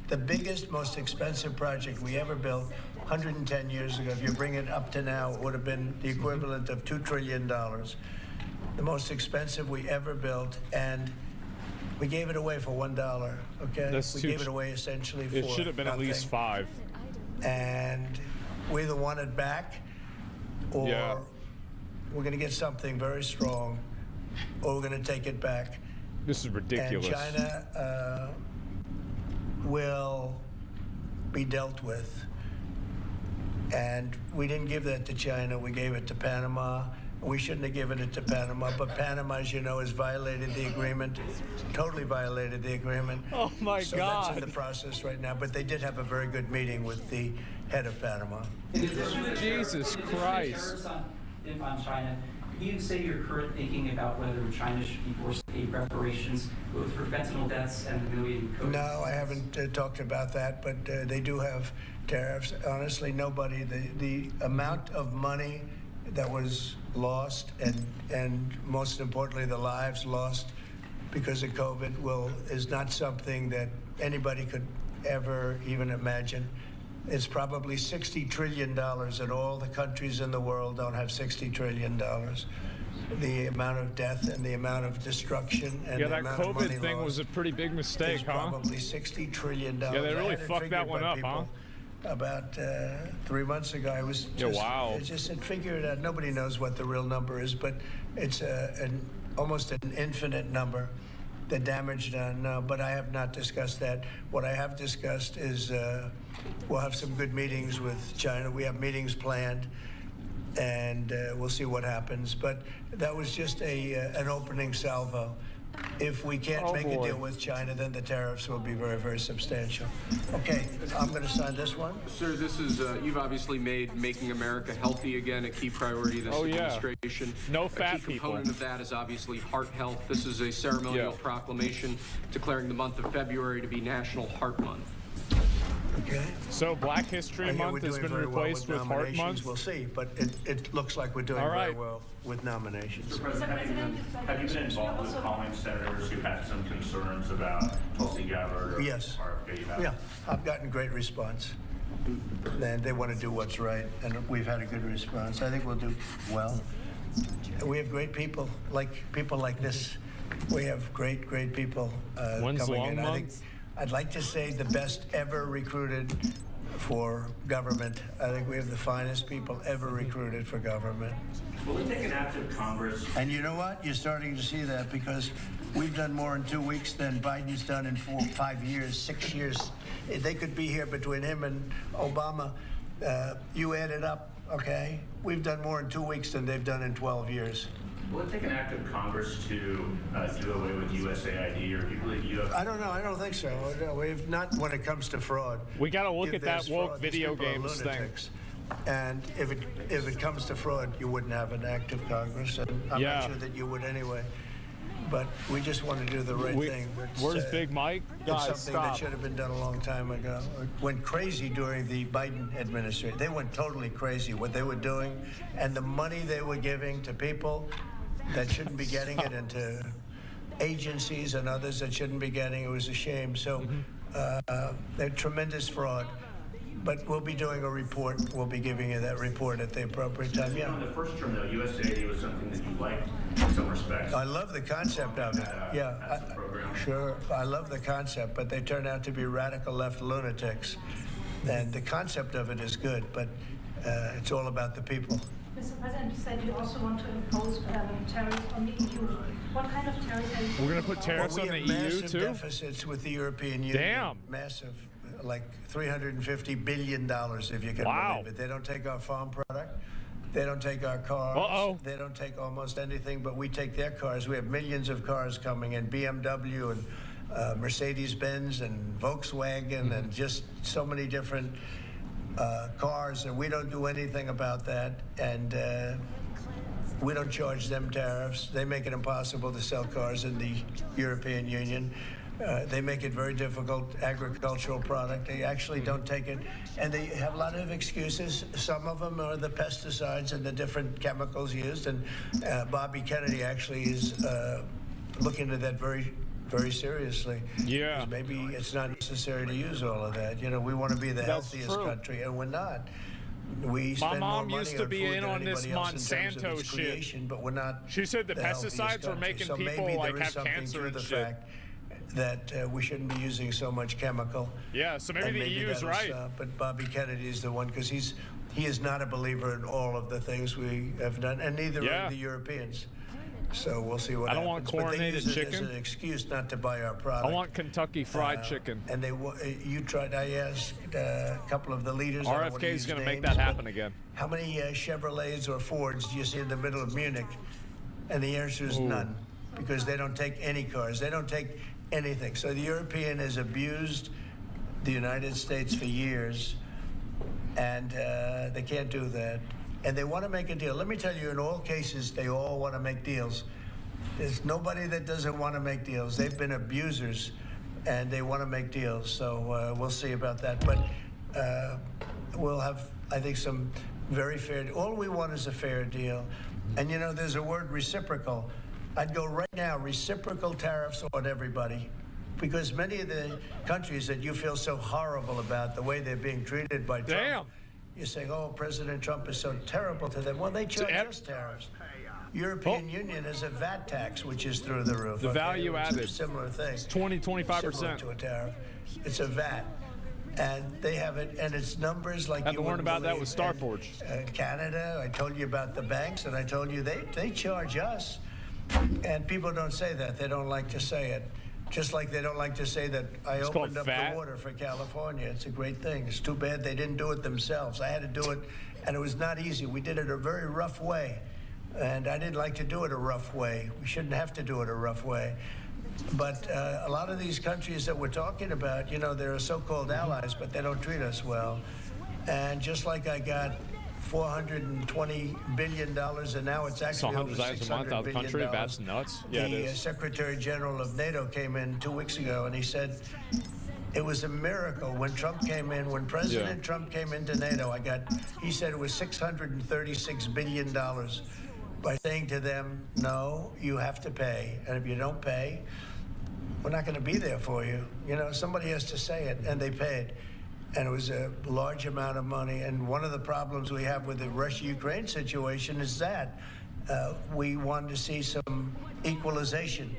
The biggest, most expensive project we ever built 110 years ago. If you bring it up to now, it would have been the equivalent of $2 trillion. The most expensive we ever built, and we gave it away for $1, okay? We gave it away essentially for It should have been nothing. at least 5. And we either want it back, or we're going to get something very strong, or we're going to take it back. This is ridiculous. And China will be dealt with. And we didn't give that to China. We gave it to Panama. We shouldn't have given it to Panama, but Panama, as you know, has violated the agreement, totally violated the agreement. Oh, my so God. that's in the process right now, but they did have a very good meeting with the head of Panama. Jesus Christ. On China, Can you say your current thinking about whether China should be forced to pay reparations both for fentanyl deaths and the million COVID? No, I haven't talked about that, but they do have tariffs. Honestly, nobody, the amount of money that was lost and most importantly, the lives lost because of COVID is not something that anybody could ever even imagine. It's probably $60 trillion, and all the countries in the world don't have $60 trillion. The amount of death and the amount of destruction and yeah, the that amount of money COVID thing lost was a pretty big mistake, is huh? probably $60 trillion. Yeah, they really fucked that one up, huh? About 3 months ago, I was just, wow. It figured out. Nobody knows what the real number is, but it's almost an infinite number. The damage done, but I have not discussed that. What I have discussed is we'll have some good meetings with China. We have meetings planned, and we'll see what happens. But that was just an opening salvo. If we can't make a deal with China, then the tariffs will be very, very substantial. Okay, I'm going to sign this one. Sir, this is, you've obviously made making America healthy again a key priority of this administration. No fat A key component of that is obviously heart health. This is a ceremonial proclamation declaring the month of February to be National Heart Month. Okay. So Black History Month has been replaced with Heart Month? We'll see, but it looks like we're doing very well with nominations. Mr. President, have you been involved with calling senators who had some concerns about Tulsi Gabbard or Yes. RFK? Yeah, I've gotten great response. And they want to do what's right, and we've had a good response. I think we'll do well. We have great people like this. We have great people coming in. I think I'd like to say the best ever recruited for government. I think we have the finest people ever recruited for government. Will it take an active Congress? And you know what? You're starting to see that because we've done more in 2 weeks than Biden's done in 4, 5 years, 6 years. They could be here between him and Obama. You add it up, okay? We've done more in 2 weeks than they've done in 12 years. Will it take an active Congress to do away with USAID, or do you believe you have? I don't know. I don't think so. No, we've not when it comes to fraud. We got to look If at that there's woke fraud, video these people are games thing. lunatics. And if it comes to fraud, you wouldn't have an active Congress, and I'm not sure that you would anyway. But we just want to do the right thing. Where's Big Mike? It's something that should have been done a long time ago. It went crazy during the Biden administration. They went totally crazy what they were doing, and the money they were giving to people that shouldn't be getting it, and to agencies and others that shouldn't be getting it. It was a shame. So they're tremendous fraud. But we'll be doing a report. We'll be giving you that report at the appropriate time. Yeah. In the first term, though, USAID was something that you liked in some respects. I love the concept of it. Yeah. Sure. I love the concept, but they turn out to be radical left lunatics. And the concept of it is good, but it's all about the people. Mr. President, you said you also want to impose tariffs on the EU. What kind of tariffs are you We're going to put tariffs on the EU, massive too? deficits with the European Union. Damn. Massive. Like $350 billion, if you can believe it. They don't take our farm product. They don't take our cars. They don't take almost anything, but we take their cars. We have millions of cars coming in, BMW and Mercedes-Benz and Volkswagen and just so many different cars, and we don't do anything about that. And we don't charge them tariffs. They make it impossible to sell cars in the European Union. They make it very difficult, agricultural product. They actually don't take it. And they have a lot of excuses. Some of them are the pesticides and the different chemicals used. And Bobby Kennedy actually is looking at that very, very seriously. Yeah. Maybe it's not necessary to use all of that. You know, we want to be the healthiest country, and we're not. We spend My mom more money used to be food in than on this anybody else in terms of Monsanto its shit. creation, but we're not. She said the healthiest pesticides were country. making So people maybe like there is have something cancer to and the shit. fact that we shouldn't be using so much chemical. Yeah, so maybe And the EU's that'll right. stop. But Bobby Kennedy is the one, because he is not a believer in all of the things we have done, and neither are the Europeans. So we'll see what I don't happens. want But they chlorinated use it as chicken. an excuse not to buy our product. I want Kentucky Fried Chicken. And you tried. I asked a couple of the leaders. RFK is going to make that happen again. How many Chevrolets or Fords do you see in the middle of Munich? And the answer is none, because they don't take any cars. They don't take anything. So the European has abused the United States for years, and they can't do that. and they want to make a deal. Let me tell you, in all cases, they all want to make deals. There's nobody that doesn't want to make deals. They've been abusers, and they want to make deals. So we'll see about that. But we'll have, I think, some very fair. All we want is a fair deal. And you know, there's a word, reciprocal. I'd go right now, reciprocal tariffs on everybody. Because many of the countries that you feel so horrible about, the way they're being treated by Trump, you're saying, oh, President Trump is so terrible to them. Well, they charge us tariffs. European Union has a VAT tax, which is through the roof. The value It's added. a similar thing. It's 25%. Similar to a tariff. It's a VAT. And they have it, and it's numbers like Had you to learn wouldn't about that believe. with Starforge. And, Canada, I told you about the banks, and I told you they charge us. And people don't say that. They don't like to say it. Just like they don't like to say that I It's opened called up VAT. the water for California. It's a great thing. It's too bad they didn't do it themselves. I had to do it, and it was not easy. We did it a very rough way, and I didn't like to do it a rough way. We shouldn't have to do it a rough way. But a lot of these countries that we're talking about, you know, they're so-called allies, but they don't treat us well. And just like I got $420 billion, and now it's actually over $100,000 a month out of the $600 country. billion. That's nuts. Yeah, it The is. Secretary General of NATO came in 2 weeks ago, and he said it was a miracle when Trump came in. When President Trump came into NATO, he said it was $636 billion by saying to them, no, you have to pay. And if you don't pay, we're not going to be there for you. You know, somebody has to say it, and they paid. And it was a large amount of money. And one of the problems we have with the Russia-Ukraine situation is that we want to see some equalization,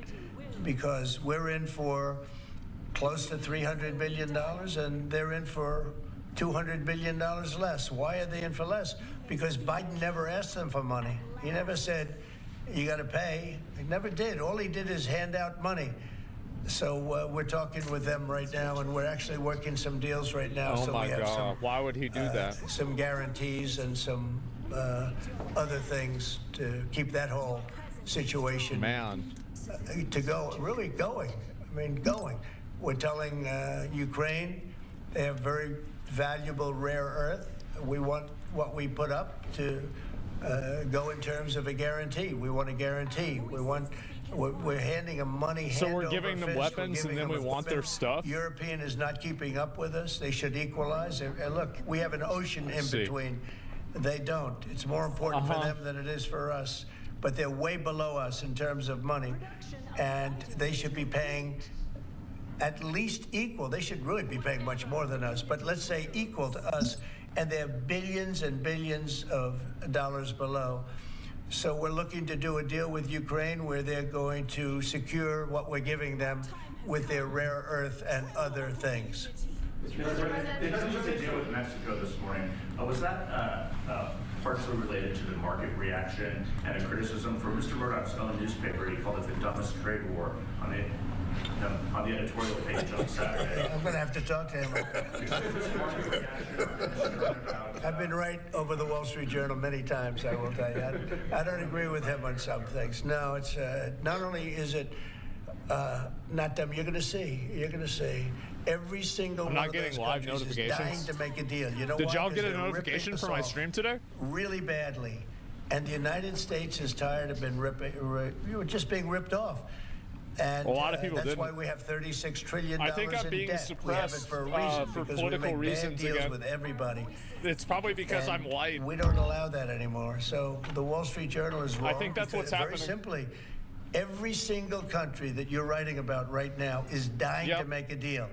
because we're in for close to $300 billion, and they're in for $200 billion less. Why are they in for less? Because Biden never asked them for money. He never said, you got to pay. He never did. All he did is hand out money. So we're talking with them right now, and we're actually working some deals right now. Oh so my we have God! Why would he do that? Some guarantees and some other things to keep that whole situation to go, really going. I mean, going. We're telling Ukraine they have very valuable rare earth. We want what we put up to go in terms of a guarantee. We want a guarantee. We're handing them money. So we're hand giving over them fist. weapons, and then we want their stuff? European is not keeping up with us. They should equalize. And look, we have an ocean in between. They don't. It's more important for them than it is for us. But they're way below us in terms of money. And they should be paying at least equal. They should really be paying much more than us. But let's say equal to us. And they're billions and billions of dollars below. So we're looking to do a deal with Ukraine where they're going to secure what we're giving them with their rare earth and other things. Mr. President, the deal with Mexico this morning, was that partially related to the market reaction and a criticism from Mr. Murdoch's own newspaper? He called it the dumbest trade war on the editorial page on Saturday. I'm going to have to talk to him. I've been right over the Wall Street Journal many times, I will tell you. I don't agree with him on some things. No, it's not only is it not dumb, you're going to see. Every single I'm one not of getting those live countries is notifications. dying to make a deal. You know Did why? y'all 'Cause get a they're ripping notification us for my off stream today? really badly. And the United States is tired of just being ripped off. And A lot of people that's didn't. why we have $36 trillion I think I'm in being debt. We have it suppressed for a reason, for because political we make reasons bad deals again. with everybody. It's probably because And I'm white. We don't allow that anymore. So the Wall Street Journal is wrong. I think that's what's because happening. Very simply, every single country that you're writing about right now is dying to make a deal.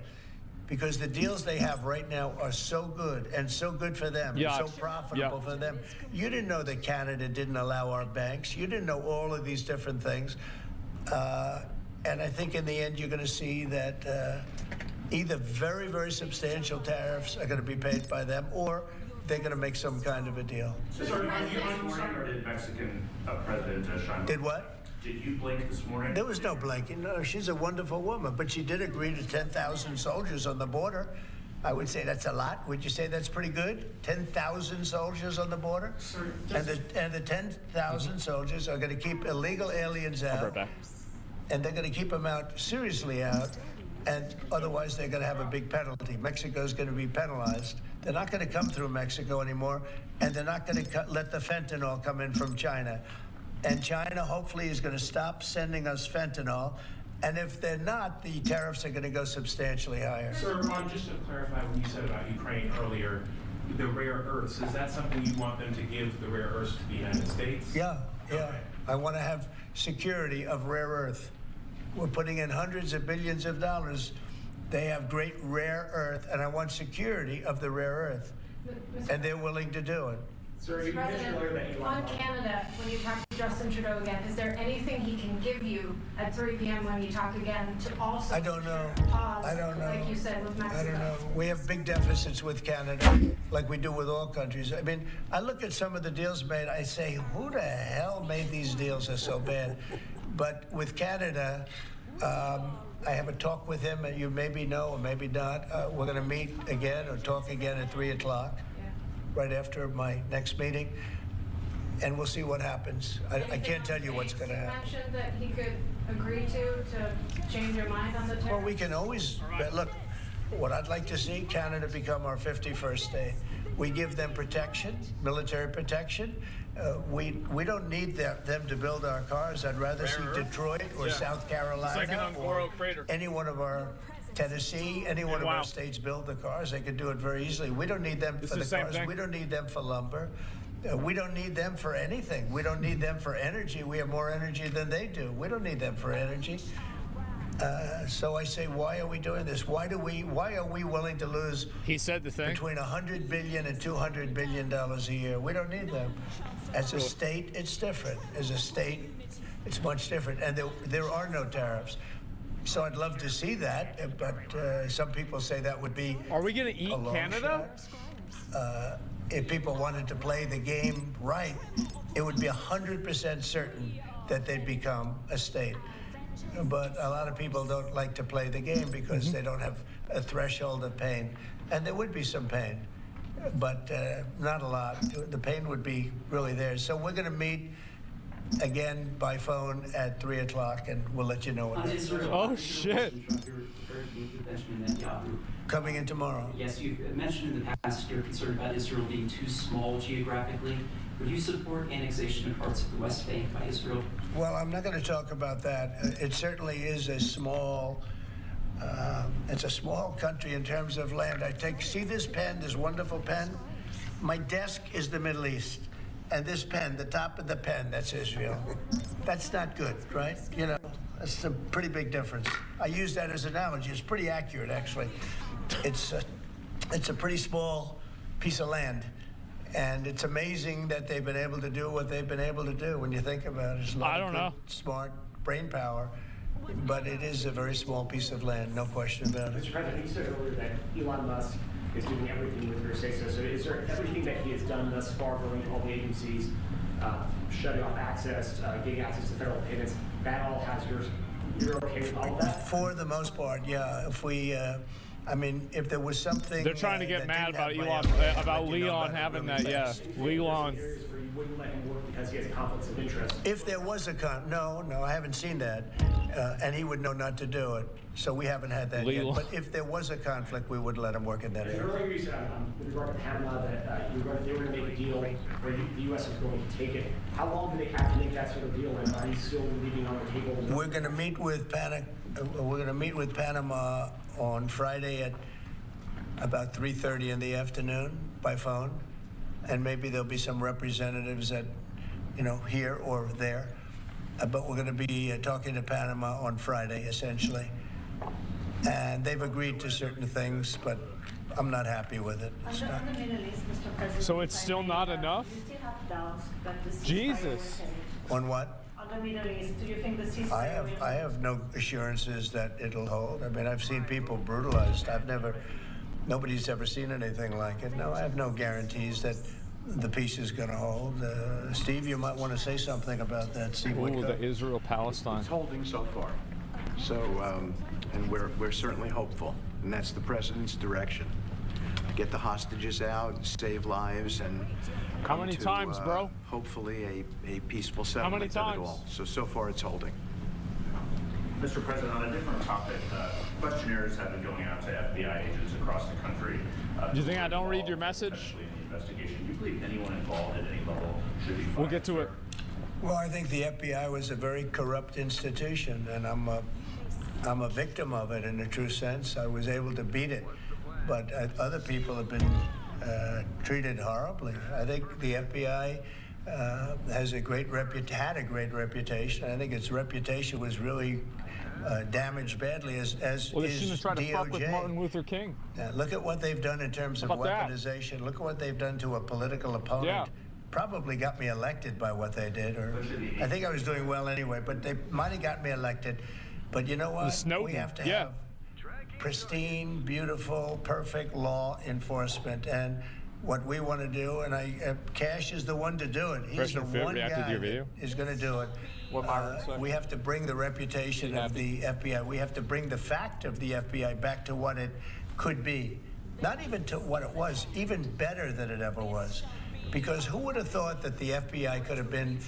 Because the deals they have right now are so good and so good for them and so profitable for them. You didn't know that Canada didn't allow our banks. You didn't know all of these different things. And I think in the end, you're going to see that either very, very substantial tariffs are going to be paid by them, or they're going to make some kind of a deal. Did Mexican President Sheinbaum? Did what? Did you blink this morning? There was no blinking. No, she's a wonderful woman, but she did agree to 10,000 soldiers on the border. I would say that's a lot. Would you say that's pretty good? 10,000 soldiers on the border? And the 10,000 soldiers are going to keep illegal aliens out. And they're going to keep them out, seriously out, and otherwise they're going to have a big penalty. Mexico's going to be penalized. They're not going to come through Mexico anymore, and they're not going to let the fentanyl come in from China. And China hopefully is going to stop sending us fentanyl. And if they're not, the tariffs are going to go substantially higher. Sir, Ron, just to clarify what you said about Ukraine earlier, the rare earths, is that something you want them to give the rare earths to the United States? Yeah. I want to have security of rare earth. We're putting in hundreds of billions of dollars. They have great rare earth, and I want security of the rare earth. And they're willing to do it. Sir, Mr. President, on Canada, when you talk to Justin Trudeau again, is there anything he can give you at 3 p.m. when you talk again to also I don't know. pause, I don't know. like you said, with Mexico? I don't know. We have big deficits with Canada, like we do with all countries. I mean, I look at some of the deals made, I say, who the hell made these deals are so bad? But with Canada, I have a talk with him, and you maybe know or maybe not. We're going to meet again or talk again at 3 o'clock, right after my next meeting, and we'll see what happens. I can't tell you what's going to happen. Mentioned that he could agree to change your mind on the tariff? Well, we can always, look, what I'd like to see, Canada become our 51st state. We give them protection, military protection. We don't need them to build our cars. I'd rather see Detroit or South Carolina or any one of our Tennessee, any one of our states build the cars. They could do it very easily. We don't need them for the cars. We don't need them for lumber. We don't need them for anything. We don't need them for energy. We have more energy than they do. We don't need them for energy. So I say, why are we doing this? Why are we willing to lose? He said the thing. Between $100 billion and $200 billion a year. We don't need them. As a state, it's different. As a state, it's much different. And there are no tariffs. So I'd love to see that, but some people say that would be. Are we going to eat Canada? If people wanted to play the game right, it would be 100% certain that they'd become a state. But a lot of people don't like to play the game because they don't have a threshold of pain. And there would be some pain, but not a lot. The pain would be really there. So we're going to meet again by phone at 3 o'clock, and we'll let you know what it is. Oh, shit. Coming in tomorrow. Yes, you've mentioned in the past you're concerned about Israel being too small geographically. Would you support annexation of parts of the West Bank by Israel? Well, I'm not going to talk about that. It certainly is a small, it's a small country in terms of land. See this pen, this wonderful pen? My desk is the Middle East. And this pen, the top of the pen, that's Israel. That's not good, right? You know, that's a pretty big difference. I use that as an analogy. It's pretty accurate, actually. It's a pretty small piece of land. And it's amazing that they've been able to do what they've been able to do when you think about it. It's a lot of good, smart brain power, but it is a very small piece of land, no question about it. Mr. President, you said earlier that Elon Musk is doing everything with your say-so. So is there everything that he has done thus far, going to all the agencies, shutting off access, getting access to federal payments, that all has yours? You're okay with all of that? For the most part, yeah. If we, if there was something... They're trying to get mad about Elon, about Leon having that, yeah. Leon. Where you wouldn't let him work because he has conflicts of interest. If there was a no, I haven't seen that. And he would know not to do it. So we haven't had that yet. But if there was a conflict, we would let him work in that area. Earlier you said, with regard to Panama, that they were going to make a deal where the U.S. was going to take it. How long do they have to make that sort of deal, and are you still leaving on the table? We're going to meet with Panama on Friday at about 3:30 in the afternoon by phone, and maybe there'll be some representatives at, here or there. But we're going to be talking to Panama on Friday, essentially. And they've agreed to certain things, but I'm not happy with it. On the Middle East, Mr. President, so it's still not enough? Do you still have doubts that this Jesus. On what? On the Middle East, do you think the ceasefire I have no assurances that it'll hold. I mean, I've seen people brutalized. Nobody's ever seen anything like it. No, I have no guarantees that the peace is going to hold. Steve, you might want to say something about that. Steve, the Israel-Palestine. It's holding so far. So, and we're certainly hopeful, and that's the president's direction. Get the hostages out, save lives, and how many times, bro? Hopefully a peaceful settlement of it all. So far it's holding. Mr. President, on a different topic, questionnaires have been going out to FBI agents across the country. Do you think I don't read your message? Especially in the investigation. Do you believe anyone involved at any level should be fired? We'll get to it. Well, I think the FBI was a very corrupt institution, and I'm a victim of it in a true sense. I was able to beat it, but other people have been treated horribly. I think the FBI had a great reputation. I think its reputation was really damaged badly, as Well, they is shouldn't have tried to fuck with DOJ. Martin Luther King. Look at what they've done in terms of How about that? weaponization. Look at what they've done to a political opponent. Yeah. Probably got me elected by what they did, or I think I was doing well anyway, but they might have got me elected. But you know what? Snowden, We have to yeah. have pristine, beautiful, perfect law enforcement, and what we want to do, and Cash is the one to do it. He's President the Fit one reacted to guy your video? that is going to do it. What Myron said? We have to bring the reputation of the FBI. We have to bring the fact of the FBI back to what it could be. Not even to what it was, even better than it ever was. Because who would have thought that the FBI could have been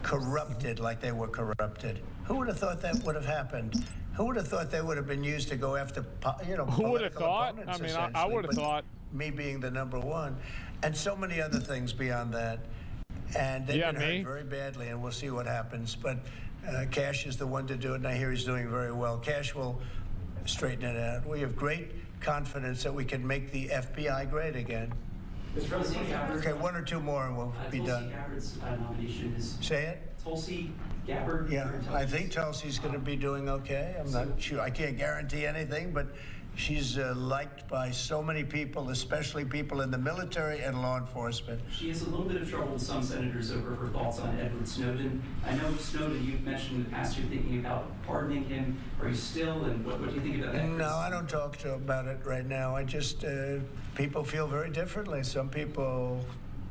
corrupted like they were corrupted? Who would have thought that would have happened? Who would have thought they would have been used to go after, Who would have political thought? opponents, I mean, I essentially, would have but thought. Me being the number one, and so many other things beyond that. And they've been hurt very badly, and we'll see what happens. But Cash is the one to do it, and I hear he's doing very well. Cash will straighten it out. We have great confidence that we can make the FBI great again. Okay, one or two more and we'll be done. Gabbard's nomination is. Say it? Tulsi Gabbard. Yeah, I think Tulsi's going to be doing okay. I'm not sure. I can't guarantee anything, but she's liked by so many people, especially people in the military and law enforcement. She has a little bit of trouble with some senators over her thoughts on Edward Snowden. I know Snowden, you've mentioned in the past you're thinking about pardoning him. Are you still, and what do you think about that? No, I don't talk to about it right now. I just, people feel very differently. Some people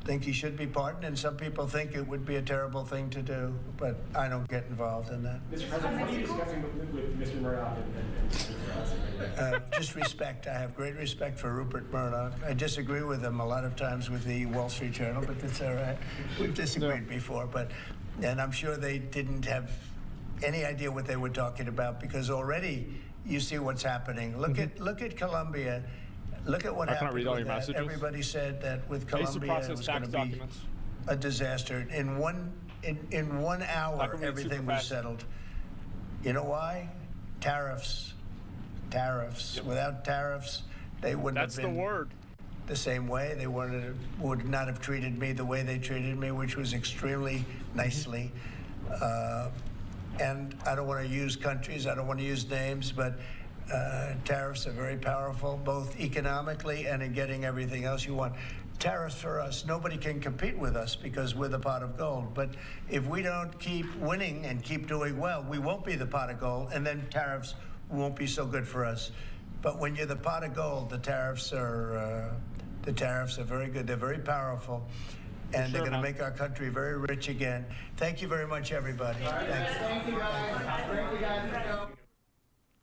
think he should be pardoned, and some people think it would be a terrible thing to do, but I don't get involved in that. Mr. President, what are you discussing with Mr. Murdoch and Mr. Just respect. I have great respect for Rupert Murdoch. I disagree with him a lot of times with the Wall Street Journal, but that's all right. We've disagreed before, and I'm sure they didn't have any idea what they were talking about, because already you see what's happening. Look at Colombia. Look at what I can't happened read all with your that. messages. Everybody said that with I used to Colombia it process was going tax to be documents. a disaster. In 1 hour, everything was settled. You know why? Tariffs. Yep. Without tariffs, they wouldn't have been the same way. They would not have treated me the way they treated me, which was extremely nicely. And I don't want to use countries, I don't want to use names, but tariffs are very powerful, both economically and in getting everything else you want. Tariffs for us, nobody can compete with us because we're the pot of gold. But if we don't keep winning and keep doing well, we won't be the pot of gold, and then tariffs won't be so good for us. But when you're the pot of gold, the tariffs are very good. They're very powerful, and they're going to make our country very rich again. Thank you very much, everybody. Thank you.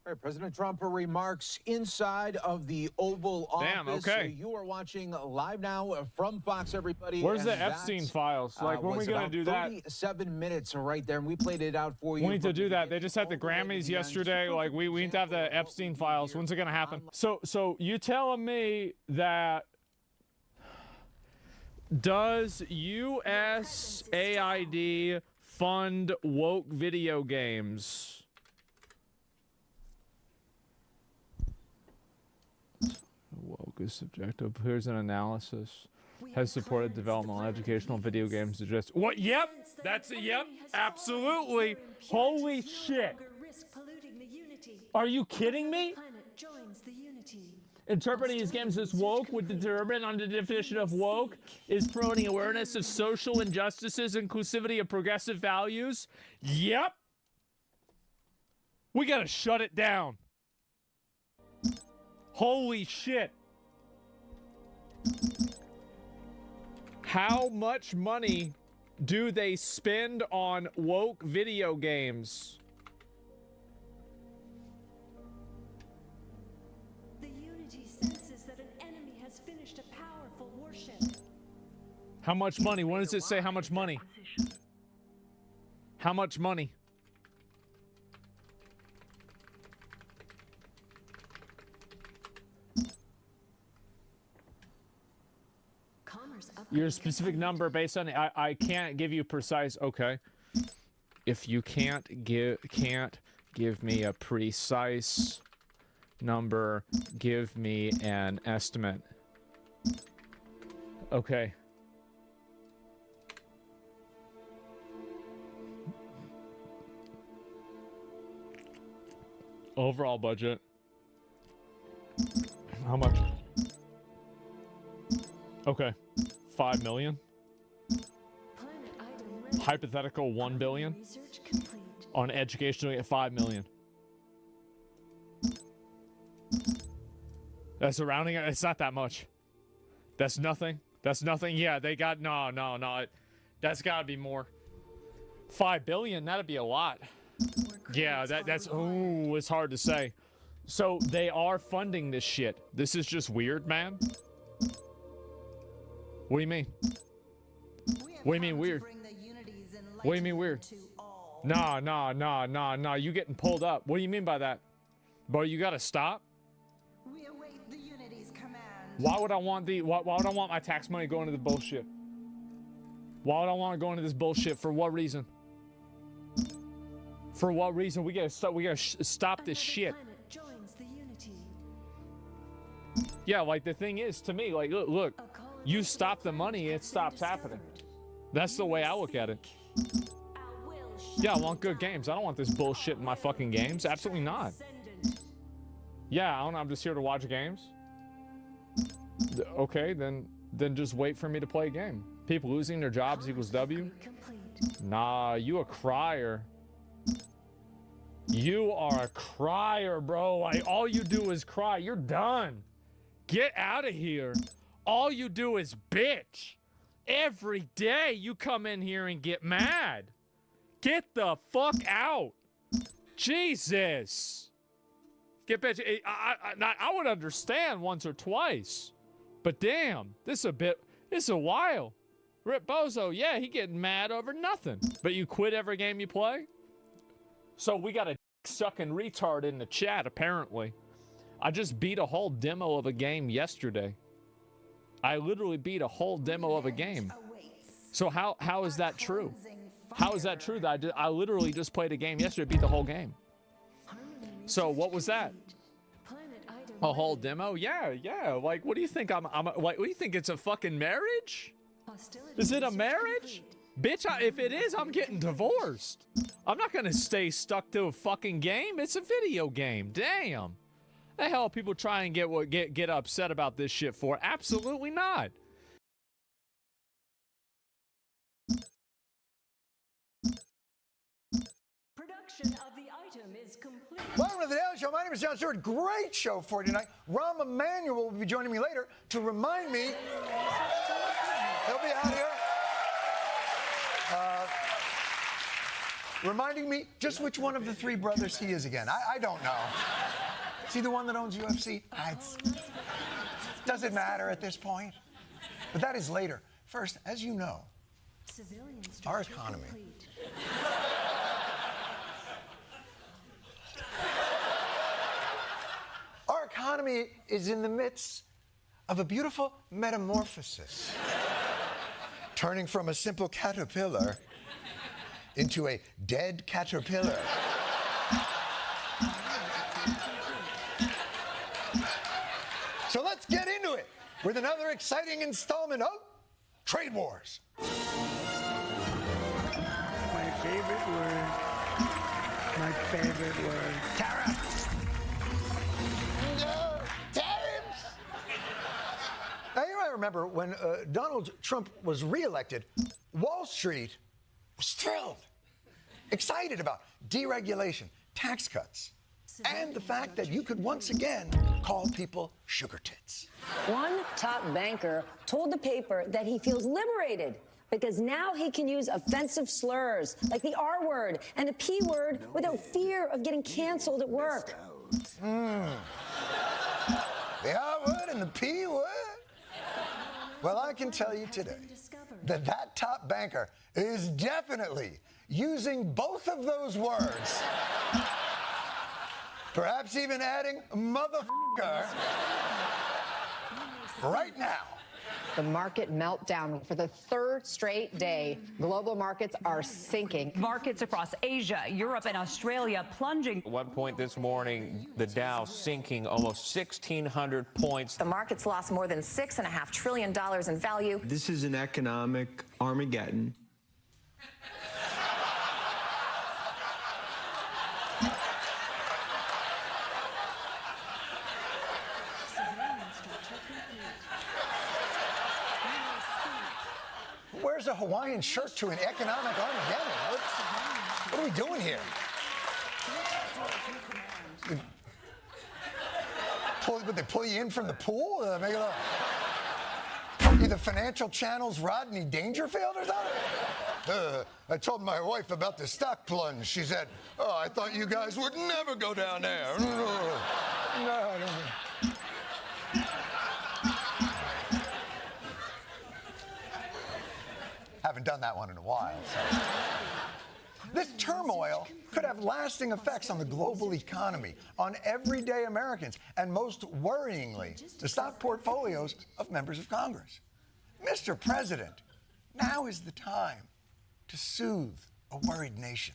All right, President Trump remarks inside of the Oval Office. Damn, okay. You are watching live now from Fox, everybody. Where's and the Epstein that, files? Like, when are we was going about to do that? 37 minutes right there, and we played it out for you. We need to do that. They just had the Grammys yesterday. Like, we need to have the Epstein files. When's it going to happen? So you telling me that does USAID fund woke video games? Woke is subjective. Here's an analysis. Has supported developmental educational video games to just what? Yep, that's a yep. Absolutely. Holy shit. Are you kidding me? Interpreting these games as woke would determine on the definition of woke is promoting awareness of social injustices, inclusivity of progressive values. Yep. We gotta shut it down. Holy shit. How much money do they spend on woke video games? The unity senses that an enemy has finished a powerful warship. How much money? What does it say? How much money? How much money? Your specific number based on I can't give you precise. Okay. If you can't give me a precise number, give me an estimate. Okay. Overall budget. How much? Okay. 5 million. Hypothetical 1 billion. On education, we get 5 million. That's surrounding it. It's not that much. That's nothing. That's nothing. Yeah, they got no. That's got to be more. 5 billion. That'd be a lot. Yeah, that's ooh, it's hard to say. So they are funding this shit. This is just weird, man. What do you mean? What do you mean weird? What do you mean weird? Nah. You getting pulled up. What do you mean by that? Bro, you gotta stop. We await the Unity's command. Why would I want why would I want my tax money going to the bullshit? Why would I want to go into this bullshit? For what reason? For what reason? We gotta stop this shit. Yeah, like the thing is, to me, like look, you stop the money, it stops happening. That's the way I look at it. Yeah, I want good games. I don't want this bullshit in my fucking games. Absolutely not. Yeah, I don't know. I'm just here to watch games. Okay, then just wait for me to play a game. People losing their jobs equals W? Nah, you a crier. You are a crier, bro. Like, all you do is cry. You're done. Get out of here. All you do is bitch. Every day you come in here and get mad. Get the fuck out. Jesus. Get bitch. I would understand once or twice. But damn, this is a while. Rip Bozo, yeah, he getting mad over nothing. But you quit every game you play? So we got a sucking retard in the chat, apparently. I just beat a whole demo of a game yesterday. I literally beat a whole demo of a game. So how is that true? How is that true that I literally just played a game yesterday, beat the whole game? So what was that? A whole demo? Yeah. Like, what do you think? I'm like, what do you think? It's a fucking marriage? Is it a marriage? Bitch, if it is, I'm getting divorced. I'm not gonna stay stuck to a fucking game. It's a video game. Damn. The hell people try and get upset about this shit for? Absolutely not. Production of the item is complete. Welcome to the Daily Show. My name is Jon Stewart. Great show for you tonight. Rahm Emanuel will be joining me later to remind me. He'll be out here. Reminding me just which one of the three brothers he is again. I don't know. Is he the one that owns UFC? Does it matter at this point? But that is later. First, as you know, our economy. Our economy is in the midst of a beautiful metamorphosis, turning from a simple caterpillar into a dead caterpillar. So let's get into it with another exciting installment of Trade Wars. My favorite word. My favorite word. Tariffs. Tariffs. Now, you might remember when Donald Trump was reelected, Wall Street was thrilled, excited about deregulation, tax cuts, and the fact that you could once again call people sugar tits. One top banker told the paper that he feels liberated because now he can use offensive slurs like the R word and the P word without fear of getting canceled at work. The R word and the P word? Well, I can tell you today that top banker is definitely using both of those words. Perhaps even adding motherfucker right now. The market meltdown for the third straight day. Global markets are sinking. Markets across Asia, Europe, and Australia plunging. At one point this morning, the Dow sinking almost 1,600 points. The markets lost more than $6.5 trillion in value. This is an economic Armageddon. Where's a Hawaiian shirt to an economic Armageddon? What are we doing here? Would they pull you in from the pool? Make it up. Either Financial Channel's Rodney Dangerfield or something? I told my wife about the stock plunge. She said, "Oh, I thought you guys would never go down there." No, I don't. Haven't done that one in a while. So. This turmoil could have lasting effects on the global economy, on everyday Americans, and most worryingly, the stock portfolios of members of Congress. Mr. President, now is the time to soothe a worried nation.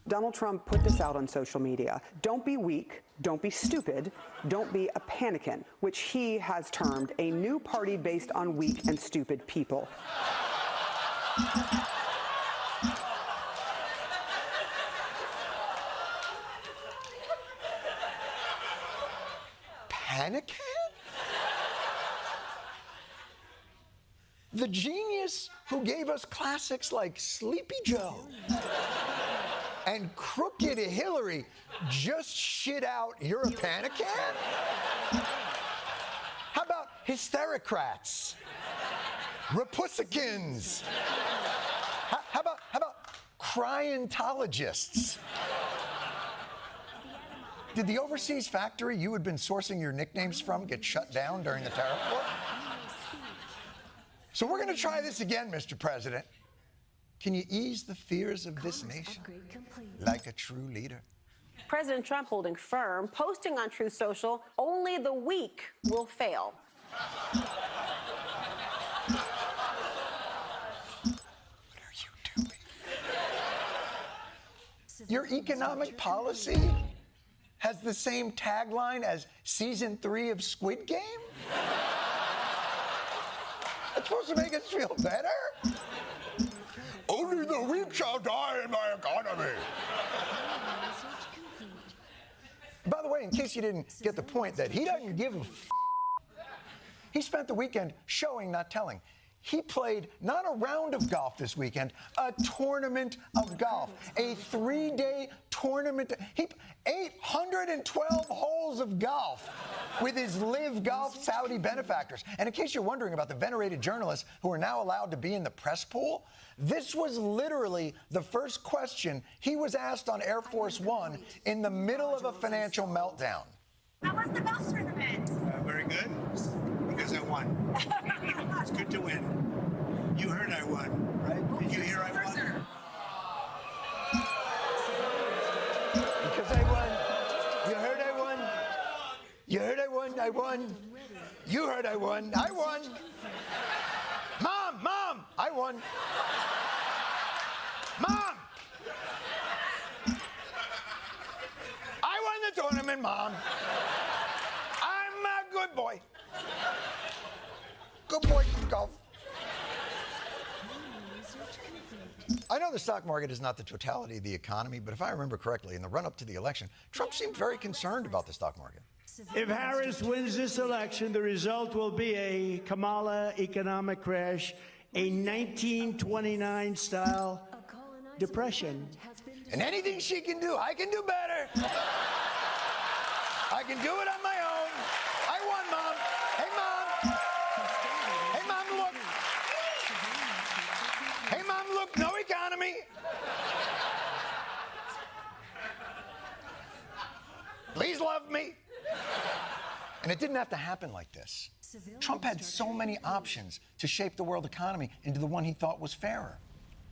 Donald Trump put this out on social media. Don't be weak, don't be stupid, don't be a panikin, which he has termed a new party based on weak and stupid people. Panican? The genius who gave us classics like Sleepy Joe and Crooked Hillary just shit out "You're a Panican"? How about hysterocrats? Repussikins? How about cryentologists? Did the overseas factory you had been sourcing your nicknames from get shut down during the tariff war? So we're going to try this again, Mr. President. Can you ease the fears of this nation like a true leader? President Trump holding firm, posting on Truth Social, "Only the weak will fail." Your economic policy has the same tagline as season 3 of Squid Game? It's supposed to make us feel better? Only the weak shall die in my economy. By the way, in case you didn't get the point that he doesn't give a f***, he spent the weekend showing, not telling. He played not a round of golf this weekend, a tournament of golf, a 3-day tournament. 812 holes of golf with his Live Golf Saudi benefactors. And in case you're wondering about the venerated journalists who are now allowed to be in the press pool, this was literally the first question he was asked on Air Force One in the middle of a financial meltdown. How was the golf tournament? Very good, because I won. It's good to win. You heard I won, right? Did you hear I won? Because I won. You heard I won. You heard I won. I won. You heard I won. I won. Mom, I won. Mom! I won the tournament, Mom. I'm a good boy. Good boy from golf. I know the stock market is not the totality of the economy, but if I remember correctly, in the run-up to the election, Trump seemed very concerned about the stock market. If Harris wins this election, the result will be a Kamala economic crash, a 1929-style depression. And anything she can do, I can do better. I can do it on my own. I won, Mom. Hey, Mom. Hey, Mom, look. Hey, Mom, look. No economy. Please love me. And it didn't have to happen like this. Trump had so many options to shape the world economy into the one he thought was fairer.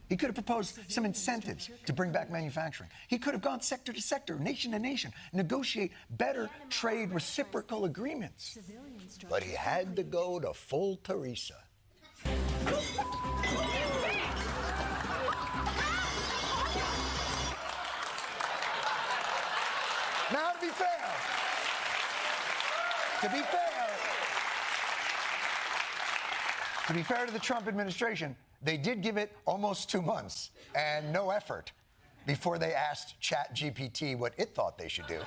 He could have proposed some incentives to bring back manufacturing. He could have gone sector to sector, nation to nation, negotiate better trade reciprocal agreements. But he had to go to full Teresa. Now, to be fair, to the Trump administration, they did give it almost 2 months and no effort before they asked ChatGPT what it thought they should do.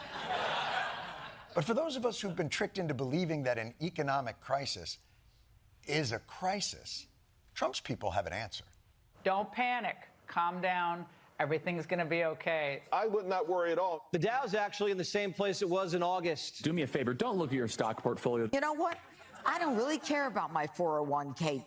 But for those of us who've been tricked into believing that an economic crisis is a crisis, Trump's people have an answer. Don't panic. Calm down. Everything's going to be okay. I would not worry at all. The Dow's actually in the same place it was in August. Do me a favor, don't look at your stock portfolio. You know what? I don't really care about my 401k.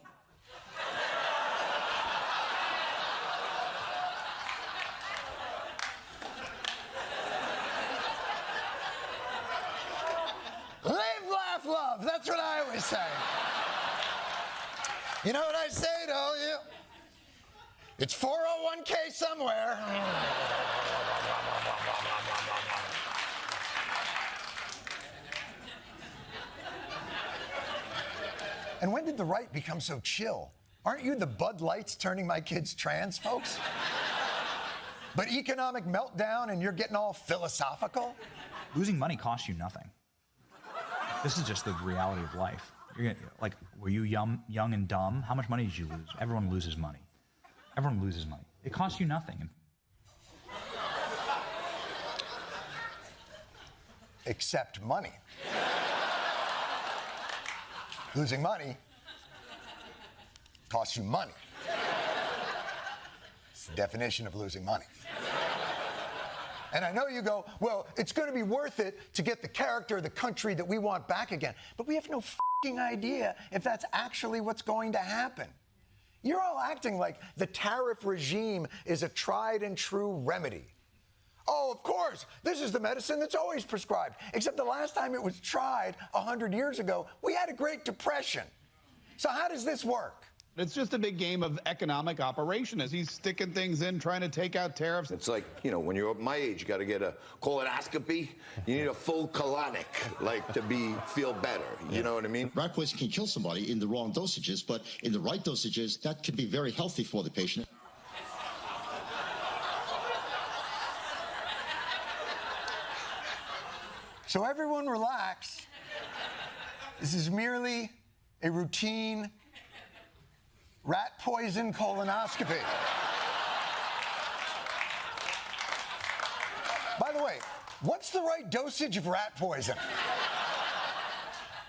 Live, laugh, love. That's what I always say. You know what I say, don't you? It's 401k somewhere. And when did the right become so chill? Aren't you the Bud Lights turning my kids trans, folks? But economic meltdown and you're getting all philosophical? Losing money costs you nothing. This is just the reality of life. Like, were you young and dumb? How much money did you lose? Everyone loses money. Everyone loses money. It costs you nothing. Except money. Losing money costs you money. It's the definition of losing money. And I know you go, well, it's going to be worth it to get the character of the country that we want back again. But we have no f***ing idea if that's actually what's going to happen. You're all acting like the tariff regime is a tried and true remedy. Oh, of course, this is the medicine that's always prescribed. Except the last time it was tried 100 years ago, we had a Great Depression. So how does this work? It's just a big game of economic operation as he's sticking things in, trying to take out tariffs. It's like, you know, when you're my age, you got to get a colonoscopy. You need a full colonic, like, to feel better. You know what I mean? Rat poison can kill somebody in the wrong dosages, but in the right dosages, that could be very healthy for the patient. So everyone relax. This is merely a routine rat poison colonoscopy. By the way, what's the right dosage of rat poison?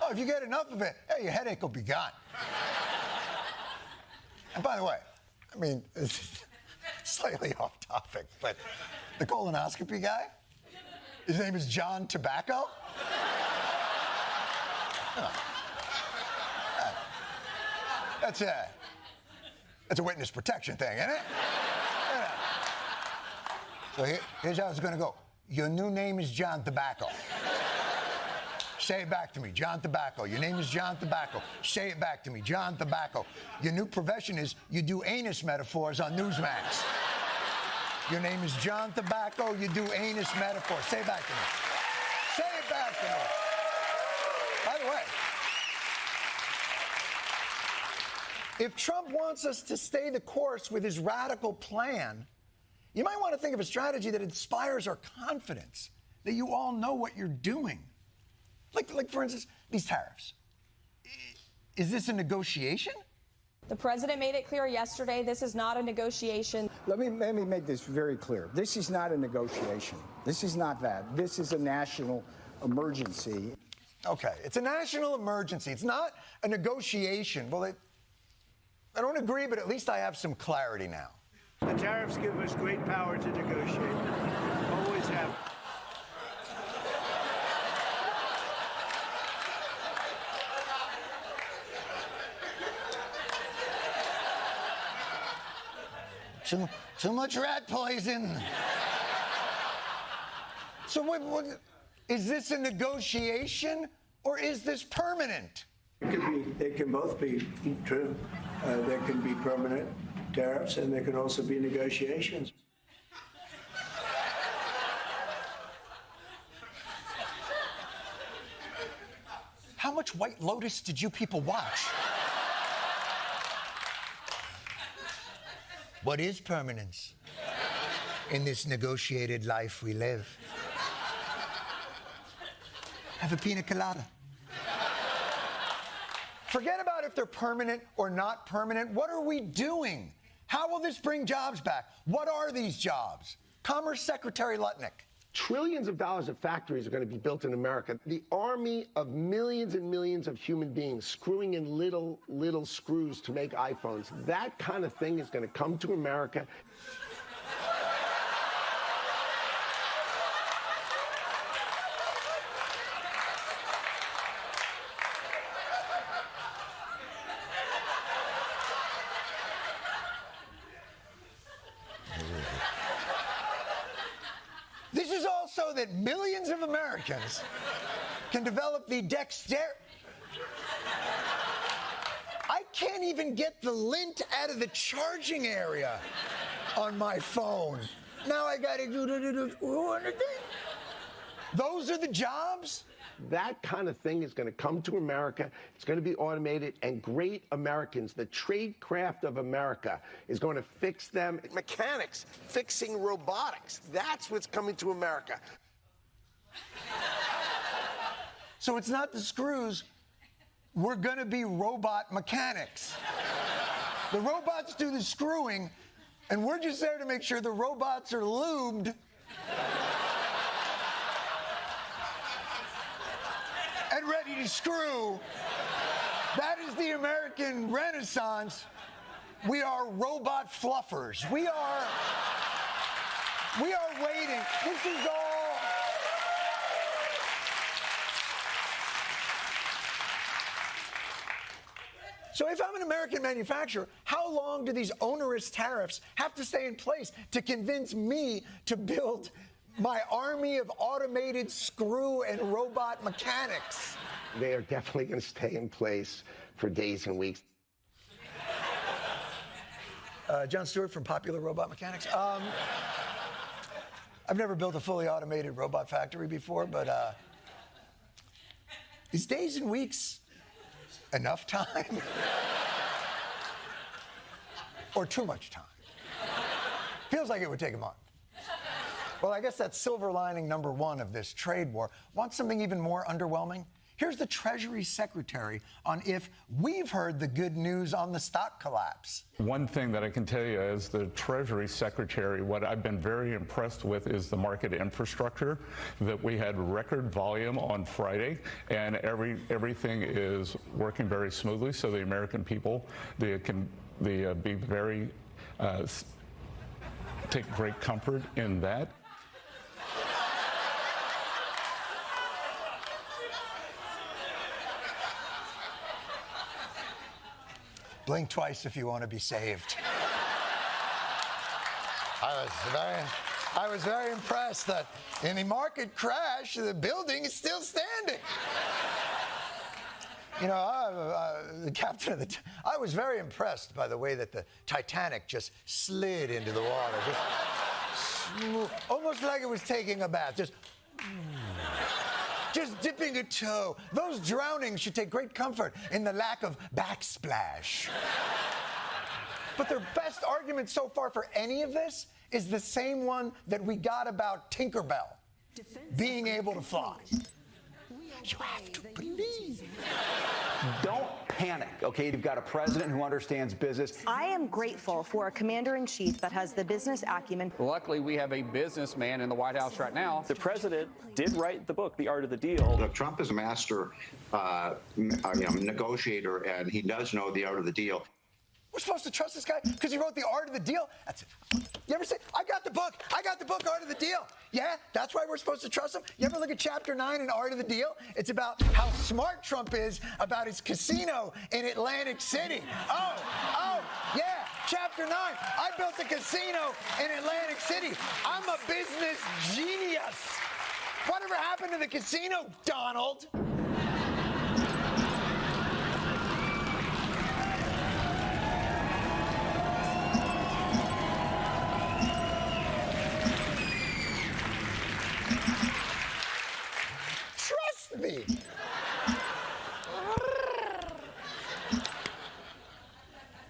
Oh, if you get enough of it, hey, your headache will be gone. And by the way, I mean, it's slightly off topic, but the colonoscopy guy, his name is John Tobacco. That's a witness protection thing, isn't it? Yeah. So here's how it's going to go. Your new name is John Tobacco. Say it back to me, John Tobacco. Your name is John Tobacco. Say it back to me, John Tobacco. Your new profession is you do anus metaphors on Newsmax. Your name is John Tobacco. You do anus metaphors. Say it back to me. Say it back to me. By the way, if Trump wants us to stay the course with his radical plan, you might want to think of a strategy that inspires our confidence, that you all know what you're doing. Like for instance, these tariffs. Is this a negotiation? The president made it clear yesterday this is not a negotiation. Let me make this very clear. This is not a negotiation. This is not that. This is a national emergency. Okay, it's a national emergency. It's not a negotiation. Well, I don't agree, but at least I have some clarity now. The tariffs give us great power to negotiate. Always have. Too much rat poison. So what, is this a negotiation or is this permanent? It can both be true. There can be permanent tariffs and there can also be negotiations. How much White Lotus did you people watch? What is permanence in this negotiated life we live? Have a pina colada. Forget about if they're permanent or not permanent. What are we doing? How will this bring jobs back? What are these jobs? Commerce Secretary Lutnick. Trillions of dollars of factories are going to be built in America. The army of millions and millions of human beings screwing in little screws to make iPhones. That kind of thing is going to come to America. This is also that millions of Americans can develop the dexterity. I can't even get the lint out of the charging area on my phone. Now I gotta do the thing. Those are the jobs? That kind of thing is going to come to America. It's going to be automated, and great Americans, the trade craft of America, is going to fix them. Mechanics fixing robotics. That's what's coming to America. So it's not the screws. We're going to be robot mechanics. The robots do the screwing, and we're just there to make sure the robots are lubed. And ready to screw. That is the American Renaissance. We are robot fluffers. We are waiting. This is all. So if I'm an American manufacturer, how long do these onerous tariffs have to stay in place to convince me to build my army of automated screw and robot mechanics? They are definitely going to stay in place for days and weeks. John Stewart from Popular Robot Mechanics. I've never built a fully automated robot factory before, but is days and weeks enough time? Or too much time? Feels like it would take a month. Well, I guess that's silver lining number one of this trade war. Want something even more underwhelming? Here's the Treasury Secretary on if we've heard the good news on the stock collapse. One thing that I can tell you as the Treasury Secretary, what I've been very impressed with is the market infrastructure, that we had record volume on Friday, and everything is working very smoothly, so the American people, they can be very, take great comfort in that. Blink twice if you want to be saved. I was very impressed that in a market crash, the building is still standing. You know, the captain of the... I was very impressed by the way that the Titanic just slid into the water. Just smooth, almost like it was taking a bath. Just dipping a toe. Those drowning should take great comfort in the lack of backsplash. But their best argument so far for any of this is the same one that we got about Tinkerbell being able to fly. You have to believe. Don't panic, okay? You've got a president who understands business. I am grateful for a commander-in-chief that has the business acumen. Luckily, we have a businessman in the White House right now. The president did write the book, The Art of the Deal. Look, Trump is a master negotiator, and he does know the art of the deal. We're supposed to trust this guy because he wrote The Art of the Deal? That's it. You ever say, I got the book, Art of the Deal? Yeah, that's why we're supposed to trust him? You ever look at Chapter 9 in Art of the Deal? It's about how smart Trump is about his casino in Atlantic City. Oh, yeah, Chapter 9. I built a casino in Atlantic City. I'm a business genius. Whatever happened to the casino, Donald? Trust me.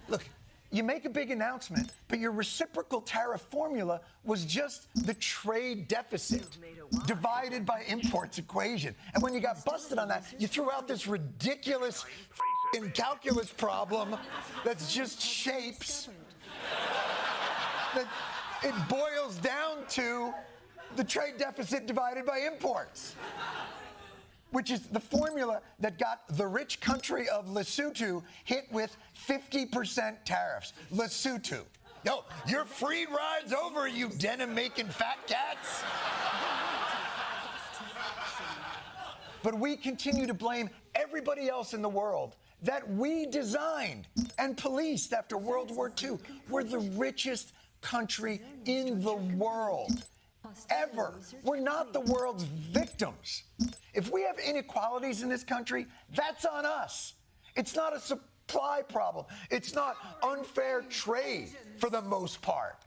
Look, you make a big announcement, but your reciprocal tariff formula was just the trade deficit divided by imports equation. And when you got busted on that, you threw out this ridiculous calculus problem that's just shapes. That it boils down to the trade deficit divided by imports, which is the formula that got the rich country of Lesotho hit with 50% tariffs. Lesotho. Yo, your free rides over, you denim-making fat cats. But we continue to blame everybody else in the world that we designed and policed after World War II. We're the richest country in the world. Ever. We're not the world's victims. If we have inequalities in this country, that's on us. It's not a supply problem. It's not unfair trade for the most part.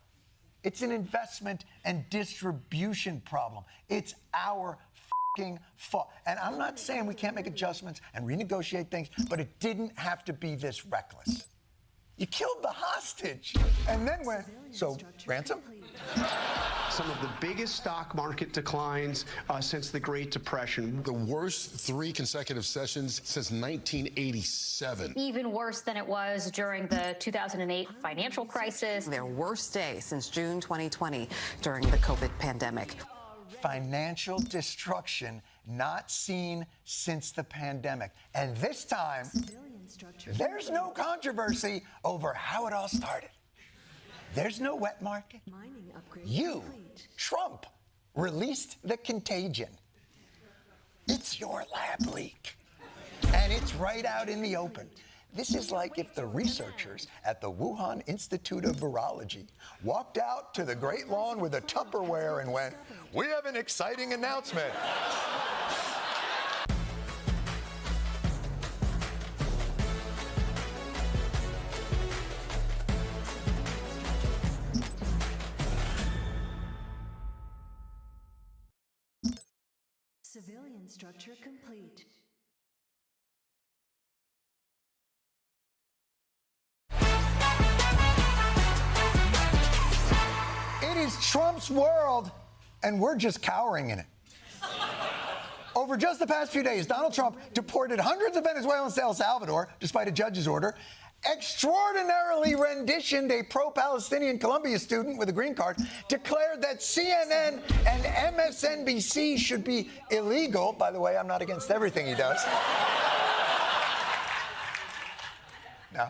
It's an investment and distribution problem. It's our fucking fault. And I'm not saying we can't make adjustments and renegotiate things, but it didn't have to be this reckless. You killed the hostage and then went, so ransom? Some of the biggest stock market declines since the Great Depression. The worst 3 consecutive sessions since 1987. Even worse than it was during the 2008 financial crisis. Their worst day since June 2020 during the COVID pandemic. Financial destruction not seen since the pandemic. And this time, there's no controversy over how it all started. There's no wet market. You, Trump, released the contagion. It's your lab leak. And it's right out in the open. This is like if the researchers at the Wuhan Institute of Virology walked out to the Great Lawn with a Tupperware and went, "We have an exciting announcement." Civilian structure complete. It is Trump's world, and we're just cowering in it. Over just the past few days, Donald Trump deported hundreds of Venezuelans to El Salvador, despite a judge's order, extraordinarily renditioned a pro-Palestinian Columbia student with a green card, declared that CNN and MSNBC should be illegal. By the way, I'm not against everything he does. No.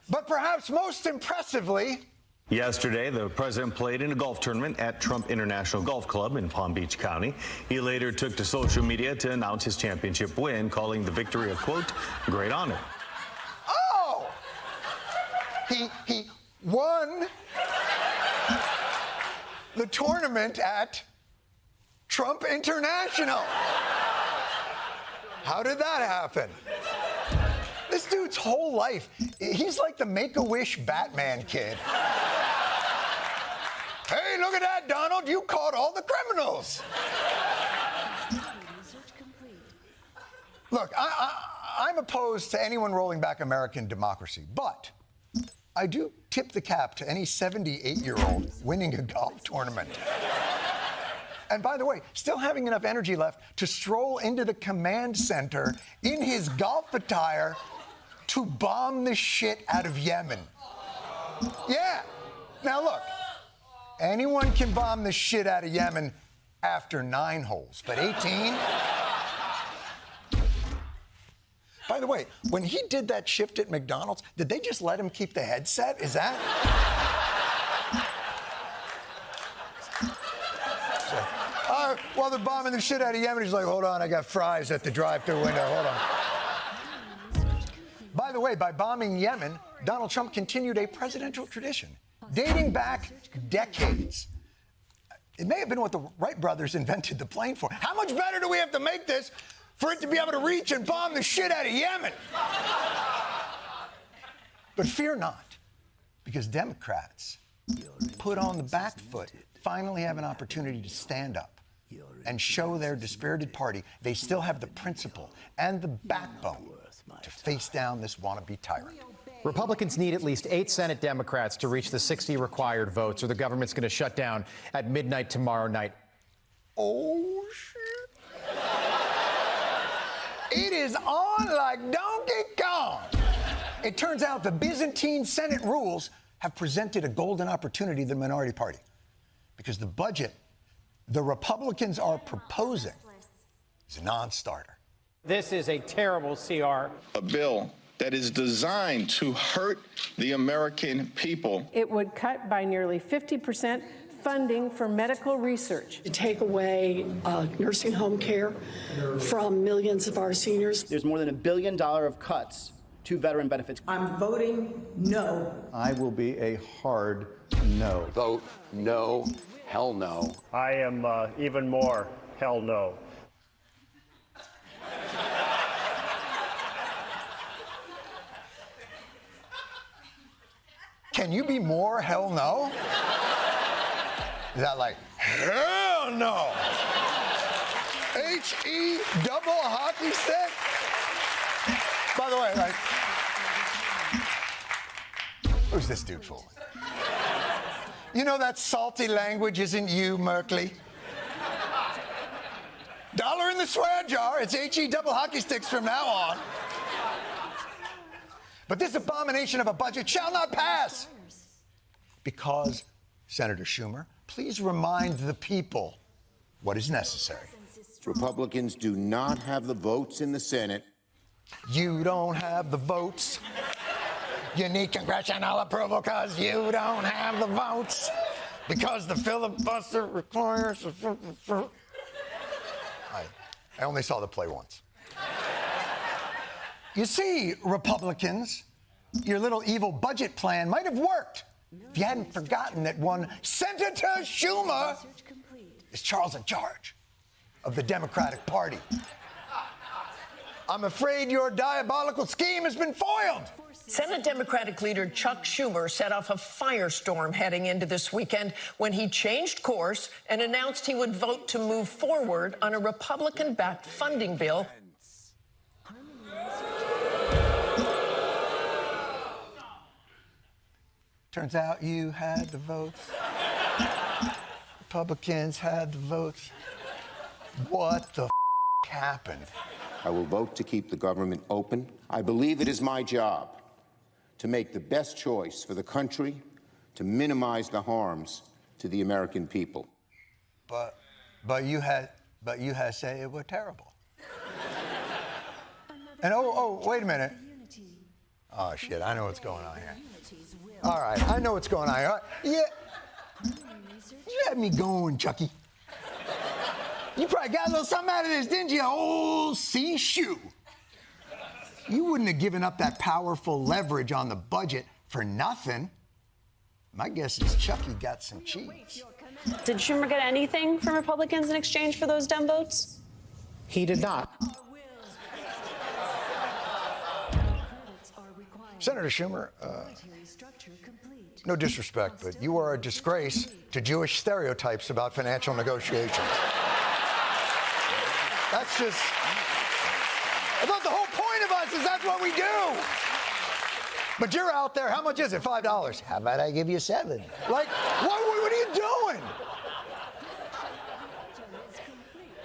But perhaps most impressively, yesterday, the president played in a golf tournament at Trump International Golf Club in Palm Beach County. He later took to social media to announce his championship win, calling the victory a, quote, great honor. Oh! He won the tournament at Trump International. How did that happen? This dude's whole life, he's like the Make-A-Wish Batman kid. Hey, look at that, Donald. You caught all the criminals. Look, I'm opposed to anyone rolling back American democracy, but I do tip the cap to any 78-year-old winning a golf tournament. And by the way, still having enough energy left to stroll into the command center in his golf attire to bomb the shit out of Yemen. Yeah. Now look, anyone can bomb the shit out of Yemen after 9 holes, but 18? By the way, when he did that shift at McDonald's, did they just let him keep the headset? Is that? While they're bombing the shit out of Yemen, he's like, hold on, I got fries at the drive-thru window, hold on. By the way, by bombing Yemen, Donald Trump continued a presidential tradition dating back decades. It may have been what the Wright brothers invented the plane for. How much better do we have to make this for it to be able to reach and bomb the shit out of Yemen? But fear not, because Democrats put on the back foot, finally have an opportunity to stand up and show their dispirited party they still have the principle and the backbone to face down this wannabe tyrant. Republicans need at least 8 Senate Democrats to reach the 60 required votes, or the government's going to shut down at midnight tomorrow night. Oh, shit. It is on like Donkey Kong. It turns out the Byzantine Senate rules have presented a golden opportunity to the minority party, because the budget the Republicans are proposing is a non-starter. This is a terrible CR. A bill that is designed to hurt the American people. It would cut by nearly 50% funding for medical research. To take away nursing home care from millions of our seniors. There's more than $1 billion of cuts to veteran benefits. I'm voting no. I will be a hard no. Vote no, hell no. I am even more hell no. Can you be more hell no? Is that like, hell no? H-E double hockey stick? By the way, like, who's this dude fooling? You know that salty language isn't you, Merkley. Dollar in the swear jar. It's H-E double hockey sticks from now on. But this abomination of a budget shall not pass. Because, Senator Schumer, please remind the people what is necessary. Republicans do not have the votes in the Senate. You don't have the votes. You need congressional approval because you don't have the votes. Because the filibuster requires... I only saw the play once. You see, Republicans, your little evil budget plan might have worked if you hadn't forgotten that one Senator Schumer is Charles in charge of the Democratic Party. I'm afraid your diabolical scheme has been foiled. Senate Democratic leader Chuck Schumer set off a firestorm heading into this weekend when he changed course and announced he would vote to move forward on a Republican-backed funding bill. Turns out you had the votes. Republicans had the votes. What the happened? I will vote to keep the government open. I believe it is my job to make the best choice for the country, to minimize the harms to the American people. But you had said it were terrible. And wait a minute. Oh shit, I know what's going on here. All right, I know what's going on here. Yeah. You had me going, Chucky. You probably got a little something out of this, didn't you, old C-shoe? You wouldn't have given up that powerful leverage on the budget for nothing. My guess is Chucky got some cheese. Did Schumer get anything from Republicans in exchange for those dumb votes? He did not. Senator Schumer, no disrespect, but you are a disgrace to Jewish stereotypes about financial negotiations. That's just... I thought the whole point of us is that's what we do. But you're out there, how much is it? $5. How about I give you 7? Like, what are you doing?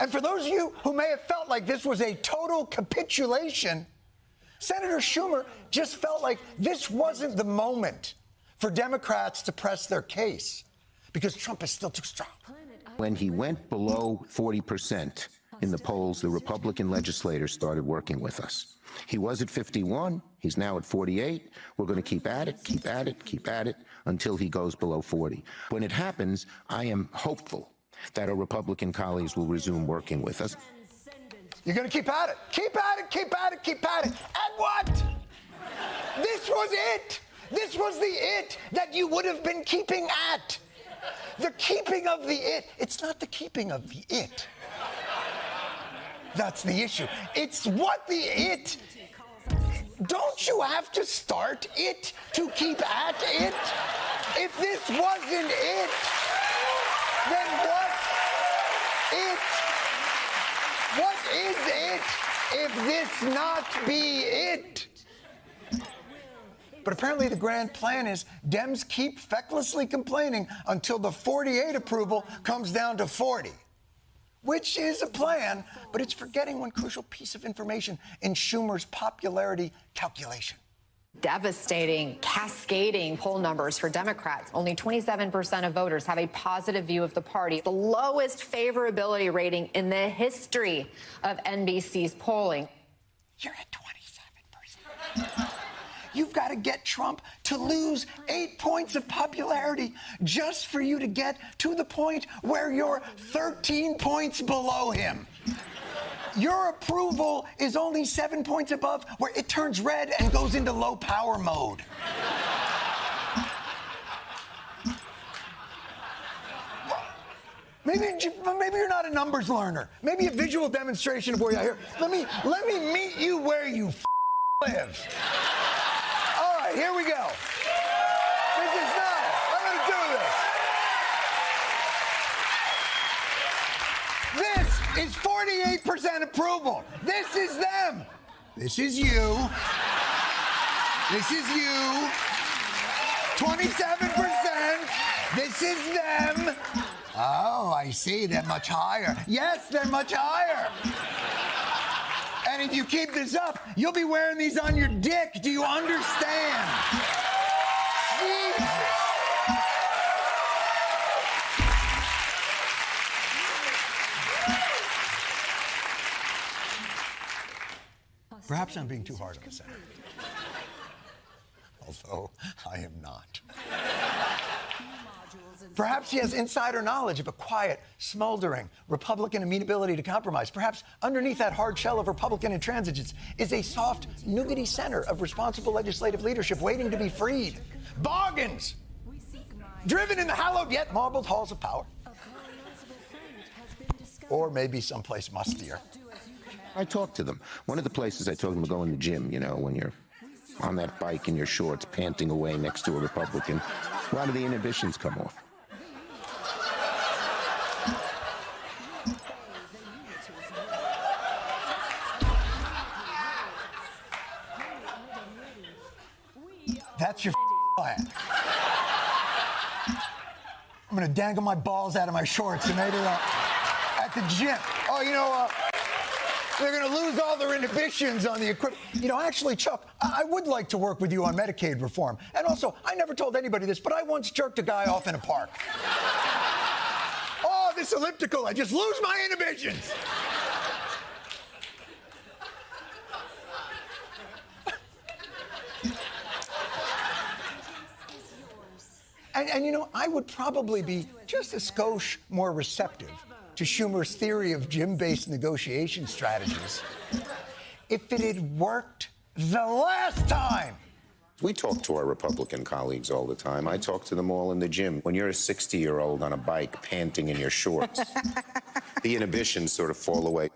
And for those of you who may have felt like this was a total capitulation, Senator Schumer just felt like this wasn't the moment for Democrats to press their case because Trump is still too strong. When he went below 40% in the polls, the Republican legislators started working with us. He was at 51. He's now at 48. We're going to keep at it, keep at it, keep at it until he goes below 40. When it happens, I am hopeful that our Republican colleagues will resume working with us. You're going to keep at it. Keep at it, keep at it, keep at it. And what? This was it. This was the it that you would have been keeping at. The keeping of the it. It's not the keeping of the it. That's the issue. It's what the it. Don't you have to start it to keep at it? If this wasn't it, then what it? What is it if this not be it? But apparently the grand plan is Dems keep fecklessly complaining until the 48 approval comes down to 40, which is a plan, but it's forgetting one crucial piece of information in Schumer's popularity calculation. Devastating, cascading poll numbers for Democrats. Only 27% of voters have a positive view of the party. The lowest favorability rating in the history of NBC's polling. You're at 27%. You've got to get Trump to lose 8 points of popularity just for you to get to the point where you're 13 points below him. Your approval is only 7 points above, where it turns red and goes into low power mode. Maybe you're not a numbers learner. Maybe a visual demonstration of where you're. Let me meet you where you live. All right, here we go. This is not. I'm going to do this. This is 48% approval. This is them. This is you. This is you. 27%. This is them. Oh, I see. They're much higher. Yes, they're much higher. And if you keep this up, you'll be wearing these on your dick. Do you understand? Jesus. Perhaps I'm being too hard on the Senate. Although I am not. Perhaps he has insider knowledge of a quiet, smoldering Republican amenability to compromise. Perhaps underneath that hard shell of Republican intransigence is a soft, nougaty center of responsible legislative leadership waiting to be freed. Bargains! Driven in the hallowed yet marbled halls of power. Or maybe someplace mustier. I talk to them. One of the places I told them to go in the gym, you know, when you're on that bike in your shorts, panting away next to a Republican, a lot of the inhibitions come off. That's your plan. I'm going to dangle my balls out of my shorts and maybe at the gym. Oh, you know, they're going to lose all their inhibitions on the equipment. You know, actually, Chuck, I would like to work with you on Medicaid reform. And also, I never told anybody this, but I once jerked a guy off in a park. Oh, this elliptical, I just lose my inhibitions. And you know, I would probably be just a skosh more receptive to Schumer's theory of gym-based negotiation strategies if it had worked the last time. We talk to our Republican colleagues all the time. I talk to them all in the gym. When you're a 60-year-old on a bike panting in your shorts, the inhibitions sort of fall away.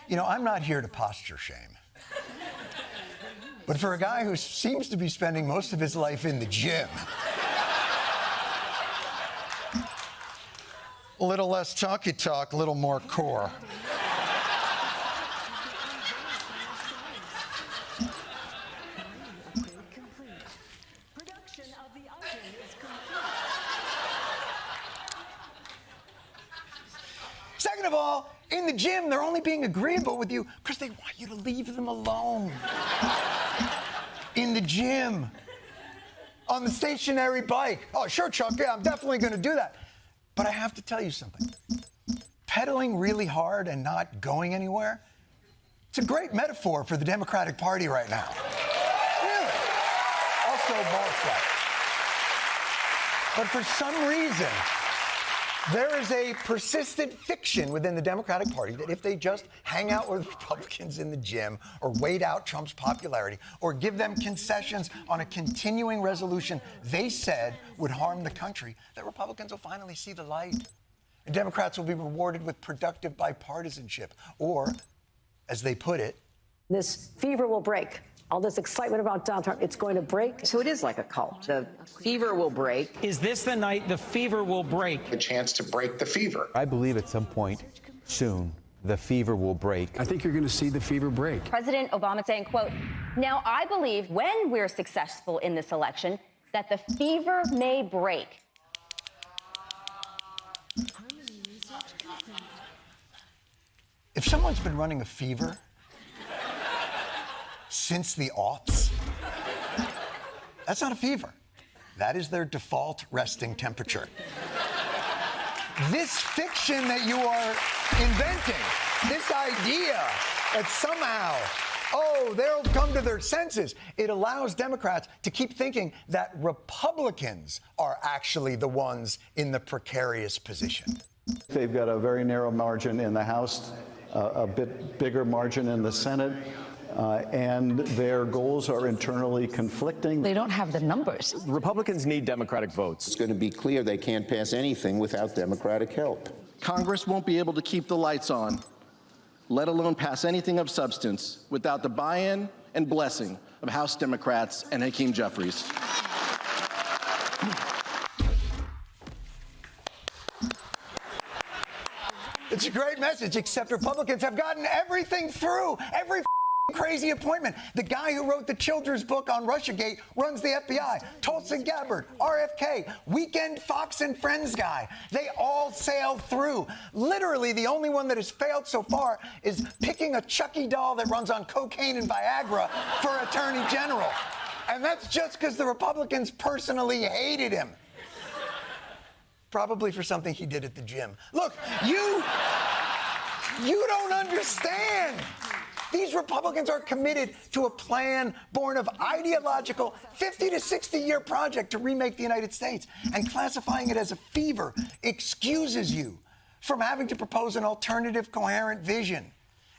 You know, I'm not here to posture shame. But for a guy who seems to be spending most of his life in the gym, a little less talky talk, a little more core. Second of all, in the gym, they're only being agreeable with you because they want you to leave them alone. In the gym. On the stationary bike. Oh, sure, Chuck, yeah, I'm definitely going to do that. But I have to tell you something. Pedaling really hard and not going anywhere, it's a great metaphor for the Democratic Party right now. Really. Also, ball strike. But for some reason, there is a persistent fiction within the Democratic Party that if they just hang out with Republicans in the gym or wait out Trump's popularity or give them concessions on a continuing resolution they said would harm the country, that Republicans will finally see the light. And Democrats will be rewarded with productive bipartisanship. Or, as they put it, this fever will break all this excitement about Donald Trump, it's going to break. So it is like a cult. The fever will break. Is this the night the fever will break? A chance to break the fever. I believe at some point soon, the fever will break. I think you're going to see the fever break. President Obama saying, quote, "Now I believe when we're successful in this election that the fever may break." If someone's been running a fever since the aughts, that's not a fever. That is their default resting temperature. This fiction that you are inventing, this idea that somehow, they'll come to their senses, it allows Democrats to keep thinking that Republicans are actually the ones in the precarious position. They've got a very narrow margin in the House, a bit bigger margin in the Senate, and their goals are internally conflicting. They don't have the numbers. Republicans need Democratic votes. It's going to be clear they can't pass anything without Democratic help. Congress won't be able to keep the lights on, let alone pass anything of substance, without the buy-in and blessing of House Democrats and Hakeem Jeffries. It's a great message, except Republicans have gotten everything through, every crazy appointment. The guy who wrote the children's book on Russiagate runs the FBI. Tulsi Gabbard, RFK, Weekend Fox and Friends guy. They all sail through. Literally, the only one that has failed so far is picking a Chucky doll that runs on cocaine and Viagra for Attorney General. And that's just because the Republicans personally hated him. Probably for something he did at the gym. Look, you don't understand. These Republicans are committed to a plan born of ideological 50 to 60-year project to remake the United States, and classifying it as a fever excuses you from having to propose an alternative, coherent vision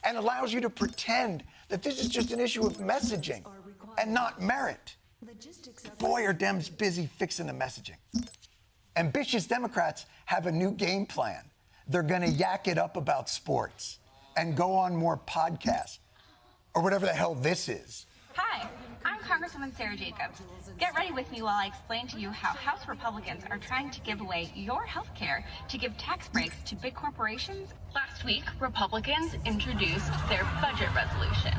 and allows you to pretend that this is just an issue of messaging and not merit. Boy, are Dems busy fixing the messaging. Ambitious Democrats have a new game plan. They're going to yak it up about sports and go on more podcasts or whatever the hell this is. Hi, I'm Congresswoman Sarah Jacobs. Get ready with me while I explain to you how House Republicans are trying to give away your health care to give tax breaks to big corporations. Last week, Republicans introduced their budget resolution.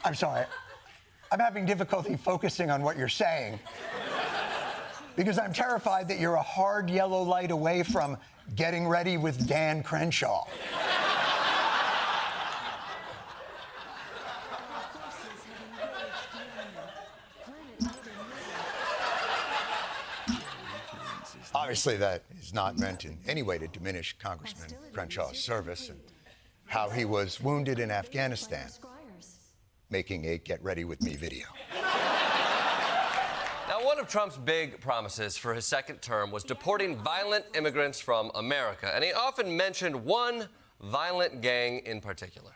I'm sorry. I'm having difficulty focusing on what you're saying because I'm terrified that you're a hard yellow light away from getting ready with Dan Crenshaw. Obviously, that is not meant in any way to diminish Congressman Crenshaw's service and how he was wounded in Afghanistan, making a Get Ready With Me video. Now, one of Trump's big promises for his second term was deporting violent immigrants from America, and he often mentioned one violent gang in particular.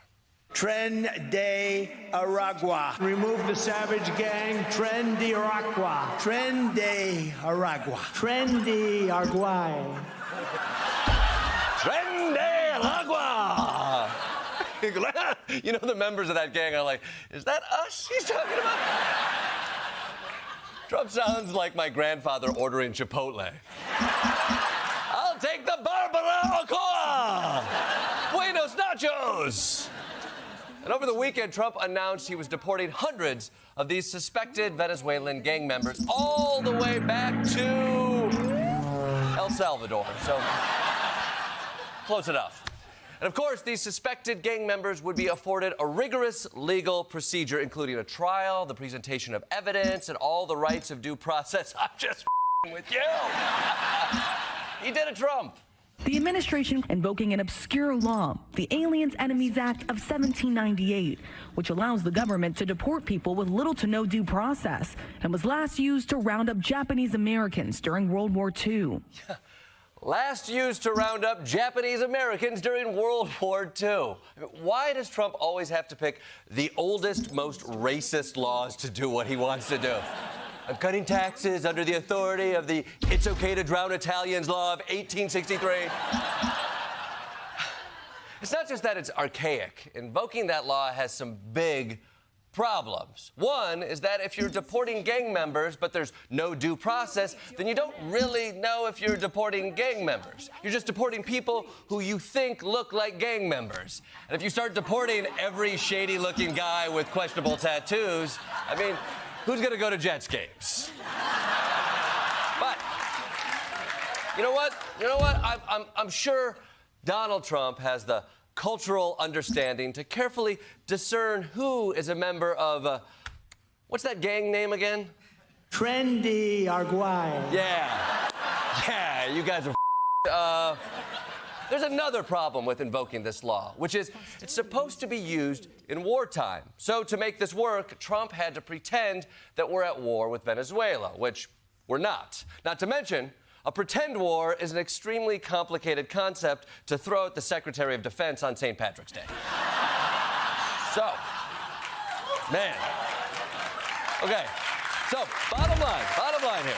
Tren de Aragua. Remove the savage gang, Tren de Aragua. Tren de Aragua. Tren de Arguay. Tren de Aragua! You know, the members of that gang are like, is that us he's talking about? Trump sounds like my grandfather ordering Chipotle. I'll take the Barbara Ochoa! Buenos nachos! And over the weekend, Trump announced he was deporting hundreds of these suspected Venezuelan gang members all the way back to El Salvador. So, close enough. And of course, these suspected gang members would be afforded a rigorous legal procedure, including a trial, the presentation of evidence, and all the rights of due process. I'm just with you. He did it, Trump. The administration invoking an obscure law, the Aliens Enemies Act of 1798, which allows the government to deport people with little to no due process and was last used to round up Japanese Americans during World War II. Last used to round up Japanese Americans during World War II. Why does Trump always have to pick the oldest, most racist laws to do what he wants to do? I'm cutting taxes under the authority of the It's Okay to Drown Italians law of 1863. It's not just that it's archaic. Invoking that law has some big problems. One is that if you're deporting gang members, but there's no due process, then you don't really know if you're deporting gang members. You're just deporting people who you think look like gang members. And if you start deporting every shady-looking guy with questionable tattoos, I mean, who's going to go to Jets games? But you know what? I'm sure Donald Trump has the cultural understanding to carefully discern who is a member of, what's that gang name again? Trendy Arguay. Yeah, you guys are There's another problem with invoking this law, which is it's supposed to be used in wartime. So to make this work, Trump had to pretend that we're at war with Venezuela, which we're not. Not to mention, a pretend war is an extremely complicated concept to throw at the Secretary of Defense on St. Patrick's Day. So, man. Okay, so bottom line here.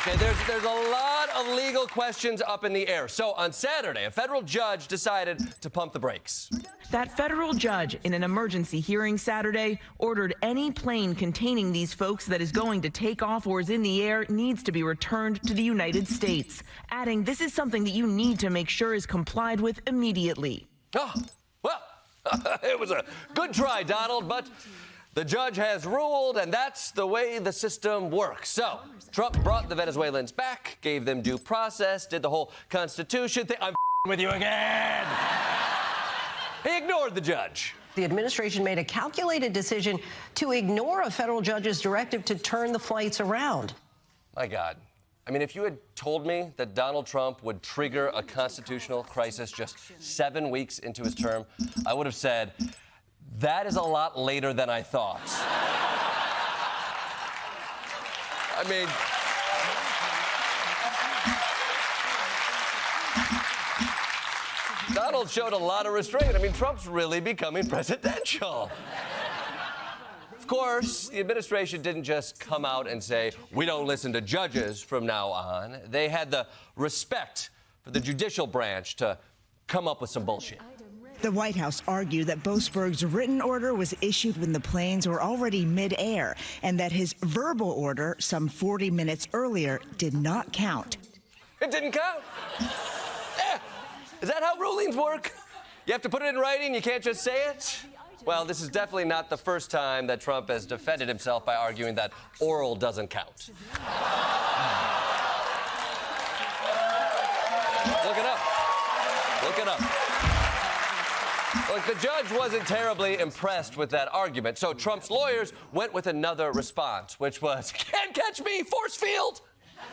Okay, there's a lot of legal questions up in the air. So on Saturday, a federal judge decided to pump the brakes. That federal judge, in an emergency hearing Saturday, ordered any plane containing these folks that is going to take off or is in the air needs to be returned to the United States, adding this is something that you need to make sure is complied with immediately. Oh, well, it was a good try, Donald, but the judge has ruled, and that's the way the system works. So Trump brought the Venezuelans back, gave them due process, did the whole Constitution thing. I'm with you again. He ignored the judge. The administration made a calculated decision to ignore a federal judge's directive to turn the flights around. My God. I mean, if you had told me that Donald Trump would trigger a constitutional crisis just 7 weeks into his term, I would have said, that is a lot later than I thought. I mean, Donald showed a lot of restraint. I mean, Trump's really becoming presidential. Of course, the administration didn't just come out and say, we don't listen to judges from now on. They had the respect for the judicial branch to come up with some bullshit. The White House argued that Boasberg's written order was issued when the planes were already mid-air and that his verbal order, some 40 minutes earlier, did not count. It didn't count? Yeah. Is that how rulings work? You have to put it in writing, you can't just say it? Well, this is definitely not the first time that Trump has defended himself by arguing that oral doesn't count. Look it up. Look it up. Look, the judge wasn't terribly impressed with that argument, so Trump's lawyers went with another response, which was, can't catch me, force field.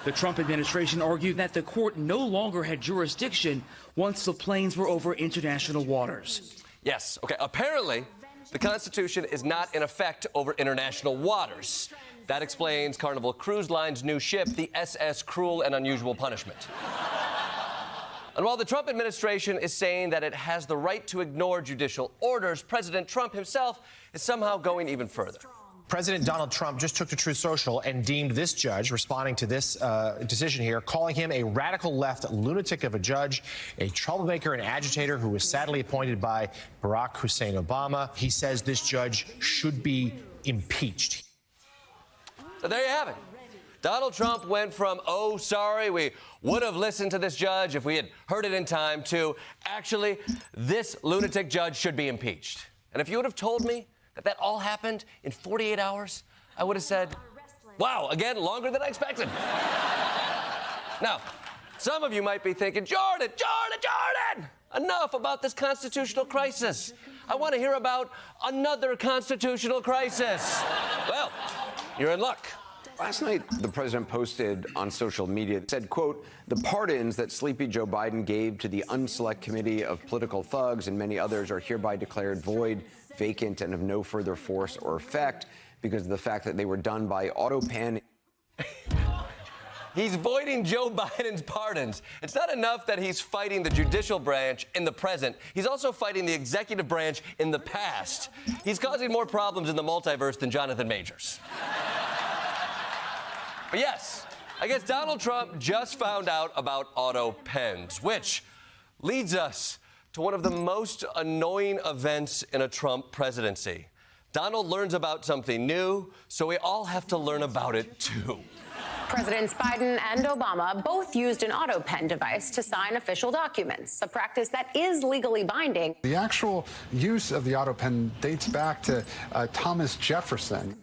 The Trump administration argued that the court no longer had jurisdiction once the planes were over international waters. Yes, okay, apparently the Constitution is not in effect over international waters. That explains Carnival Cruise Line's new ship, the SS Cruel and Unusual Punishment. And while the Trump administration is saying that it has the right to ignore judicial orders, President Trump himself is somehow going even further. President Donald Trump just took to Truth Social and deemed this judge, responding to this decision here, calling him a radical left lunatic of a judge, a troublemaker and agitator who was sadly appointed by Barack Hussein Obama. He says this judge should be impeached. So there you have it. Donald Trump went from, oh, sorry, we would have listened to this judge if we had heard it in time, to, actually, this lunatic judge should be impeached. And if you would have told me that that all happened in 48 hours, I would have said, wow, again, longer than I expected. Now, some of you might be thinking, Jordan, enough about this constitutional crisis. I want to hear about another constitutional crisis. Well, you're in luck. Last night, the president posted on social media, said, quote, the pardons that sleepy Joe Biden gave to the unselect committee of political thugs and many others are hereby declared void, vacant, and of no further force or effect because of the fact that they were done by auto pen. He's voiding Joe Biden's pardons. It's not enough that he's fighting the judicial branch in the present. He's also fighting the executive branch in the past. He's causing more problems in the multiverse than Jonathan Majors. But yes, I guess Donald Trump just found out about auto pens, which leads us to one of the most annoying events in a Trump presidency. Donald learns about something new, so we all have to learn about it too. Presidents Biden and Obama both used an auto pen device to sign official documents, a practice that is legally binding. The actual use of the auto pen dates back to Thomas Jefferson.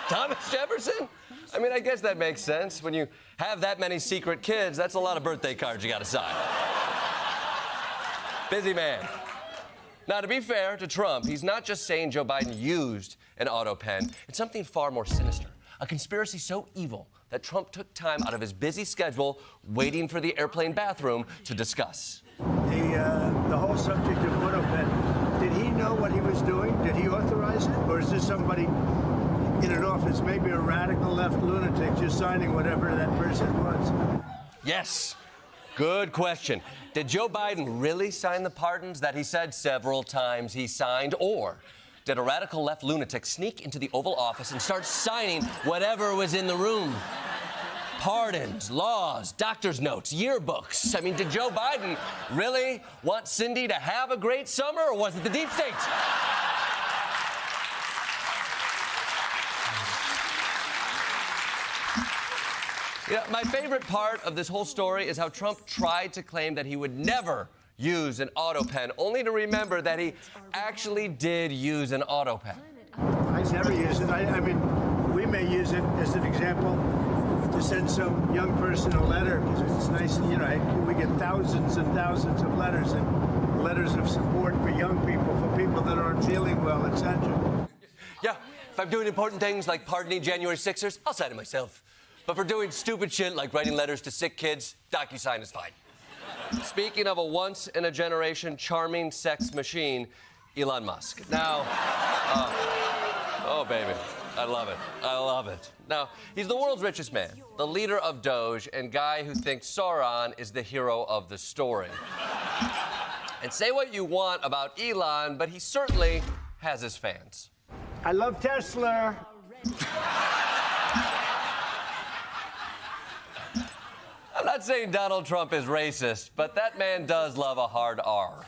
Thomas Jefferson? I mean, I guess that makes sense. When you have that many secret kids, that's a lot of birthday cards you gotta sign. Busy man. Now, to be fair to Trump, he's not just saying Joe Biden used an auto pen. It's something far more sinister. A conspiracy so evil that Trump took time out of his busy schedule waiting for the airplane bathroom to discuss. The whole subject of auto pen, did he know what he was doing? Did he authorize it? Or is this somebody in an office, maybe a radical left lunatic, just signing whatever that person was? Yes. Good question. Did Joe Biden really sign the pardons that he said several times he signed? Or did a radical left lunatic sneak into the Oval Office and start signing whatever was in the room? Pardons, laws, doctor's notes, yearbooks. I mean, did Joe Biden really want Cindy to have a great summer, or was it the deep state? You know, my favorite part of this whole story is how Trump tried to claim that he would never use an auto pen, only to remember that he actually did use an auto pen. I never use it. I mean, we may use it as an example to send some young person a letter, because it's nice, you know, we get thousands and thousands of letters, and letters of support for young people, for people that aren't feeling well, etc. Yeah, if I'm doing important things like pardoning January 6ers, I'll sign it myself. But for doing stupid shit like writing letters to sick kids, DocuSign is fine. Speaking of a once-in-a-generation charming sex machine, Elon Musk. Now, oh, baby, I love it. I love it. Now, he's the world's richest man, the leader of Doge, and guy who thinks Sauron is the hero of the story. And say what you want about Elon, but he certainly has his fans. I love Tesla. I'm not saying Donald Trump is racist, but that man does love a hard R.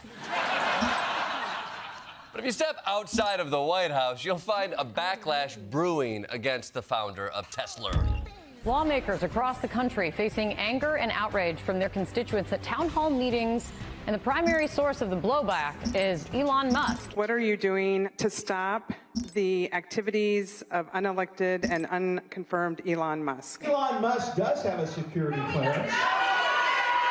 But if you step outside of the White House, you'll find a backlash brewing against the founder of Tesla. Lawmakers across the country facing anger and outrage from their constituents at town hall meetings, and the primary source of the blowback is Elon Musk. What are you doing to stop the activities of unelected and unconfirmed Elon Musk? Elon Musk does have a security clearance.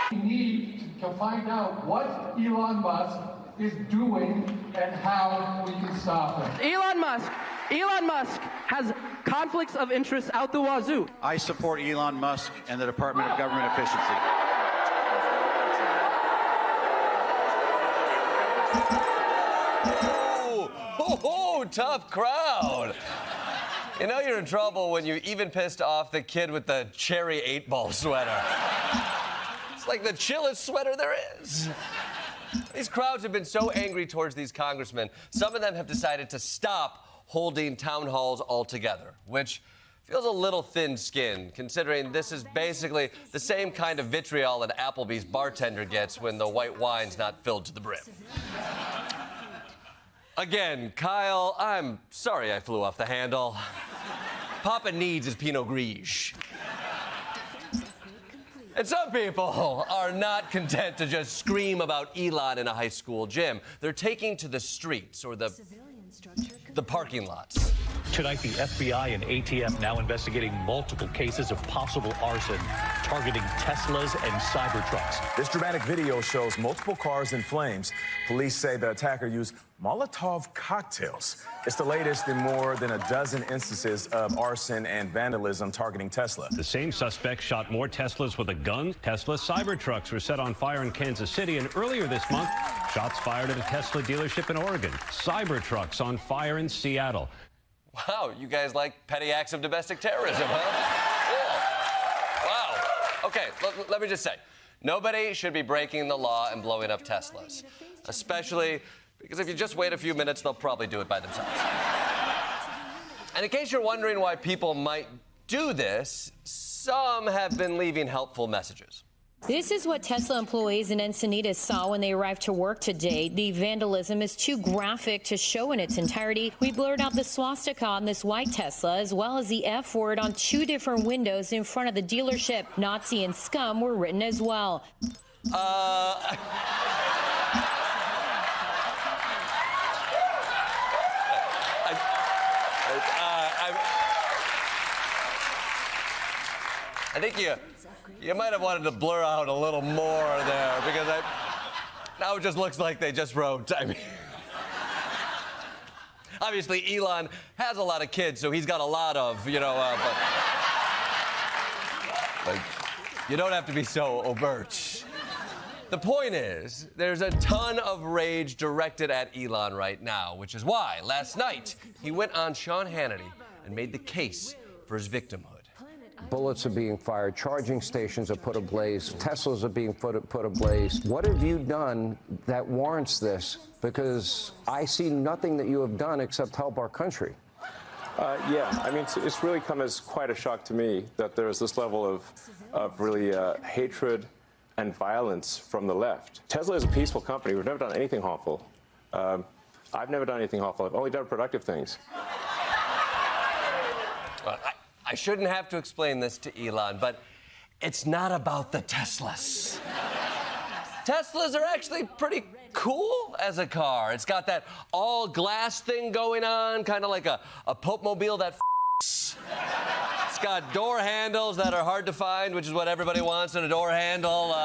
We need to find out what Elon Musk is doing and how we can stop him. Elon Musk has conflicts of interest out the wazoo. I support Elon Musk and the Department of Government Efficiency. Oh, tough crowd. You know you're in trouble when you even pissed off the kid with the cherry 8-ball sweater. It's like the chillest sweater there is. These crowds have been so angry towards these congressmen, some of them have decided to stop holding town halls altogether, which feels a little thin-skinned, considering this is basically the same kind of vitriol an Applebee's bartender gets when the white wine's not filled to the brim. Again, Kyle, I'm sorry I flew off the handle. Papa needs his Pinot Gris. And some people are not content to just scream about Elon in a high school gym. They're taking to the streets or the parking lots. Tonight, the FBI and ATF now investigating multiple cases of possible arson targeting Teslas and Cybertrucks. This dramatic video shows multiple cars in flames. Police say the attacker used Molotov cocktails. It's the latest in more than a dozen instances of arson and vandalism targeting Tesla. The same suspect shot more Teslas with a gun. Tesla Cybertrucks were set on fire in Kansas City, and earlier this month, shots fired at a Tesla dealership in Oregon. Cybertrucks on fire in Seattle. Wow, you guys like petty acts of domestic terrorism, huh? Cool. Wow. Okay, let me just say, nobody should be breaking the law and blowing up Teslas, especially because if you just wait a few minutes, they'll probably do it by themselves. And in case you're wondering why people might do this, some have been leaving helpful messages. This is what Tesla employees in Encinitas saw when they arrived to work today. The vandalism is too graphic to show in its entirety. We blurred out the swastika on this white Tesla, as well as the F word on 2 different windows in front of the dealership. Nazi and scum were written as well. I think you might have wanted to blur out a little more there, because now it just looks like they just wrote. I mean, obviously Elon has a lot of kids, so he's got a lot of, but you don't have to be so overt. The point is, there's a ton of rage directed at Elon right now, which is why last night he went on Sean Hannity and made the case for his victimhood. Bullets are being fired, charging stations are put ablaze, Teslas are being put ablaze. What have you done that warrants this? Because I see nothing that you have done except help our country. Yeah, I mean, it's really come as quite a shock to me that there's this level of really hatred and violence from the left. Tesla is a peaceful company. We've never done anything harmful. I've never done anything harmful. I've only done productive things. Well, I shouldn't have to explain this to Elon, but it's not about the Teslas. Teslas are actually pretty cool as a car. It's got that all-glass thing going on, kind of like a Pope-mobile that f***s. It's got door handles that are hard to find, which is what everybody wants in a door handle.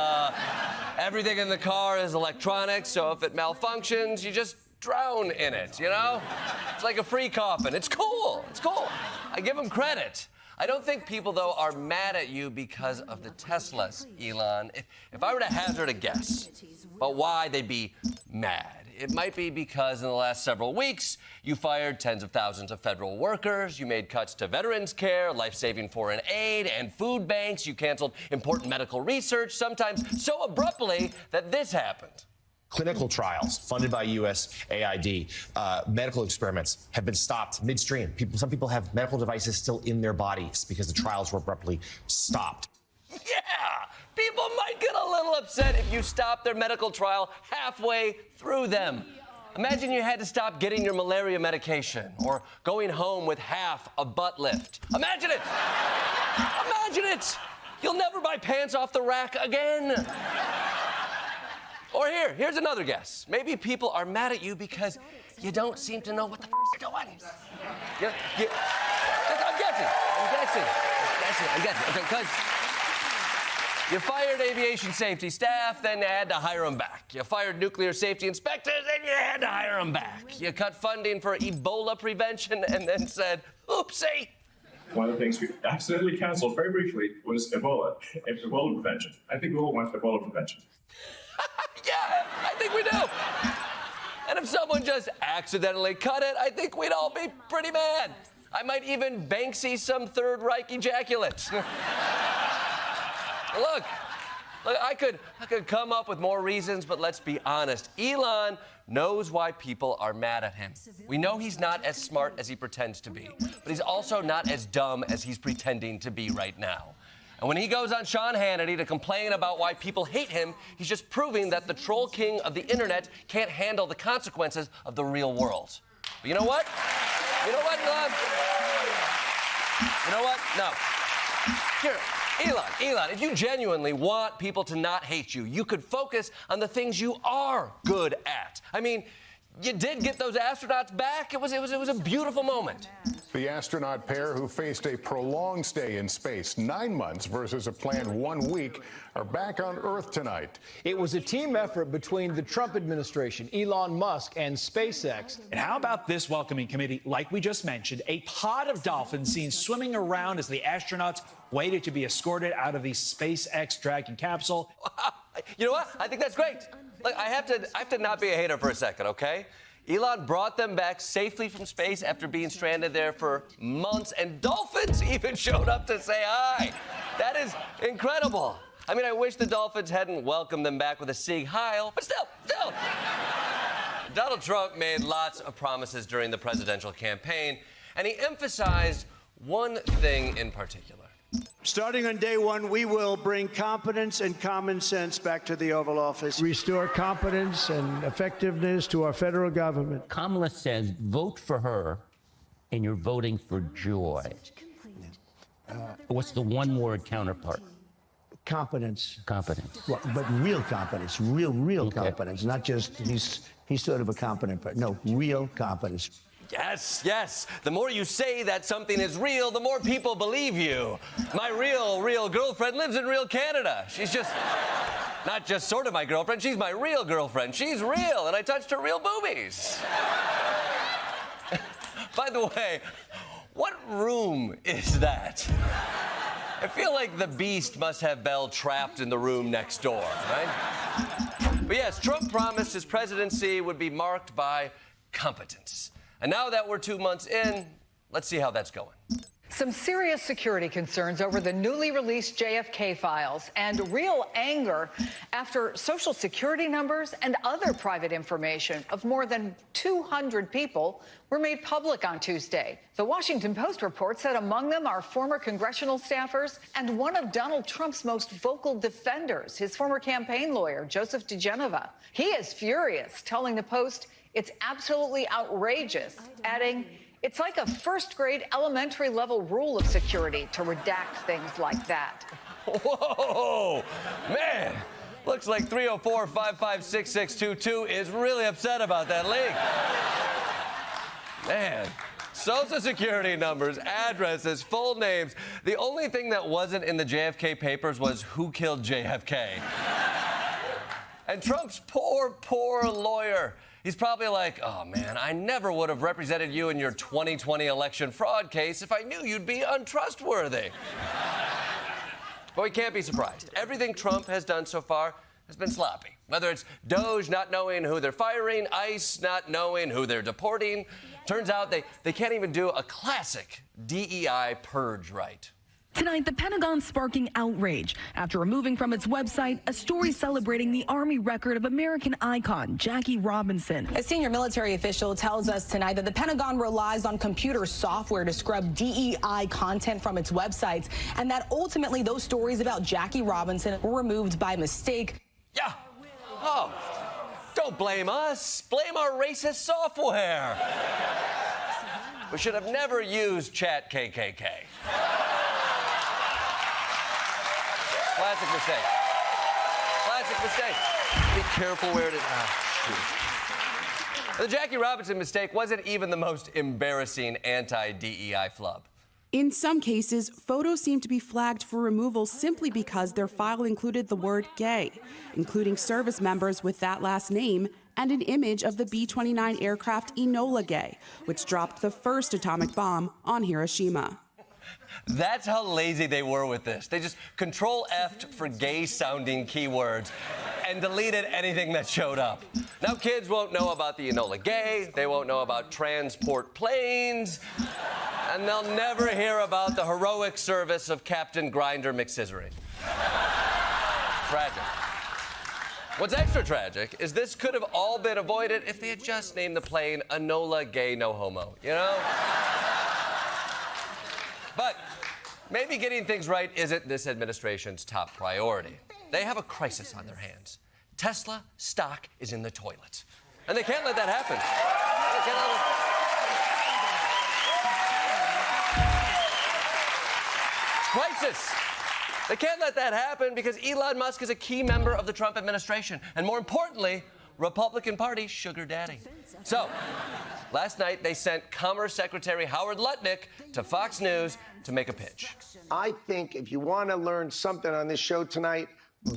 Everything in the car is electronic, so if it malfunctions, you just drown in it, It's like a free coffin. It's cool. It's cool. I give them credit. I don't think people, though, are mad at you because of the Teslas, Elon. If I were to hazard a guess about why they'd be mad, it might be because in the last several weeks, you fired tens of thousands of federal workers, you made cuts to veterans care, life-saving foreign aid, and food banks, you canceled important medical research, sometimes so abruptly that this happened. Clinical trials funded by USAID, medical experiments have been stopped midstream. Some people have medical devices still in their bodies because the trials were abruptly stopped. Yeah, people might get a little upset if you stop their medical trial halfway through them. Imagine you had to stop getting your malaria medication or going home with half a butt lift. Imagine it! Imagine it! You'll never buy pants off the rack again. Or here's another guess. Maybe people are mad at you because you don't seem to know what the f you're doing. I'm guessing. Okay, because you fired aviation safety staff, then you had to hire them back. You fired nuclear safety inspectors, then you had to hire them back. You cut funding for Ebola prevention and then said, oopsie. One of the things we accidentally canceled very briefly was Ebola prevention. I think we all want Ebola prevention. Yeah, I think we do. And if someone just accidentally cut it, I think we'd all be pretty mad. I might even Banksy some Third Reich ejaculate. Look, I could come up with more reasons, but let's be honest. Elon knows why people are mad at him. We know he's not as smart as he pretends to be, but he's also not as dumb as he's pretending to be right now. And when he goes on Sean Hannity to complain about why people hate him, he's just proving that the troll king of the internet can't handle the consequences of the real world. But you know what? You know what, Elon? You know what? No. Here, Elon, if you genuinely want people to not hate you, you could focus on the things you are good at. I mean, you did get those astronauts back. It was a beautiful moment. The astronaut pair who faced a prolonged stay in space, 9 months versus a planned 1 week, are back on Earth tonight. It was a team effort between the Trump administration, Elon Musk, and SpaceX. And how about this welcoming committee? Like we just mentioned, a pod of dolphins seen swimming around as the astronauts waited to be escorted out of the SpaceX Dragon capsule. You know what? I think that's great. Look, I have to not be a hater for a second, okay? Elon brought them back safely from space after being stranded there for months, and dolphins even showed up to say hi. That is incredible. I mean, I wish the dolphins hadn't welcomed them back with a Sieg Heil, but still. Donald Trump made lots of promises during the presidential campaign, and he emphasized one thing in particular: Starting on day one, we will bring competence and common sense back to the Oval Office. Restore competence and effectiveness to our federal government. Kamala says, vote for her, and you're voting for joy. What's the one-word counterpart? Competence. Competence. Well, but real competence, real competence, not just he's sort of a competent, but no, real competence. Yes, yes. The more you say that something is real, the more people believe you. My real girlfriend lives in real Canada. She's just, not just sort of my girlfriend, she's my real girlfriend. She's real, and I touched her real boobies. By the way, what room is that? I feel like the Beast must have Belle trapped in the room next door, right? But yes, Trump promised his presidency would be marked by competence. And now that we're 2 months in, let's see how that's going. Some serious security concerns over the newly released JFK files and real anger after Social Security numbers and other private information of more than 200 people were made public on Tuesday. The Washington Post reports that among them are former congressional staffers and one of Donald Trump's most vocal defenders, his former campaign lawyer, Joseph DeGeneva. He is furious, telling the Post it's absolutely outrageous, adding, it's like a first-grade elementary level rule of security to redact things like that. Whoa, man. Looks like 304-556-6622 is really upset about that leak. Man, Social Security numbers, addresses, full names. The only thing that wasn't in the JFK papers was who killed JFK. And Trump's poor lawyer. He's probably like, oh, man, I never would have represented you in your 2020 election fraud case if I knew you'd be untrustworthy. But we can't be surprised. Everything Trump has done so far has been sloppy. Whether it's DOJ not knowing who they're firing, ICE not knowing who they're deporting. Turns out they can't even do a classic DEI purge right. Tonight, the Pentagon sparking outrage after removing from its website a story celebrating the Army record of American icon Jackie Robinson. A senior military official tells us tonight that the Pentagon relies on computer software to scrub DEI content from its websites, and that ultimately those stories about Jackie Robinson were removed by mistake. Yeah. Oh, don't blame us. Blame our racist software. We should have never used Chat KKK. Classic mistake. Classic mistake. Be careful where it is. The Jackie Robinson mistake wasn't even the most embarrassing anti-DEI flub. In some cases, photos seem to be flagged for removal simply because their file included the word gay, including service members with that last name and an image of the B-29 aircraft Enola Gay, which dropped the first atomic bomb on Hiroshima. That's how lazy they were with this. They just Control-F'd for gay-sounding keywords and deleted anything that showed up. Now kids won't know about the Enola Gay, they won't know about transport planes, and they'll never hear about the heroic service of Captain Grinder McScissoring. Tragic. What's extra tragic is this could have all been avoided if they had just named the plane Enola Gay No Homo, you know? But maybe getting things right isn't this administration's top priority. They have a crisis on their hands. Tesla stock is in the toilet. And they can't let that happen. Crisis. They can't let that happen because Elon Musk is a key member of the Trump administration. And more importantly, Republican Party sugar daddy. So, last night they sent Commerce Secretary Howard Lutnick to Fox News to make a pitch. I think if you want to learn something on this show tonight,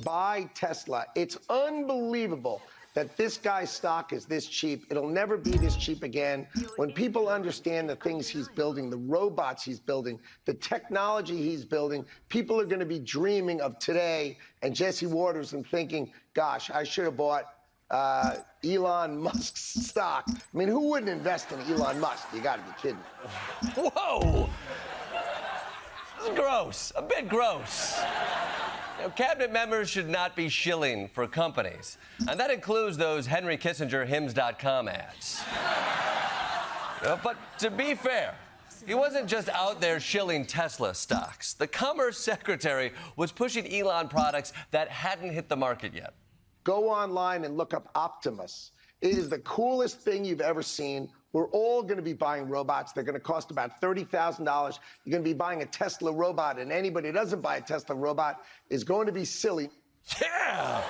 buy Tesla. It's unbelievable that this guy's stock is this cheap. It'll never be this cheap again. When people understand the things he's building, the robots he's building, the technology he's building, people are going to be dreaming of today and Jesse Waters and thinking, gosh, I should have bought Elon Musk's stock. I mean, who wouldn't invest in Elon Musk? You got to be kidding. Whoa! This is gross. A bit gross. You know, cabinet members should not be shilling for companies. And that includes those Henry Kissinger Hims.com ads. But to be fair, He wasn't just out there shilling Tesla stocks. The Commerce Secretary was pushing Elon products that hadn't hit the market yet. Go online and look up Optimus. It is the coolest thing you've ever seen. We're all going to be buying robots. They're going to cost about $30,000. You're going to be buying a Tesla robot, and anybody who doesn't buy a Tesla robot is going to be silly. Yeah!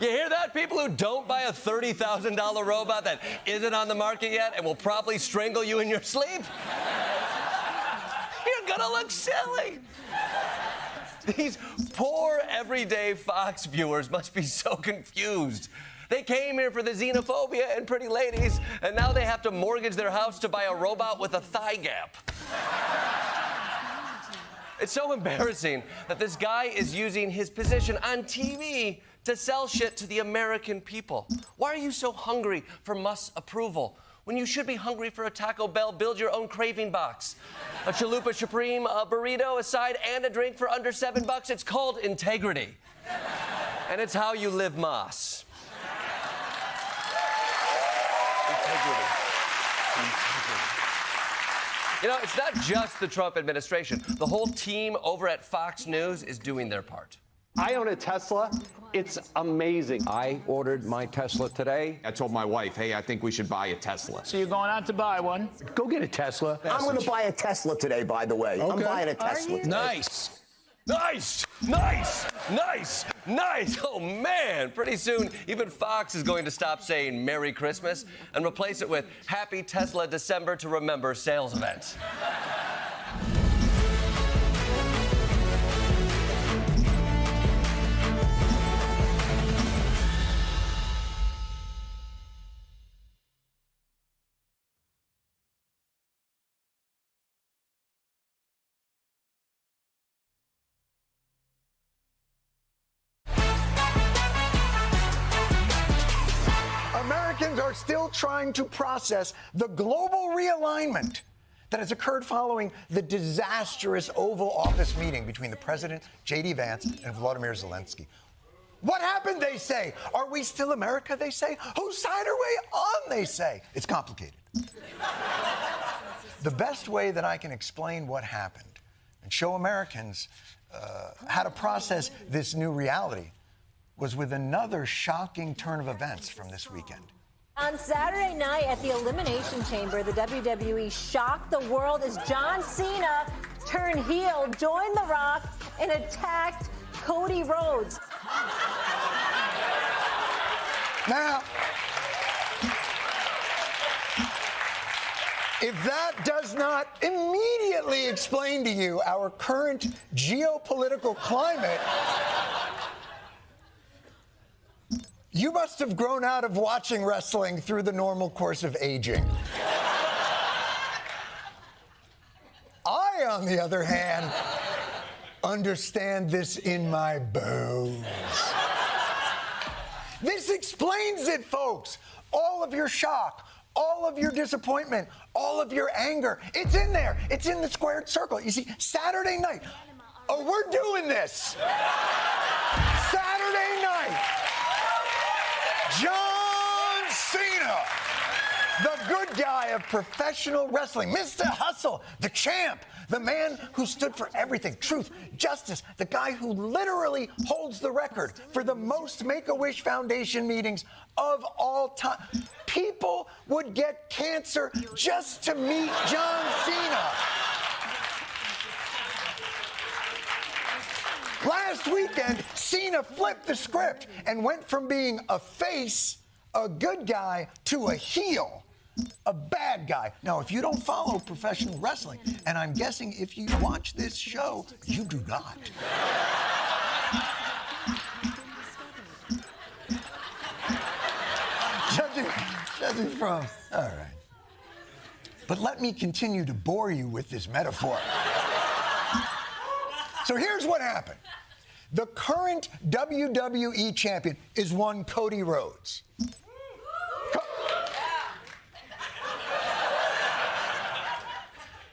You hear that? People who don't buy a $30,000 robot that isn't on the market yet and will probably strangle you in your sleep? You're gonna look silly. These poor everyday Fox viewers must be so confused. They came here for the xenophobia and pretty ladies, and now they have to mortgage their house to buy a robot with a thigh gap. It's so embarrassing that this guy is using his position on TV to sell shit to the American people. Why are you so hungry for Musk's approval when you should be hungry for a Taco Bell build your own craving box? A Chalupa Supreme, a burrito, a side, and a drink for under $7. It's called integrity. And it's how you live Moss. Integrity. You know, it's not just the Trump administration. The whole team over at Fox News is doing their part. I own a Tesla. It's amazing. I ordered my Tesla today. I told my wife, hey, I think we should buy a Tesla. So you're going out to buy one? Go get a Tesla. I'm going to buy a Tesla today, by the way. Okay. I'm buying a Tesla today. Nice. Nice, nice, nice, nice. Oh, man. Pretty soon, even Fox is going to stop saying Merry Christmas and replace it with Happy Tesla December to Remember sales event. Americans are still trying to process the global realignment that has occurred following the disastrous Oval Office meeting between the president, J.D. Vance, and Volodymyr Zelensky. What happened, they say? Are we still America, they say? Whose side are we on, they say? It's complicated. The best way that I can explain what happened and show Americans how to process this new reality was with another shocking turn of events from this weekend. On Saturday night at the Elimination Chamber, the WWE shocked the world as John Cena turned heel, joined The Rock, and attacked Cody Rhodes. Now, if that does not immediately explain to you our current geopolitical climate, you must have grown out of watching wrestling through the normal course of aging. I, on the other hand, understand this in my bones. This explains it, folks. All of your shock, all of your disappointment, all of your anger. It's in there. It's in the squared circle. You see, Saturday night. Oh, we're doing this. Saturday night. John Cena, the good guy of professional wrestling, Mr. Hustle, the champ, the man who stood for everything, truth, justice, the guy who literally holds the record for the most Make-A-Wish Foundation meetings of all time. People would get cancer just to meet John Cena. Last weekend, Cena flipped the script and went from being a face, a good guy, to a heel, a bad guy. Now, if you don't follow professional wrestling, and I'm guessing if you watch this show, you do not. Judging from, all right. But let me continue to bore you with this metaphor. So here's what happened. The current WWE champion is one Cody Rhodes.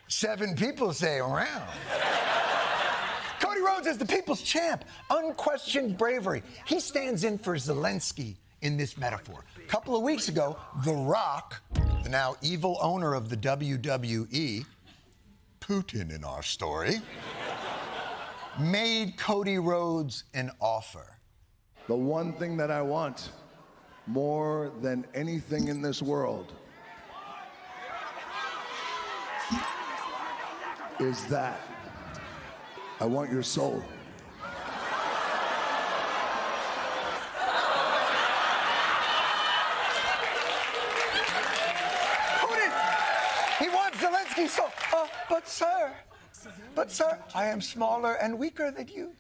Seven people say around. Cody Rhodes is the people's champ. Unquestioned bravery. He stands in for Zelensky in this metaphor. A couple of weeks ago, The Rock the now evil owner of the WWE, Putin in our story, made Cody Rhodes an offer. The one thing that I want more than anything in this world is that I want your soul. He wants Zelensky's soul. But sir, I am smaller and weaker than you.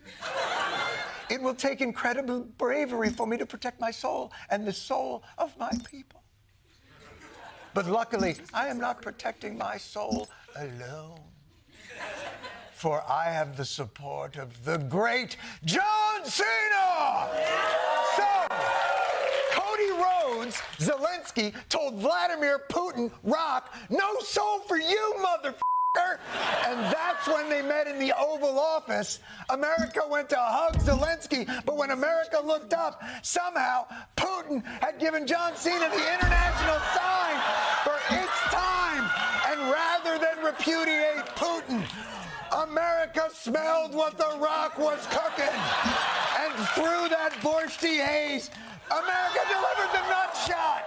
It will take incredible bravery for me to protect my soul and the soul of my people. But luckily, I am not protecting my soul alone. For I have the support of the great John Cena! So, Cody Rhodes, Zelensky, told Vladimir Putin, Rock, no soul for you, motherfucker! And that's when they met in the Oval Office. America went to hug Zelensky, but when America looked up, somehow Putin had given John Cena the international sign for its time. And rather than repudiate Putin, America smelled what The Rock was cooking. And through that borschte haze, America delivered the nut shot.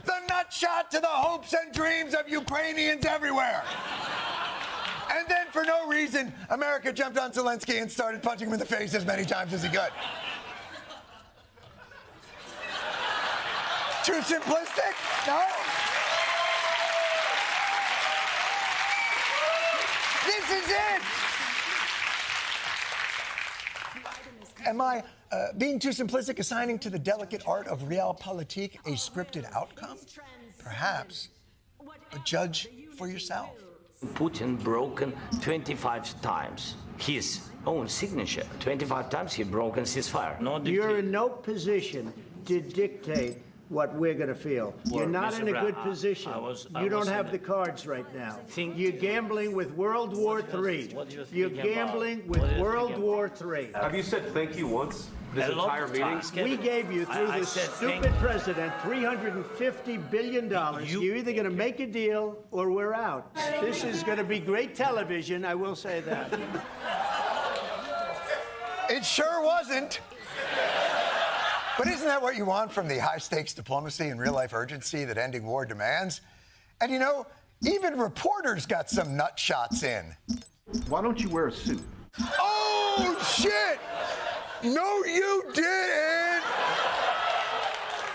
The nut shot to the hopes and dreams of Ukrainians everywhere. And then, for no reason, America jumped on Zelensky and started punching him in the face as many times as he could. Too simplistic? No? This is it! Am I being too simplistic, assigning to the delicate art of realpolitik a scripted outcome? Perhaps. But judge for yourself. Putin broken 25 times his own signature. 25 times he broken ceasefire. You're in no position to dictate what we're going to feel. You're not in a good position. You don't have the cards right now. You're gambling with World War III. You're gambling with World War III. Have you said thank you once this entire meeting? We gave you, through this stupid president, $350 billion. You're either going to make a deal or we're out. This is going to be great television, I will say that. It sure wasn't. But isn't that what you want from the high-stakes diplomacy and real-life urgency that ending war demands? And you know, even reporters got some nut shots in. Why don't you wear a suit? Oh, shit! No, you didn't!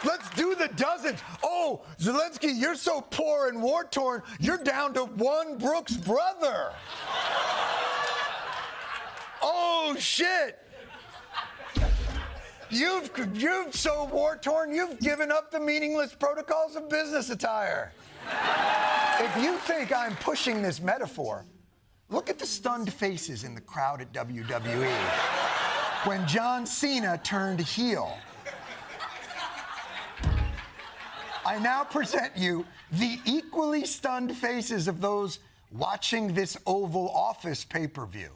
Let's do the dozens. Oh, Zelensky, you're so poor and war-torn, you're down to one Brooks brother. Oh, shit! You've so war-torn, you've given up the meaningless protocols of business attire. If you think I'm pushing this metaphor, look at the stunned faces in the crowd at WWE when John Cena turned heel. I now present you the equally stunned faces of those watching this Oval Office pay-per-view.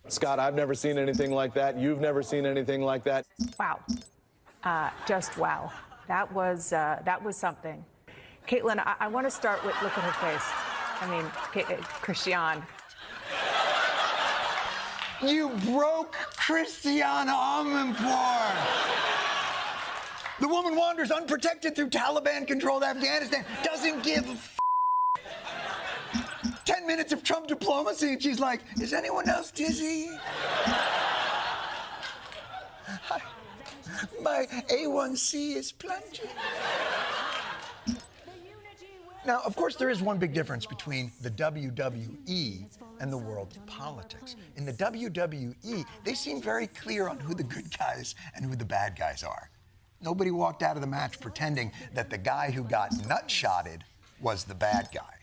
Scott, I've never seen anything like that. You've never seen anything like that. Wow. Just wow. That was something. Caitlin, I want to start with, look at her face. I mean, Christiane. You broke Christiane Amanpour. The woman wanders unprotected through Taliban-controlled Afghanistan, doesn't give a 10 minutes of Trump diplomacy, and she's like, is anyone else dizzy? My A1C is plunging. Now, of course, there is one big difference between the WWE and the world of politics. In the WWE, they seem very clear on who the good guys and who the bad guys are. Nobody walked out of the match pretending that the guy who got nut-shotted was the bad guy.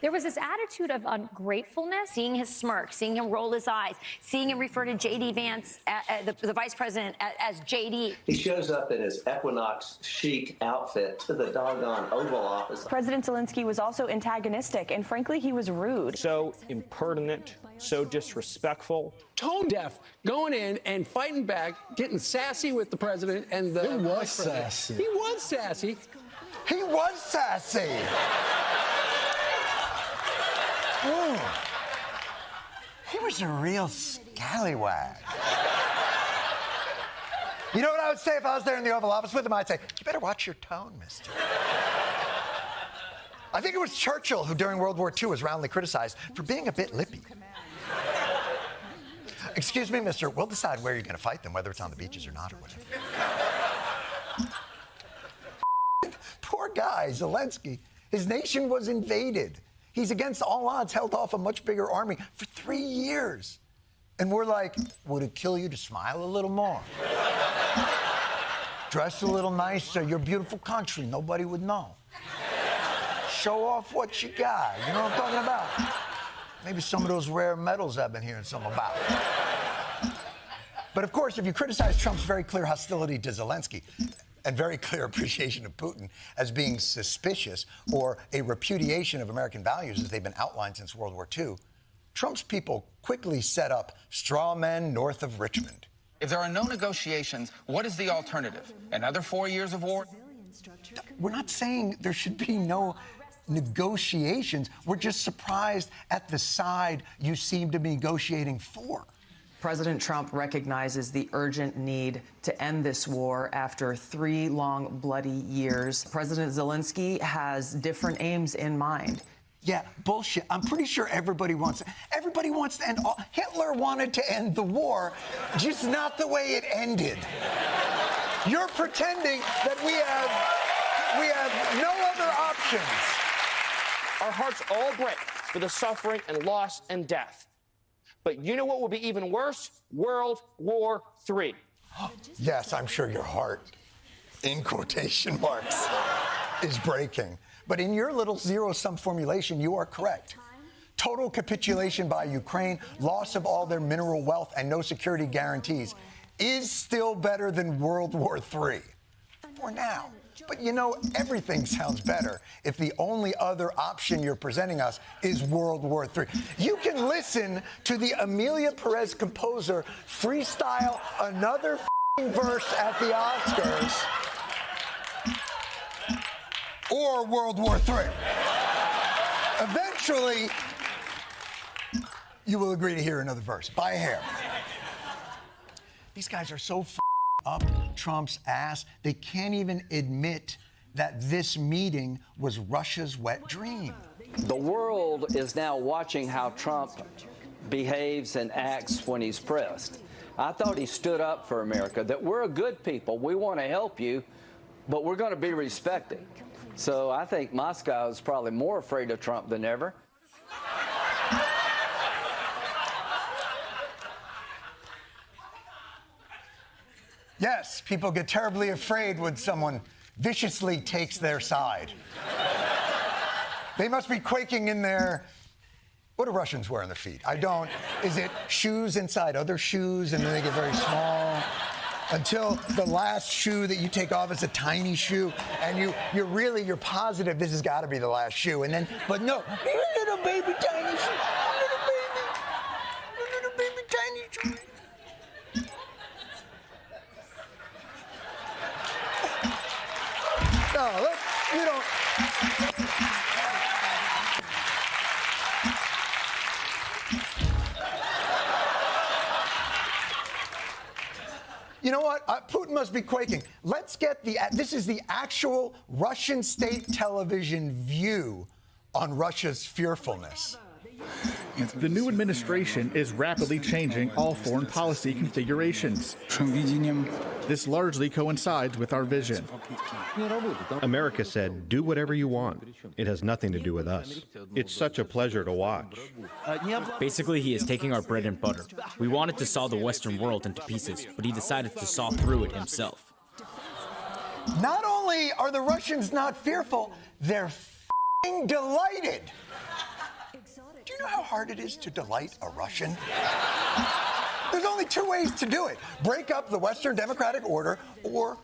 There was this attitude of ungratefulness, seeing his smirk, seeing him roll his eyes, seeing him refer to J.D. Vance, the vice president, as J.D. He shows up in his Equinox chic outfit to the doggone Oval Office. President Zelensky was also antagonistic, and frankly, he was rude. So impertinent, so disrespectful. Tone deaf, going in and fighting back, getting sassy with the president and the. It was sassy. He was sassy. He was sassy. Ooh. He was a real scallywag. You know what I would say if I was there in the Oval Office with him? I'd say, you better watch your tone, mister. I think it was Churchill who, during World War II, was roundly criticized for being a bit lippy. Excuse me, mister, we'll decide where you're going to fight them, whether it's on the beaches or not or whatever. Poor guy, Zelensky. His nation was invaded. He's against all odds held off a much bigger army for 3 years. And we're like, would it kill you to smile a little more? Dress a little nicer, your beautiful country, nobody would know. Show off what you got, you know what I'm talking about? Maybe some of those rare metals I've been hearing some about. But of course, if you criticize Trump's very clear hostility to Zelensky and very clear appreciation of Putin as being suspicious or a repudiation of American values as they've been outlined since World War II, Trump's people quickly set up straw men north of Richmond. If there are no negotiations, what is the alternative? Another 4 years of war? We're not saying there should be no negotiations. We're just surprised at the side you seem to be negotiating for. President Trump recognizes the urgent need to end this war after 3 long, bloody years. President Zelensky has different aims in mind. Yeah, bullshit. I'm pretty sure everybody wants to end all. Hitler wanted to end the war, just not the way it ended. You're pretending that we have no other options. Our hearts all break for the suffering and loss and death. But you know what would be even worse? World War III. Yes, I'm sure your heart, in quotation marks, is breaking. But in your little zero-sum formulation, you are correct. Total capitulation by Ukraine, loss of all their mineral wealth, and no security guarantees is still better than World War III. For now. But you know, everything sounds better if the only other option you're presenting us is World War III. You can listen to the Amelia Perez composer freestyle another verse at the Oscars or World War III. Eventually, you will agree to hear another verse by a hair. These guys are so up Trump's ass, they can't even admit that this meeting was Russia's wet dream. The world is now watching how Trump behaves and acts when he's pressed. I thought he stood up for America, that we're a good people, we want to help you, but we're going to be respected. So I think Moscow is probably more afraid of Trump than ever. Yes, people get terribly afraid when someone viciously takes their side. They must be quaking in their... What do Russians wear on their feet? I don't. Is it shoes inside other shoes and then they get very small? Until the last shoe that you take off is a tiny shoe and you're positive this has got to be the last shoe. And then, but no, little baby tiny shoe, little baby tiny shoe. No, look, you don't. You know what? Putin must be quaking. Let's get this is the actual Russian state television view on Russia's fearfulness. The new administration is rapidly changing all foreign policy configurations. This largely coincides with our vision. America said, do whatever you want. It has nothing to do with us. It's such a pleasure to watch. Basically, he is taking our bread and butter. We wanted to saw the Western world into pieces, but he decided to saw through it himself. Not only are the Russians not fearful, they're f***ing delighted. Do you know how hard it is to delight a Russian? There's only two ways to do it. Break up the Western democratic order or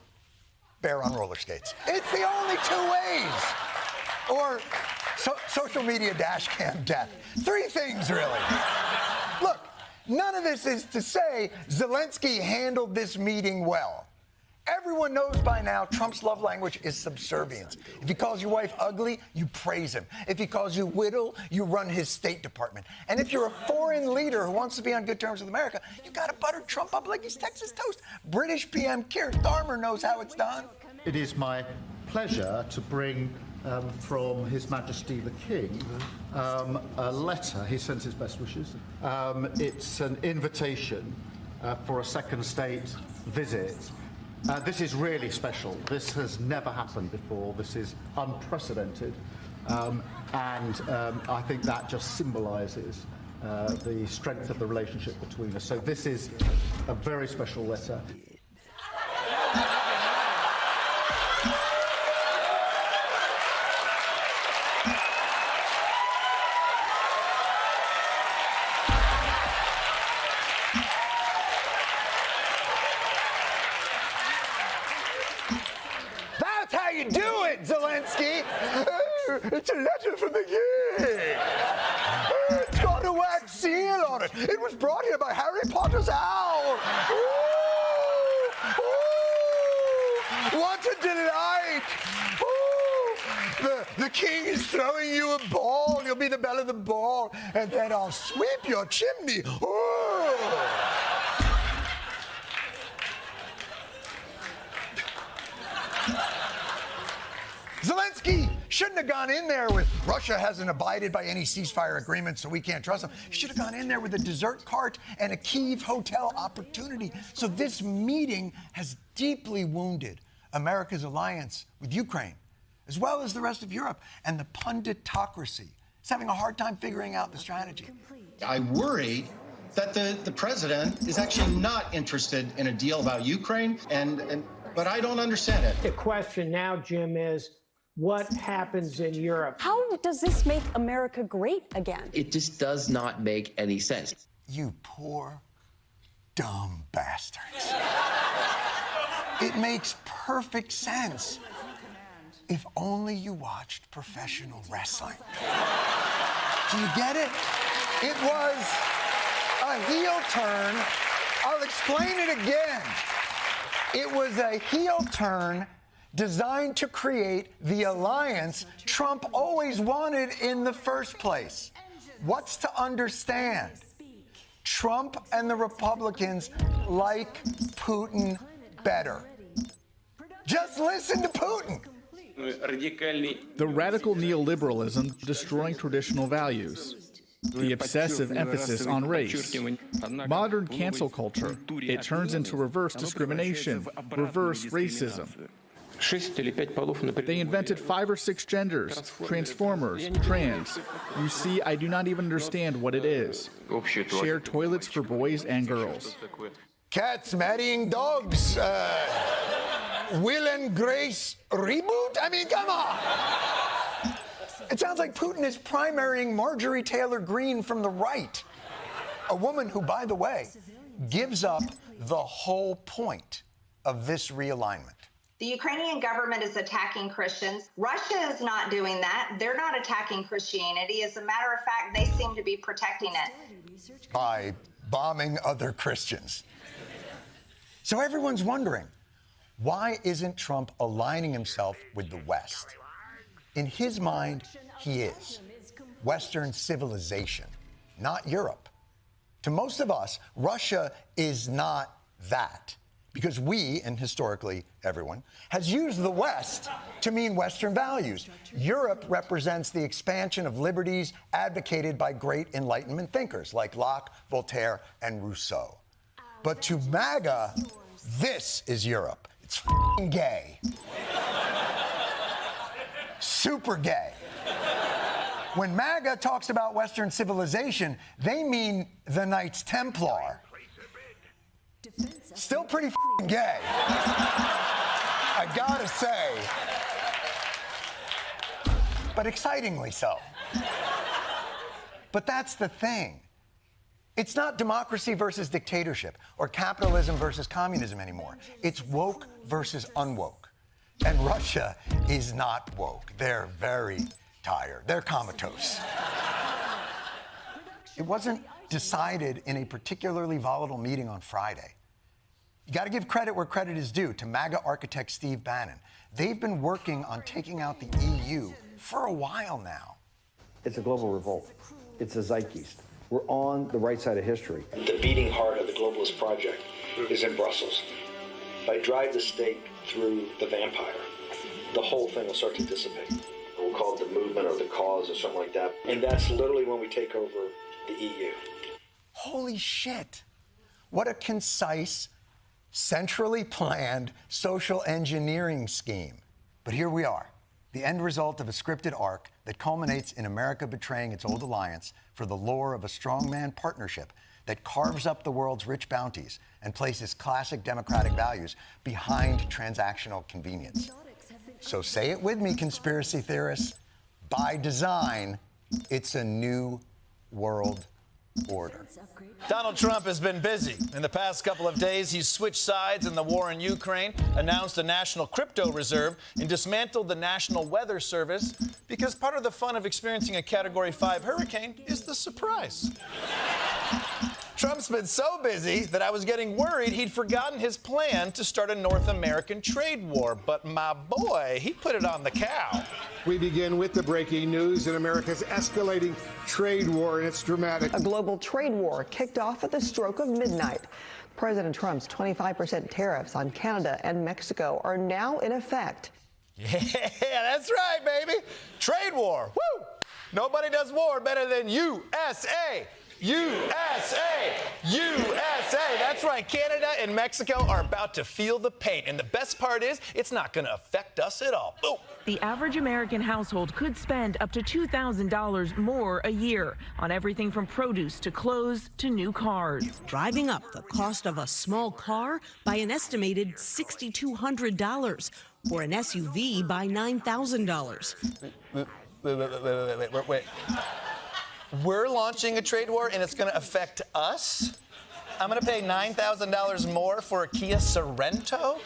bear on roller skates. It's the only two ways. Or social media dash cam death. Three things, really. Look, none of this is to say Zelensky handled this meeting well. Everyone knows by now Trump's love language is subservience. If he calls your wife ugly, you praise him. If he calls you widow, you run his State Department. And if you're a foreign leader who wants to be on good terms with America, you got to butter Trump up like he's Texas toast. British PM Keir Starmer knows how it's done. It is my pleasure to bring from His Majesty the King a letter. He sends his best wishes. It's an invitation for a second state visit. This is really special. This has never happened before. This is unprecedented. And I think that just symbolises the strength of the relationship between us. So this is a very special letter. Zelensky. It's a letter from the king. It's got a wax seal on it. It was brought here by Harry Potter's owl. Ooh, ooh, what a delight. Ooh, the king is throwing you a ball. You'll be the belle of the ball, and then I'll sweep your chimney. Ooh. Zelensky shouldn't have gone in there with Russia hasn't abided by any ceasefire agreement, so we can't trust them. He should have gone in there with a dessert cart and a Kyiv hotel opportunity. So this meeting has deeply wounded America's alliance with Ukraine, as well as the rest of Europe. And the punditocracy is having a hard time figuring out the strategy. I worry that the president is actually not interested in a deal about Ukraine, but I don't understand it. The question now, Jim, is what happens in Europe? How does this make America great again? It just does not make any sense. You poor, dumb bastards. It makes perfect sense. If only you watched professional wrestling. Do you get it? It was a heel turn. I'll explain it again. It was a heel turn designed to create the alliance Trump always wanted in the first place. What's to understand? Trump and the Republicans like Putin better. Just listen to Putin. The radical neoliberalism destroying traditional values. The obsessive emphasis on race. Modern cancel culture. It turns into reverse discrimination, reverse racism. They invented 5 or 6 genders, transformers, trans. You see, I do not even understand what it is. Shared toilets for boys and girls. Cats marrying dogs. Will and Grace reboot? I mean, come on. It sounds like Putin is primarying Marjorie Taylor Greene from the right. A woman who, by the way, gives up the whole point of this realignment. The Ukrainian government is attacking Christians. Russia is not doing that. They're not attacking Christianity. As a matter of fact, they seem to be protecting it. By bombing other Christians. So everyone's wondering, why isn't Trump aligning himself with the West? In his mind, he is. Western civilization, not Europe. To most of us, Russia is not that. Because we, and historically everyone, has used the West to mean Western values. Europe represents the expansion of liberties advocated by great Enlightenment thinkers like Locke, Voltaire, and Rousseau. But to MAGA, this is Europe. It's f***ing gay. Super gay. When MAGA talks about Western civilization, they mean the Knights Templar. Still pretty f***ing gay. I gotta say. But excitingly so. But that's the thing. It's not democracy versus dictatorship or capitalism versus communism anymore. It's woke versus unwoke. And Russia is not woke. They're very tired. They're comatose. It wasn't decided in a particularly volatile meeting on Friday. You got to give credit where credit is due to MAGA architect Steve Bannon. They've been working on taking out the EU for a while now. It's a global revolt. It's a zeitgeist. We're on the right side of history. The beating heart of the globalist project is in Brussels. If I drive the stake through the vampire, the whole thing will start to dissipate. We'll call it the movement or the cause or something like that. And that's literally when we take over the EU. Holy shit. What a concise, centrally planned social engineering scheme. But here we are, the end result of a scripted arc that culminates in America betraying its old alliance for the lure of a strongman partnership that carves up the world's rich bounties and places classic democratic values behind transactional convenience. So say it with me, conspiracy theorists. By design, it's a new world order. Donald Trump has been busy. In the past couple of days, he's switched sides in the war in Ukraine, announced a national crypto reserve, and dismantled the National Weather Service because part of the fun of experiencing a Category 5 hurricane is the surprise. Trump's been so busy that I was getting worried he'd forgotten his plan to start a North American trade war. But my boy, he put it on the cow. We begin with the breaking news in America's escalating trade war, and it's dramatic. A global trade war kicked off at the stroke of midnight. President Trump's 25% tariffs on Canada and Mexico are now in effect. Yeah, that's right, baby. Trade war. Woo! Nobody does war better than USA. USA! USA! That's right, Canada and Mexico are about to feel the pain. And the best part is, it's not going to affect us at all. Boom! The average American household could spend up to $2,000 more a year on everything from produce to clothes to new cars. Driving up the cost of a small car by an estimated $6,200, or an SUV by $9,000. Wait. We're launching a trade war, and it's going to affect us? I'm going to pay $9,000 more for a Kia Sorento?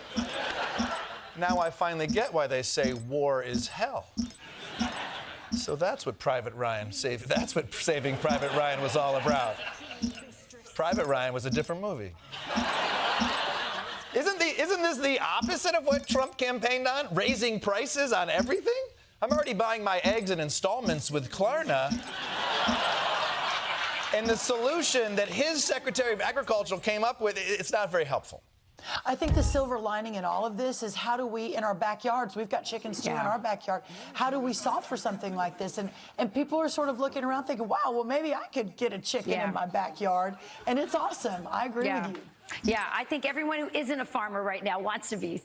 Now I finally get why they say war is hell. So that's what Saving Private Ryan was all about. Private Ryan was a different movie. Isn't this the opposite of what Trump campaigned on? Raising prices on everything? I'm already buying my eggs in installments with Klarna. And the solution that his Secretary of Agriculture came up with, it's not very helpful. I think the silver lining in all of this is how do we, in our backyards, we've got chickens too in our backyard, how do we solve for something like this? And people are sort of looking around thinking, wow, well, maybe I could get a chicken in my backyard. And it's awesome. I agree with you. Yeah, I think everyone who isn't a farmer right now wants to be.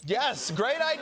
Yes, great idea.